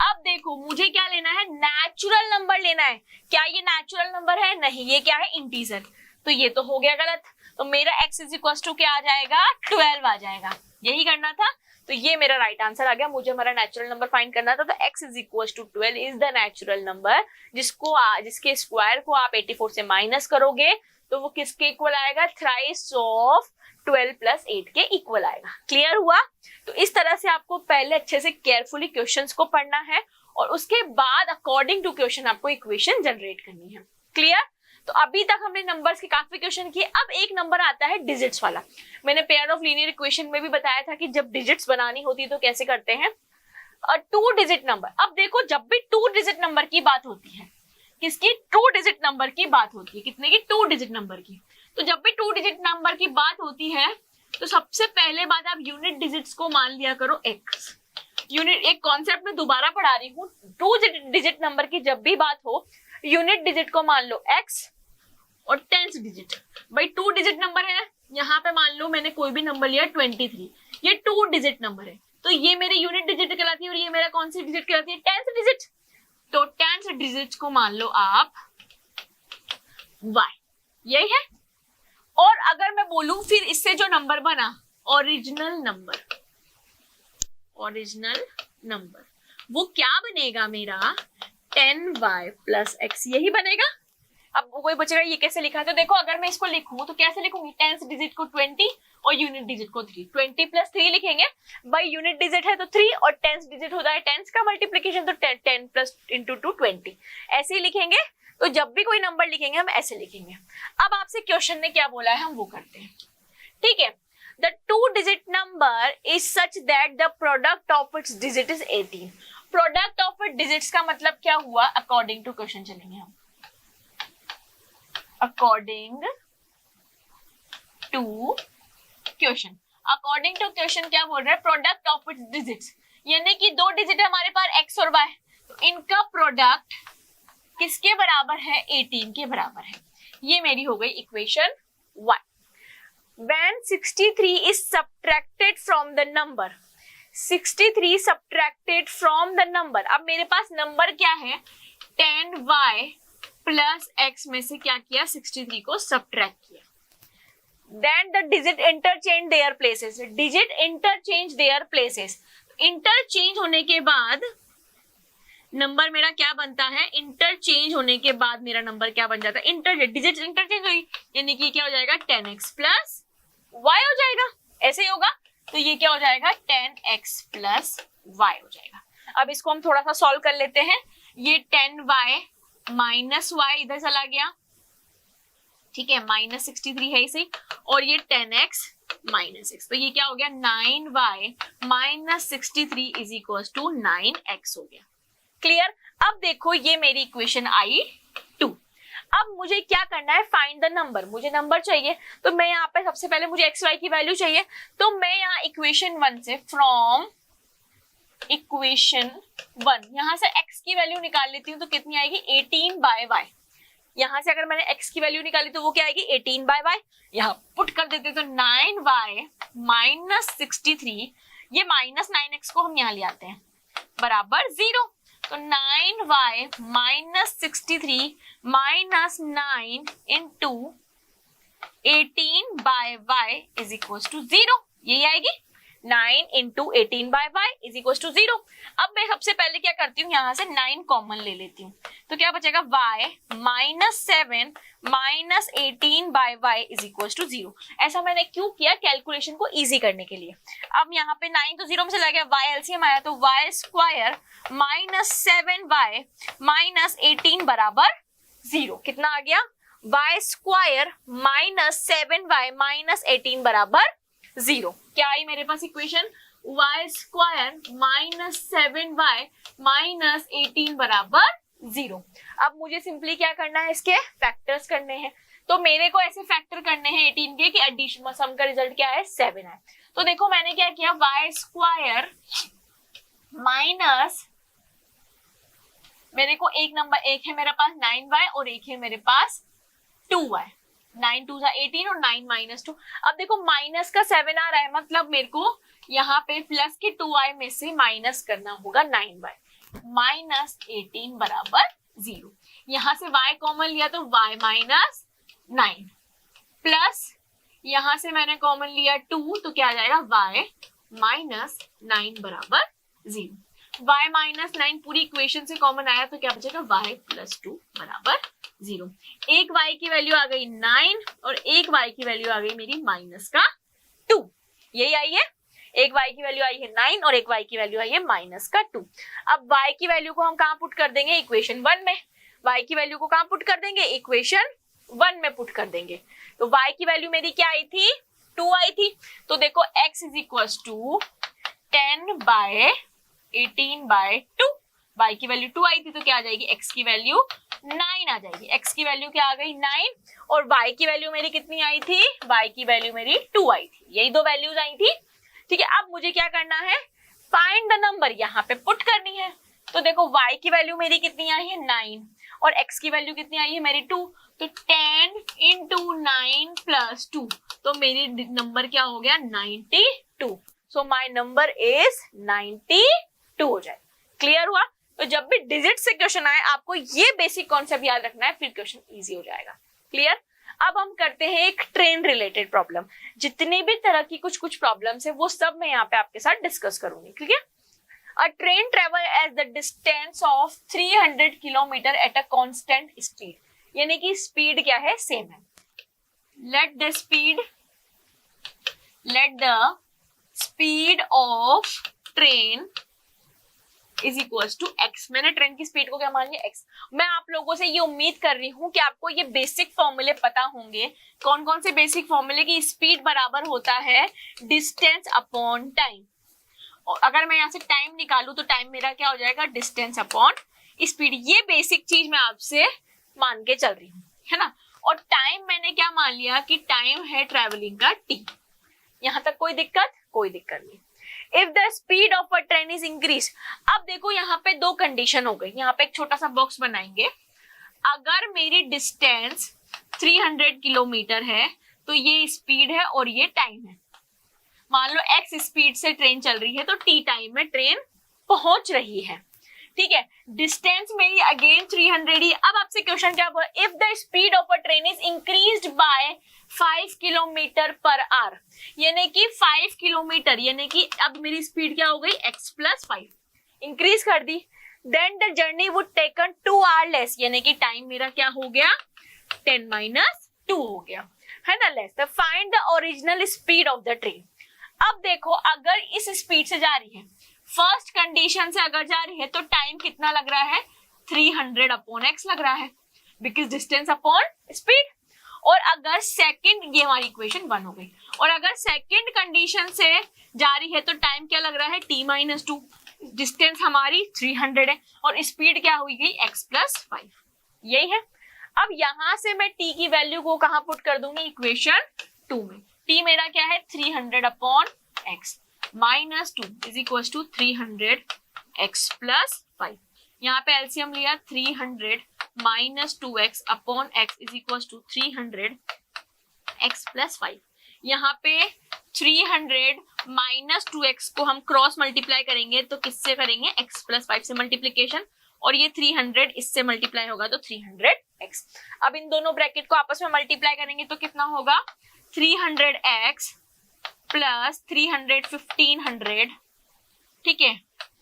Speaker 1: अब देखो मुझे क्या लेना है, नेचुरल नंबर लेना है। क्या ये नेचुरल नंबर है? नहीं, ये क्या है, इंटीजर। तो ये तो हो गया गलत। तो मेरा x इज इक्वल टू क्या आ जाएगा, 12 आ जाएगा। यही करना था, तो ये मेरा राइट आंसर आ गया। मुझे हमारा नेचुरल नंबर फाइंड करना था, तो x is equal to 12 is the natural number, जिसके स्क्वायर को आप 84 से माइनस करोगे तो वो किसके इक्वल आएगा, थ्राइस ऑफ 12 प्लस 8 के इक्वल आएगा। क्लियर हुआ? तो इस तरह से आपको पहले अच्छे से केयरफुली क्वेश्चंस को पढ़ना है और उसके बाद अकॉर्डिंग टू क्वेश्चन आपको इक्वेशन जनरेट करनी है। क्लियर? तो अभी तक हमने नंबर्स के काफी क्वेश्चन किए। अब एक नंबर आता है डिजिट्स वाला। मैंने पेयर ऑफ लीनियर इक्वेशन में भी बताया था कि जब डिजिट्स बनानी होती है तो कैसे करते हैं, 2 डिजिट नंबर। अब देखो जब भी 2 डिजिट नंबर की बात होती है, किसकी, 2 डिजिट नंबर की बात होती है, कितने की, 2 डिजिट नंबर की। तो जब भी 2 डिजिट नंबर की बात होती है तो सबसे पहले बात आप यूनिट डिजिट्स को मान लिया करो x। यूनिट, एक कॉन्सेप्ट में दोबारा पढ़ा रही हूँ, 2 डिजिट नंबर की जब भी बात हो यूनिट डिजिट को मान लो x और 10th डिजिट। भाई 2 डिजिट नंबर है, यहाँ पे मान लो मैंने कोई भी नंबर लिया 23, ये 2 डिजिट नंबर है, तो ये मेरी यूनिट डिजिट कहलाती है और ये मेरा कौन सी डिजिट कहलाती है, 10th डिजिट। तो 10th डिजिट को मान लो आप y, यही है। और अगर मैं बोलूं फिर इससे जो नंबर बना ओरिजिनल नंबर वो क्या बनेगा मेरा, 10y प्लस x, यही बनेगा। अब कोई बचेगा ये कैसे लिखा, तो देखो अगर मैं इसको लिखूं तो कैसे लिखूंगी, 10th डिजिट को 20 और यूनिट डिजिट को 3, 20 प्लस 3 लिखेंगे। भाई यूनिट डिजिट है तो 3 और 10th डिजिट होता है 10 का मल्टीप्लीकेशन, तो 10 प्लस इंटू 2 20, ऐसे ही लिखेंगे। तो जब भी कोई नंबर लिखेंगे हम ऐसे लिखेंगे। अब आपसे क्वेश्चन ने क्या बोला है हम वो करते हैं, ठीक है। The 2 digit number is such that the product of its digit is 18। Product of it digits का मतलब क्या हुआ, अकॉर्डिंग टू क्वेश्चन चलेंगे हम। अकॉर्डिंग टू क्वेश्चन क्या बोल रहा है, प्रोडक्ट ऑफ इट्स डिजिट्स, यानी कि 2 डिजिट है हमारे पास x और y, तो इनका प्रोडक्ट किसके बराबर है, 18 के बराबर है। ये मेरी हो गई equation 1। When 63 is subtracted from the number, 63 subtracted from the number, अब मेरे पास नंबर क्या है, 10y प्लस x में से क्या किया, 63 को सब्ट्रैक्ट किया। Then the digit interchange their places, digit interchange their places, interchange होने के बाद नंबर मेरा क्या बनता है, इंटरचेंज होने के बाद मेरा नंबर क्या बन जाता है, डिजिट इंटरचेंज हुई, यानी कि क्या हो जाएगा, 10x प्लस y हो जाएगा, ऐसे ही होगा। तो ये क्या हो जाएगा, 10x प्लस y हो जाएगा। अब इसको हम थोड़ा सा सॉल्व कर लेते हैं। ये 10y माइनस y इधर चला गया, ठीक है, माइनस 63 है इसे, और ये 10x माइनस x, तो ये क्या हो गया, 9y minus 63 is equal to 9x हो गया। क्लियर? अब देखो ये मेरी इक्वेशन आई 2। अब मुझे क्या करना है, फाइंड द नंबर। मुझे नंबर चाहिए, तो मैं यहाँ पे सबसे पहले मुझे एक्स वाई की वैल्यू चाहिए, तो मैं यहाँ इक्वेशन 1 से, फ्रॉम इक्वेशन 1 यहाँ से x की वैल्यू निकाल लेती हूँ, तो कितनी आएगी, 18 बाय y। यहाँ से अगर मैंने x की वैल्यू निकाली तो वो क्या आएगी, 18 बाय y। यहाँ पुट कर देते तो 9y माइनस 63, ये माइनस 9x को हम यहाँ ले आते हैं, बराबर 0। तो 9y minus 63 minus 9 into 18 by y is equal to 0, यही आएगी। 9 into 18/y is equal to 0। अब मैं सबसे पहले क्या करती हूँ, यहाँ से 9 कॉमन ले लेती हूँ, तो क्या बचेगा y -7 minus 18/y is equal to 0। ऐसा मैंने क्यों किया, कैलकुलेशन को इजी करने के लिए। अब यहाँ पे 9 तो 0 में चला गया, y एलसीएम आया तो y स्क्वायर -7y माइनस 18 बराबर 0। कितना आ गया, y स्क्वायर -7y माइनस 18 बराबर 0। क्या आई मेरे पास equation, y square -7y minus 18 बराबर 0। अब मुझे सिंपली क्या करना है, इसके फैक्टर्स करने हैं। तो मेरे को ऐसे फैक्टर करने हैं 18 के कि एडिशन सम का रिजल्ट क्या है, 7 है। तो देखो मैंने क्या किया, y स्क्वायर माइनस, मेरे को एक है मेरे पास 9y और एक है मेरे पास 2y। 9 2 18 और 9 -2। अब देखो माइनस का 7 आ रहा है, मतलब मेरे को यहाँ पे प्लस के 2y में से माइनस करना होगा 9y माइनस 18 बराबर 0। यहाँ से y कॉमन लिया तो y माइनस 9 प्लस यहाँ से मैंने कॉमन लिया 2, तो क्या आ जाएगा y माइनस 9 बराबर 0। y माइनस 9 पूरी इक्वेशन से कॉमन आया तो क्या बचेगा, y प्लस 2 बराबर 0। एक y की वैल्यू आ गई 9 और एक y की वैल्यू आ गई मेरी माइनस का 2। यही आई है, एक y की वैल्यू आई है 9 और एक y की वैल्यू आई है माइनस का 2। अब y की वैल्यू को हम कहाँ पुट कर देंगे, इक्वेशन 1 में। y की वैल्यू को कहाँ पुट कर देंगे, इक्वेशन 1 में पुट कर देंगे। तो y की वैल्यू मेरी क्या आई थी, 2 आई थी। तो देखो x is equal to 10/18/2। y की वैल्यू 2 आई थी तो क्या आ जाएगी, x की वैल्यू 9 आ जाएगी। x की वैल्यू क्या आ गई 9 और y की वैल्यू मेरी कितनी आई थी, y की वैल्यू मेरी 2 आई थी। यही दो वैल्यूज आई थी, ठीक है। अब मुझे क्या करना है, फाइंड द नंबर, यहाँ पे पुट करनी है। तो देखो y की वैल्यू मेरी कितनी आई है 9 और x की वैल्यू कितनी आई है मेरी 2, तो 10 इंटू 9 प्लस 2, तो मेरी नंबर क्या हो गया 92। सो माई नंबर इज 92 हो जाए। क्लियर हुआ। तो जब भी डिजिट से क्वेश्चन आए आपको ये बेसिक कॉन्सेप्ट याद रखना है, फिर क्वेश्चन इजी हो जाएगा। क्लियर। अब हम करते हैं एक ट्रेन रिलेटेड प्रॉब्लम। जितनी भी तरह की कुछ प्रॉब्लम्स है वो सब मैं यहाँ पे आपके साथ डिस्कस करूंगी, ठीक है। A train travel at the distance of 300 kilometre at a constant speed, यानी कि स्पीड क्या है, सेम है। Let the speed of train is equals to x। मैंने ट्रेन की स्पीड को क्या मान लिया, x। मैं आप लोगों से ये उम्मीद कर रही हूँ कि आपको ये बेसिक फॉर्मूले पता होंगे। कौन कौन से बेसिक फॉर्मूले, की स्पीड बराबर होता है डिस्टेंस अपॉन टाइम। और अगर मैं यहाँ से टाइम निकालू तो टाइम मेरा क्या हो जाएगा, डिस्टेंस अपॉन स्पीड। ये बेसिक चीज मैं आपसे मान के चल रही हूँ, है ना। और टाइम मैंने क्या मान लिया कि टाइम है ट्रेवलिंग का t। यहाँ तक कोई दिक्कत नहीं। If the speed of a train is increase, अब देखो यहाँ पे दो कंडीशन हो गई। यहाँ पे एक छोटा सा बॉक्स बनाएंगे। अगर मेरी डिस्टेंस 300 किलोमीटर है तो ये स्पीड है और ये टाइम है। मान लो x स्पीड से ट्रेन चल रही है तो t टाइम में ट्रेन पहुंच रही है, ठीक है। डिस्टेंस मेरी अगेन 300 ही। अब आपसे क्वेश्चन क्या हुआ, if the speed of a train is increased by 5 kilometre per hour, यानी कि 5 किलोमीटर, यानी कि अब मेरी स्पीड क्या हो गई, x प्लस 5 इंक्रीज कर दी। Then the journey would taken 2 hour less, यानी कि टाइम मेरा क्या हो गया 10 माइनस 2 हो गया, है ना, less. The find the original speed of the train. अब देखो अगर इस स्पीड से जा रही है, फर्स्ट कंडीशन से अगर जा रही है तो टाइम कितना लग रहा है, 300 अपॉन x लग रहा है, बिकॉज डिस्टेंस अपॉन स्पीड। और अगर सेकंड, ये हमारी इक्वेशन 1 हो गई। और अगर सेकंड कंडीशन से जा रही है तो टाइम क्या लग रहा है, t माइनस 2। डिस्टेंस हमारी 300 है और स्पीड क्या हुई गई, x प्लस 5। यही है। अब यहां से मैं t की वैल्यू को कहां पुट कर दूंगी, इक्वेशन 2 में। t मेरा क्या है 300 upon x minus 2 is equal to 300 x plus 5। यहाँ पे एलसीएम लिया 300 minus 2x upon x is equal to 300 x plus 5। यहाँ पे 300 माइनस 2x को हम क्रॉस मल्टीप्लाई करेंगे तो किससे करेंगे, x प्लस 5 से मल्टीप्लीकेशन, और ये 300 इससे मल्टीप्लाई होगा तो 300x। अब इन दोनों ब्रैकेट को आपस में मल्टीप्लाई करेंगे तो कितना होगा, 300x प्लस 300 1500, ठीक है,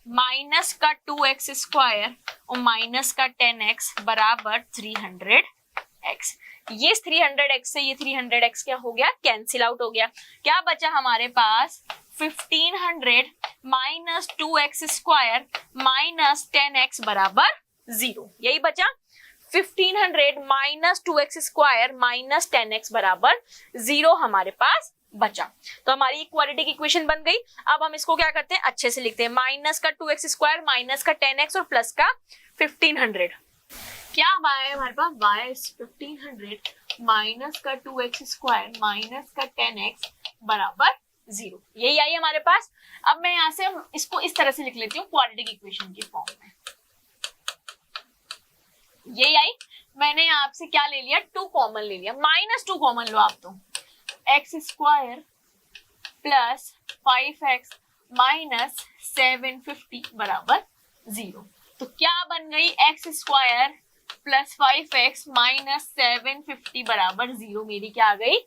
Speaker 1: माइनस का 2x स्क्वायर और माइनस का 10x बराबर 300x। ये 300x से ये 300x क्या हो गया, कैंसिल आउट हो गया। क्या बचा हमारे पास, 1500 minus 2x square minus 10x बराबर 0। यही बचा, 1500 minus 2x square minus 10x बराबर 0 हमारे पास बचा। तो हमारी इक्वालिटी की इक्वेशन बन गई। अब हम इसको क्या करते हैं, अच्छे से लिखते हैं, माइनस का 2x स्क्वायर माइनस का 10x और प्लस का 1500। क्या y है हमारे पास, y इज 1500 माइनस का 2x स्क्वायर माइनस का 10x बराबर 0। यही आई हमारे पास। अब मैं यहाँ से इसको इस तरह से लिख लेती हूँ क्वाड्रेटिक इक्वेशन की फॉर्म में। यही आई। मैंने आपसे क्या ले लिया, 2 कॉमन ले लिया, -2 कॉमन लो आप, तो x square plus 5x minus 750 बराबर 0। तो क्या बन गई, x square plus 5x minus 750 बराबर 0 मेरी क्या आ गई,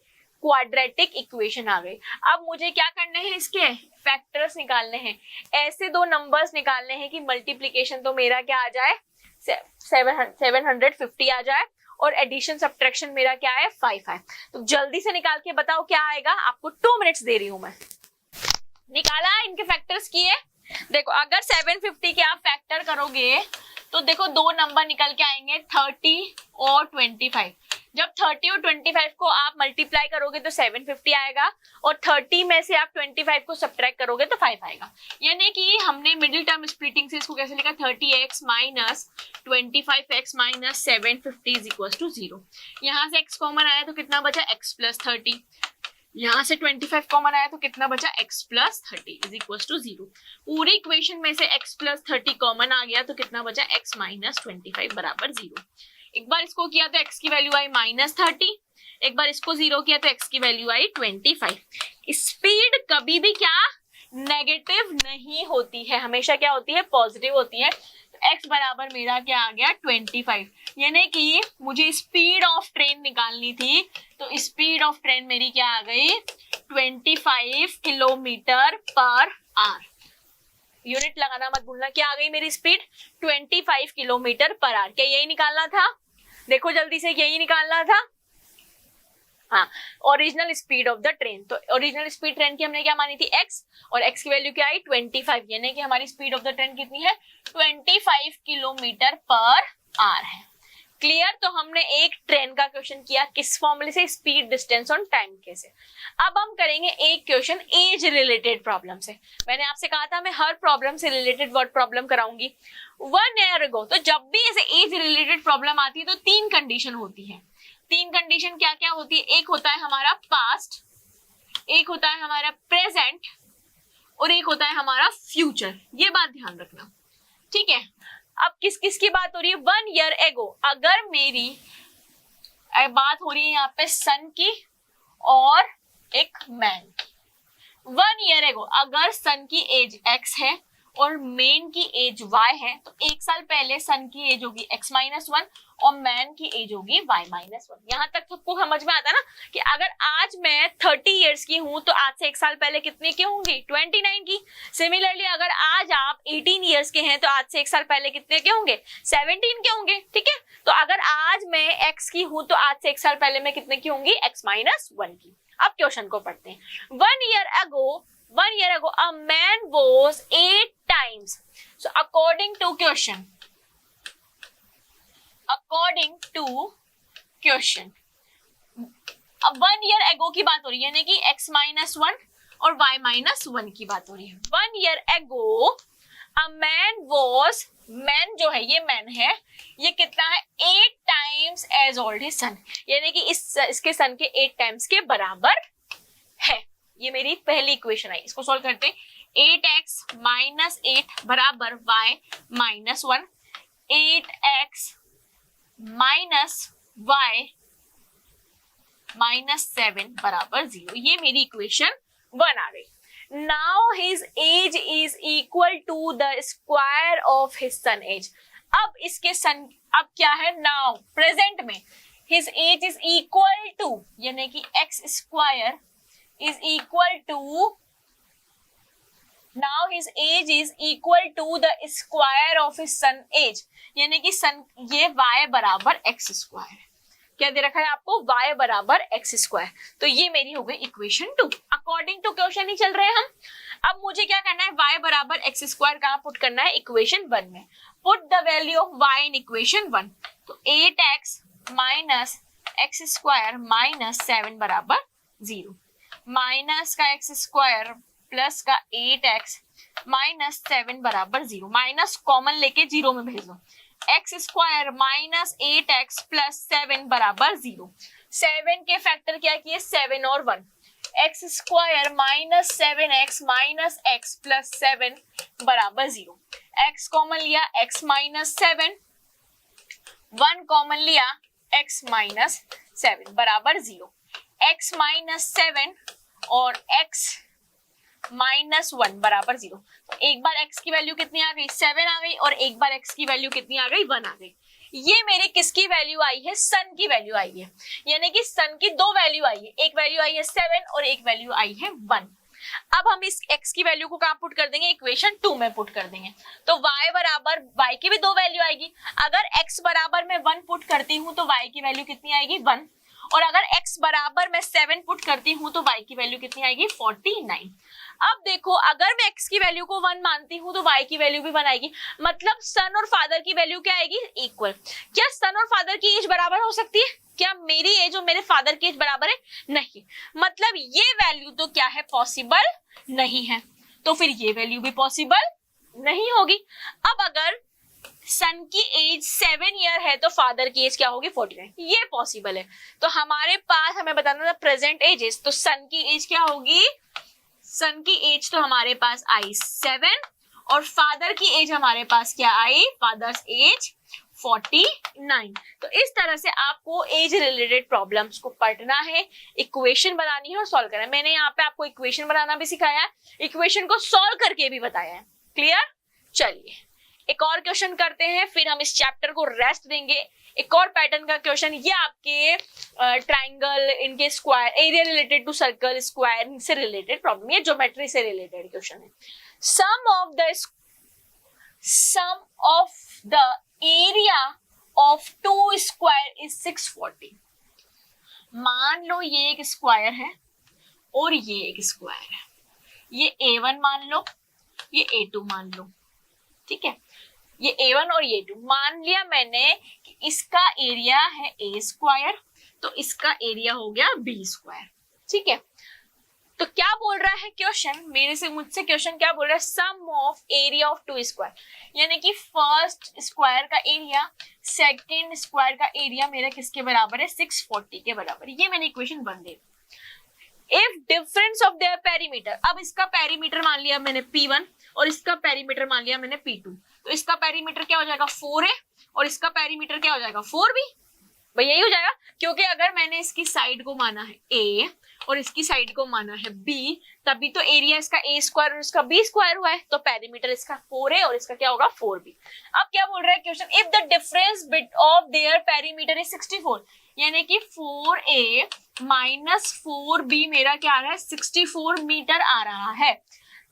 Speaker 1: क्वाड्रेटिक इक्वेशन आ गई। अब मुझे क्या करने हैं, इसके फैक्टर्स निकालने हैं। ऐसे दो नंबर्स निकालने हैं कि मल्टीप्लीकेशन तो मेरा क्या आ जाए, 750 आ जाए और एडिशन सब्ट्रैक्शन मेरा क्या है, 5 है। तो जल्दी से निकाल के बताओ क्या आएगा, आपको 2 मिनट्स दे रही हूं मैं। निकाला, इनके फैक्टर्स किए। देखो अगर 750 के आप फैक्टर करोगे तो देखो 2 नंबर निकल के आएंगे, 30 और 25। जब 30 और 25 को आप मल्टीप्लाई करोगे तो 750 आएगा और 30 में से आप 25 को सब्ट्रैक्ट करोगे तो 5 आएगा। यानी कि हमने मिडिल टर्म स्प्लिटिंग से इसको कैसे लिखा, 30x minus 25x minus 750 is equal to 0। यहाँ से x कॉमन आया तो कितना बचा, x प्लस 30। यहाँ से 25 कॉमन आया तो कितना बचा, x plus 30 is equal to 0। पूरी इक्वेशन में से x प्लस 30 कॉमन आ गया तो कितना बचा, x माइनस 25 बराबर 0। एक बार इसको किया तो x की वैल्यू आई -30, एक बार इसको 0 किया तो x की वैल्यू आई 25। स्पीड कभी भी क्या, नेगेटिव नहीं होती है, हमेशा क्या होती है, पॉजिटिव होती है। तो x बराबर मेरा क्या आ गया, 25। यानी कि मुझे स्पीड ऑफ ट्रेन निकालनी थी, तो स्पीड ऑफ ट्रेन मेरी क्या आ गई, 25 किलोमीटर पर आवर। यूनिट लगाना मत भूलना, क्या आ गई मेरी स्पीड, 25 किलोमीटर पर आवर। क्या यही निकालना था, देखो जल्दी से, यही निकालना था। हाँ, original speed of the train. तो ओरिजिनल स्पीड ट्रेन की हमने क्या मानी थी, x, और x की वैल्यू क्या आई, 25। यानी कि हमारी स्पीड ऑफ द ट्रेन कितनी है, 25 किलोमीटर पर आवर है। क्लियर। तो हमने एक ट्रेन का क्वेश्चन किया किस फॉर्मूले से, स्पीड, डिस्टेंस और टाइम के से। अब हम करेंगे एक क्वेश्चन एज रिलेटेड प्रॉब्लम से। मैंने आपसे कहा था मैं हर प्रॉब्लम से रिलेटेड वर्ड प्रॉब्लम कराऊंगी। 1 ईयर अगो, तो जब भी ऐसे एज रिलेटेड प्रॉब्लम आती है तो 3 कंडीशन होती है। 3 कंडीशन क्या क्या होती है, एक होता है हमारा पास्ट, एक होता है हमारा प्रेजेंट और एक होता है हमारा फ्यूचर। ये बात ध्यान रखना, ठीक है। अब किस किस की बात हो रही है, 1 ईयर एगो, अगर मेरी बात हो रही है यहाँ पे सन की और एक मैन की। 1 ईयर एगो अगर सन की एज x है और मैन की एज y है, तो 1 साल पहले सन की एज होगी x-1 और मैन की एज होगी y-1। यहाँ तक सबको समझ में आता है ना, कि अगर आज मैं 30 इयर्स की हूं तो आज से 1 साल पहले कितने की होंगी, 29 की। सिमिलरली अगर आज आप 18 इयर्स के हैं तो आज से 1 साल पहले कितने के होंगे, 17 के होंगे, ठीक है। तो अगर आज मैं x की हूं तो आज से 1 साल पहले मैं कितने की होंगी, x-1 की। अब क्वेश्चन को पढ़ते हैं। 1 year ago a man was 8 times. So according to question, अब 1 year ago की बात हो रही है, यानी कि x-1 और y-1 की बात हो रही है। 1 year ago a man was, man जो है ये मैन है, ये कितना है, 8 times as old his son, यानी कि इसके सन के 8 टाइम्स के बराबर है। ये मेरी पहली इक्वेशन आई। इसको सॉल्व करते हैं। 8x माइनस 8 बराबर y-1, 8x माइनस y -7 बराबर 0। ये मेरी इक्वेशन 1 आ गई। Now his age is equal to the square of his son age. अब इसके सन, अब क्या है, now प्रेजेंट में his age is equal to, यानी कि x square is equal to, now his age is equal to the square of his son age, यानी कि सन ये y बराबर x स्क्वायर, क्या दे रखा है आपको, y बराबर x स्क्वायर। तो ये मेरी हो गई इक्वेशन 2। अकॉर्डिंग टू क्वेश्चन ही चल रहे हैं हम। अब मुझे क्या करना है, y बराबर x स्क्वायर कहाँ पुट करना है, इक्वेशन 1 में। Put the value of y in equation 1, तो 8x minus x square minus 7 बराबर 0, माइनस का x स्क्वायर प्लस का 8x माइनस 7 बराबर 0, माइनस कॉमन लेके 0 में भेज दो, x square minus 8x plus 7 बराबर 0। 7 के फैक्टर क्या किए, 7 और 1, x square minus 7x minus x plus 7 बराबर 0। x कॉमन लिया, x माइनस 7, 1 कॉमन लिया, x माइनस 7 बराबर 0। x माइनस 7 और x माइनस 1 बराबर 0। एक बार x की वैल्यू कितनी आ गई, 7 आ गई, और एक बार x की वैल्यू कितनी आ गई, 1 आ गई। ये मेरे किसकी वैल्यू आई है, सन की वैल्यू आई है, यानी कि सन की दो वैल्यू आई है, एक वैल्यू आई है 7 और एक वैल्यू आई है 1। अब हम इस x की वैल्यू को कहां पुट कर देंगे, इक्वेशन 2 में पुट कर देंगे। तो y बराबर, y की भी दो वैल्यू आएगी, अगर x बराबर मैं 1 पुट करती हूँ तो y की वैल्यू कितनी आएगी, 1, और अगर x बराबर मैं 7 पुट करती हूँ तो y की वैल्यू कितनी आएगी, 49। अब देखो, अगर मैं x की वैल्यू को 1 मानती हूँ तो y की वैल्यू भी 1 आएगी, मतलब सन और फादर की वैल्यू क्या आएगी, इक्वल। क्या सन और फादर की एज बराबर हो सकती है, क्या मेरी एज और मेरे फादर की एज बराबर है, नहीं, मतलब ये वैल्यू तो क्या है, पॉसिबल नहीं है, तो फिर ये वैल्यू भी पॉसिबल नहीं होगी। अब अगर सन की एज 7 ईयर है तो फादर की एज क्या होगी, 49, ये पॉसिबल है। तो हमारे पास हमें बताना था प्रेजेंट एजेस, तो सन की एज क्या होगी, सन की एज तो हमारे पास आई 7 और फादर की एज हमारे पास क्या आई, फादर्स एज 49। तो इस तरह से आपको एज रिलेटेड प्रॉब्लम्स को पढ़ना है, इक्वेशन बनानी है और सॉल्व करना है। मैंने यहाँ पे आपको इक्वेशन बनाना भी सिखाया है, इक्वेशन को सॉल्व करके भी बताया है। क्लियर? चलिए एक और क्वेश्चन करते हैं, फिर हम इस चैप्टर को रेस्ट देंगे। एक और पैटर्न का क्वेश्चन, ये आपके ट्राइंगल, इनके square, area related to circle, square से रिलेटेड प्रॉब्लम, ये ज्योमेट्री से रिलेटेड क्वेश्चन है। Sum of the area of 2 square is 640। मान लो ये एक स्क्वायर है और ये एक स्क्वायर है, ये A1 मान लो, ये A2 मान लो, ठीक है, ये A1 और ये 2 मान लिया मैंने कि इसका एरिया है A स्क्वायर, तो इसका एरिया हो गया B स्क्वायर, ठीक है। तो क्या बोल रहा है क्वेश्चन, मुझसे क्वेश्चन क्या बोल रहा है, sum of area of 2 square, यानी कि फर्स्ट स्क्वायर का एरिया सेकंड स्क्वायर का एरिया मेरा किसके बराबर है, 640 के बराबर। ये मैंने इक्वेशन बन दी। If difference of their perimeter, अब इसका पेरीमीटर मान लिया मैंने P1 और इसका पेरीमीटर मान लिया मैंने P2, तो इसका पेरीमीटर क्या हो जाएगा 4 है और इसका पेरीमीटर क्या हो जाएगा 4B, भाई यही हो जाएगा, क्योंकि अगर मैंने इसकी साइड को माना है A और इसकी साइड को माना है B, तभी तो एरिया इसका A स्क्वायर और इसका B स्क्वायर हुआ है, तो पेरीमीटर इसका 4 है और इसका क्या होगा 4B। अब क्या बोल रहा है question, if the difference bit of their perimeter is 64, यानी कि 4A माइनस 4B मेरा क्या आ रहा है, 64 मीटर आ रहा है।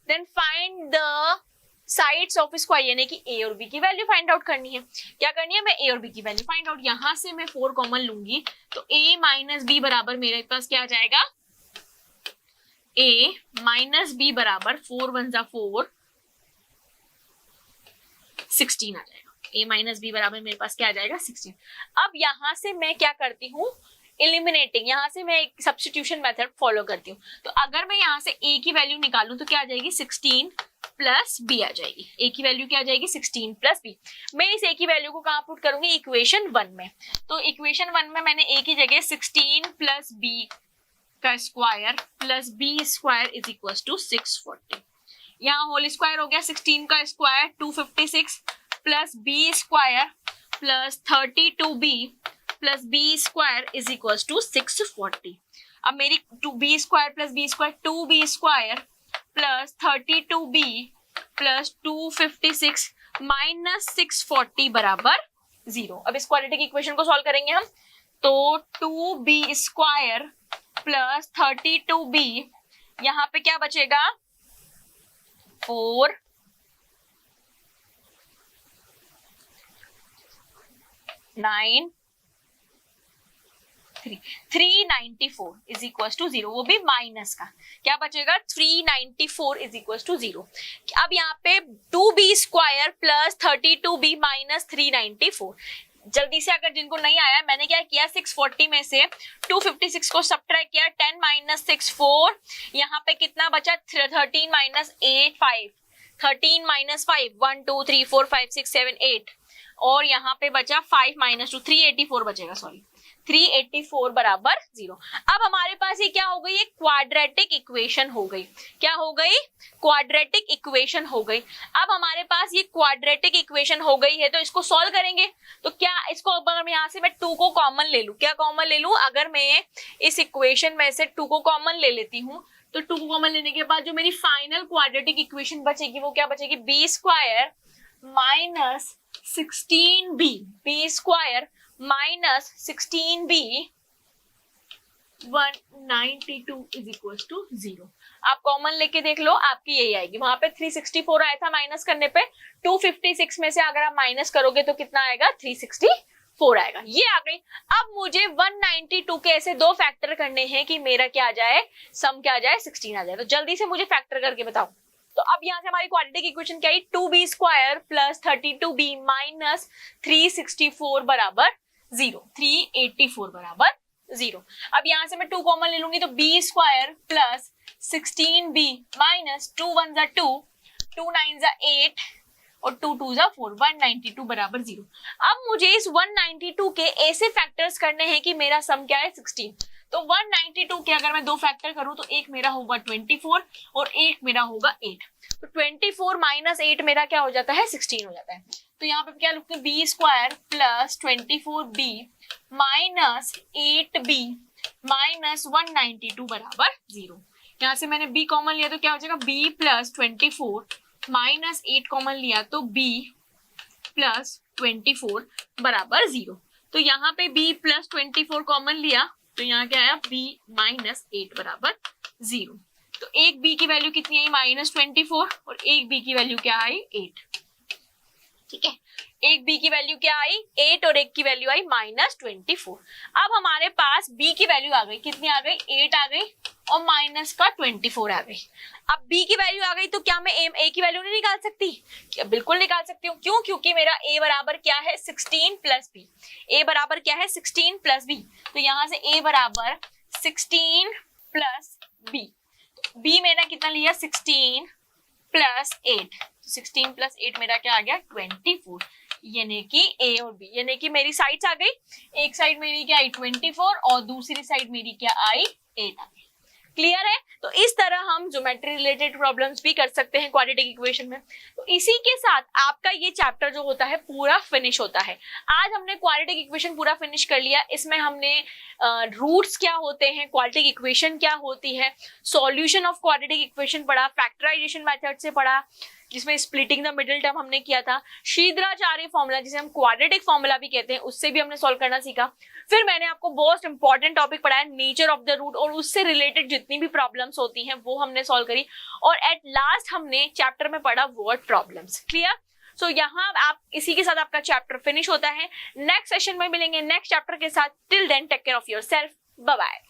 Speaker 1: Then find the sides of square, यानी कि A और B की वैल्यू फाइंड आउट करनी है। क्या करनी है, मैं A और B की वैल्यू फाइंड आउट, यहां से मैं 4 कॉमन लूंगी तो A माइनस B बराबर मेरे पास क्या आ जाएगा, A माइनस B बराबर 4 1 जा 4, 16 आ जाएगा। A माइनस B बराबर मेरे पास क्या आ जाएगा, 16। अब यहां से मैं क्या करती हूँ, एलिमिनेटिंग, यहां से मैं एक सब्स्टिट्यूशन मेथड फॉलो करती हूँ। तो अगर मैं यहां से A की वैल्यू निकालूं तो क्या आ जाएगी, 16 प्लस B आ जाएगी। A की वैल्यू क्या आ जाएगी, 16 प्लस B। मैं इस A की वैल्यू को कहां पुट करूंगी, इक्वेशन 1 में। तो इक्वेशन 1 में मैंने A की जगह 16 प्लस B का square plus B square is equal to 640, यहाँ होल स्क्वायर हो गया, 16 का square 256 plus B square plus 32B plus B square is equal to 640। अब मेरी 2B square plus B square 2B square plus 32B plus 256 minus 640 बराबर 0। अब इस quadratic equation को सॉल्व करेंगे हम, तो 2B स्क्वायर प्लस 32B यहाँ पे क्या बचेगा 4 9 394 इज इक्वल टू 0, वो भी माइनस का। क्या बचेगा 394 इज इक्वल टू 0। अब यहाँ पे 2b² प्लस 32b माइनस 394। जल्दी से अगर जिनको नहीं आया, मैंने क्या किया 640 में से 256 को सब्ट्रैक्ट किया, 10 माइनस 6 4, यहाँ पे कितना बचा 13 माइनस 8 5, 13 माइनस 5 1 2 3 4 5 6 7 8, और यहाँ पे बचा 5 माइनस 2 384 बचेगा, सॉरी 384 बराबर 0। अब हमारे पास ये क्या हो गई, एक क्वाड्रेटिक इक्वेशन हो गई। क्या हो गई, क्वाड्रेटिक इक्वेशन हो गई। अब हमारे पास ये क्वाड्रेटिक इक्वेशन हो गई है, तो इसको सॉल्व करेंगे। तो क्या इसको अगर यहाँ से मैं 2 को कॉमन ले लूं, क्या कॉमन ले लूं, अगर मैं इस इक्वेशन में से 2 को कॉमन ले लेती हूँ, तो 2 को कॉमन लेने के बाद जो मेरी फाइनल क्वाड्रेटिक इक्वेशन बचेगी वो क्या बचेगी, b² minus 16b, b² minus 16b 192 is equal to 0। आप कॉमन लेके देख लो, आपकी यही आएगी। वहां पे 364 आया था माइनस करने पे, 256 में से अगर आप माइनस करोगे तो कितना आएगा 364 आएगा, ये आ गई। अब मुझे 192 के ऐसे 2 फैक्टर करने हैं कि मेरा क्या आ जाए, सम क्या आ जाए 16 आ जाए। तो जल्दी से मुझे फैक्टर करके बताओ। तो अब यहाँ से हमारी क्वाड्रेटिक इक्वेशन क्या है, 2b² प्लस 32b माइनस 364 बराबर 0, 384 बराबर 0। अब यहाँ से मैं 2 कॉमन ले लूंगी, तो b² प्लस 16b माइनस 2 1 जा 2, 2 9 जा 8 और 2 2 जा 4, 192 बराबर 0। अब मुझे इस 192 के ऐसे फैक्टर्स करने हैं कि मेरा सम क्या है 16। तो 192 के अगर मैं 2 फैक्टर करूं तो एक मेरा होगा 24 और एक मेरा होगा 8। तो 24 माइनस 8 मेरा क्या हो जाता है 16 हो जाता है। तो यहाँ पे क्या लिखते हैं, b² plus 24b minus 8b minus 192 बराबर 0। यहाँ से मैंने b कॉमन लिया तो क्या हो जाएगा, b प्लस 24 माइनस 8 कॉमन लिया तो b प्लस 24 बराबर 0। तो यहाँ पे b प्लस 24 कॉमन लिया तो यहाँ क्या आया, b माइनस 8 बराबर 0। तो एक b की वैल्यू कितनी आई -24 और एक b की वैल्यू क्या आई 8। ठीक है, एक b की वैल्यू क्या आई 8 और एक की वैल्यू आई -24। अब हमारे पास b की वैल्यू आ गई, कितनी आ गई 8 आ गई और माइनस का 24 आ गई। अब b की वैल्यू आ गई तो क्या मैं a की वैल्यू नहीं निकाल सकती, बिल्कुल निकाल सकती हूँ। क्यों, क्योंकि मेरा a बराबर क्या है 16 प्लस b, a बराबर क्या है 16 प्लस b। तो यहाँ से a बराबर 16 प्लस b, b मैंने कितना लिया 16 प्लस 8, 16 प्लस 8 मेरा क्या आ गया 24, यानी कि a और b, यानी कि मेरी साइड्स आ गई। एक साइड मेरी क्या आई 24 और दूसरी साइड मेरी क्या आई 8 आ गई। क्लियर है। तो इस तरह हम ज्योमेट्री रिलेटेड प्रॉब्लम्स भी कर सकते हैं क्वाड्रेटिक इक्वेशन में। तो इसी के साथ आपका ये चैप्टर जो होता है पूरा फिनिश होता है। आज हमने क्वाड्रेटिक इक्वेशन पूरा फिनिश कर लिया। इसमें हमने रूट्स क्या होते हैं, क्वाड्रेटिक इक्वेशन क्या होती है, सॉल्यूशन ऑफ क्वाड्रेटिक इक्वेशन पढ़ा, फैक्टराइजेशन मेथड से पढ़ा जिसमें स्प्लिटिंग द मिडिल टर्म हमने किया था, शीघ्राचार्य फॉर्मूला जिसे हम क्वाड्रेटिक फॉर्मूला भी कहते हैं उससे भी हमने सॉल्व करना सीखा। फिर मैंने आपको मोस्ट इंपॉर्टेंट टॉपिक पढ़ाया नेचर ऑफ द रूट और उससे रिलेटेड जितनी भी प्रॉब्लम्स होती हैं वो हमने सॉल्व करी, और एट लास्ट हमने चैप्टर में पढ़ा वर्ड प्रॉब्लम्स। क्लियर। सो यहाँ आप इसी के साथ आपका चैप्टर फिनिश होता है। नेक्स्ट सेशन में मिलेंगे नेक्स्ट चैप्टर के साथ। Till then take care of yourself, bye bye.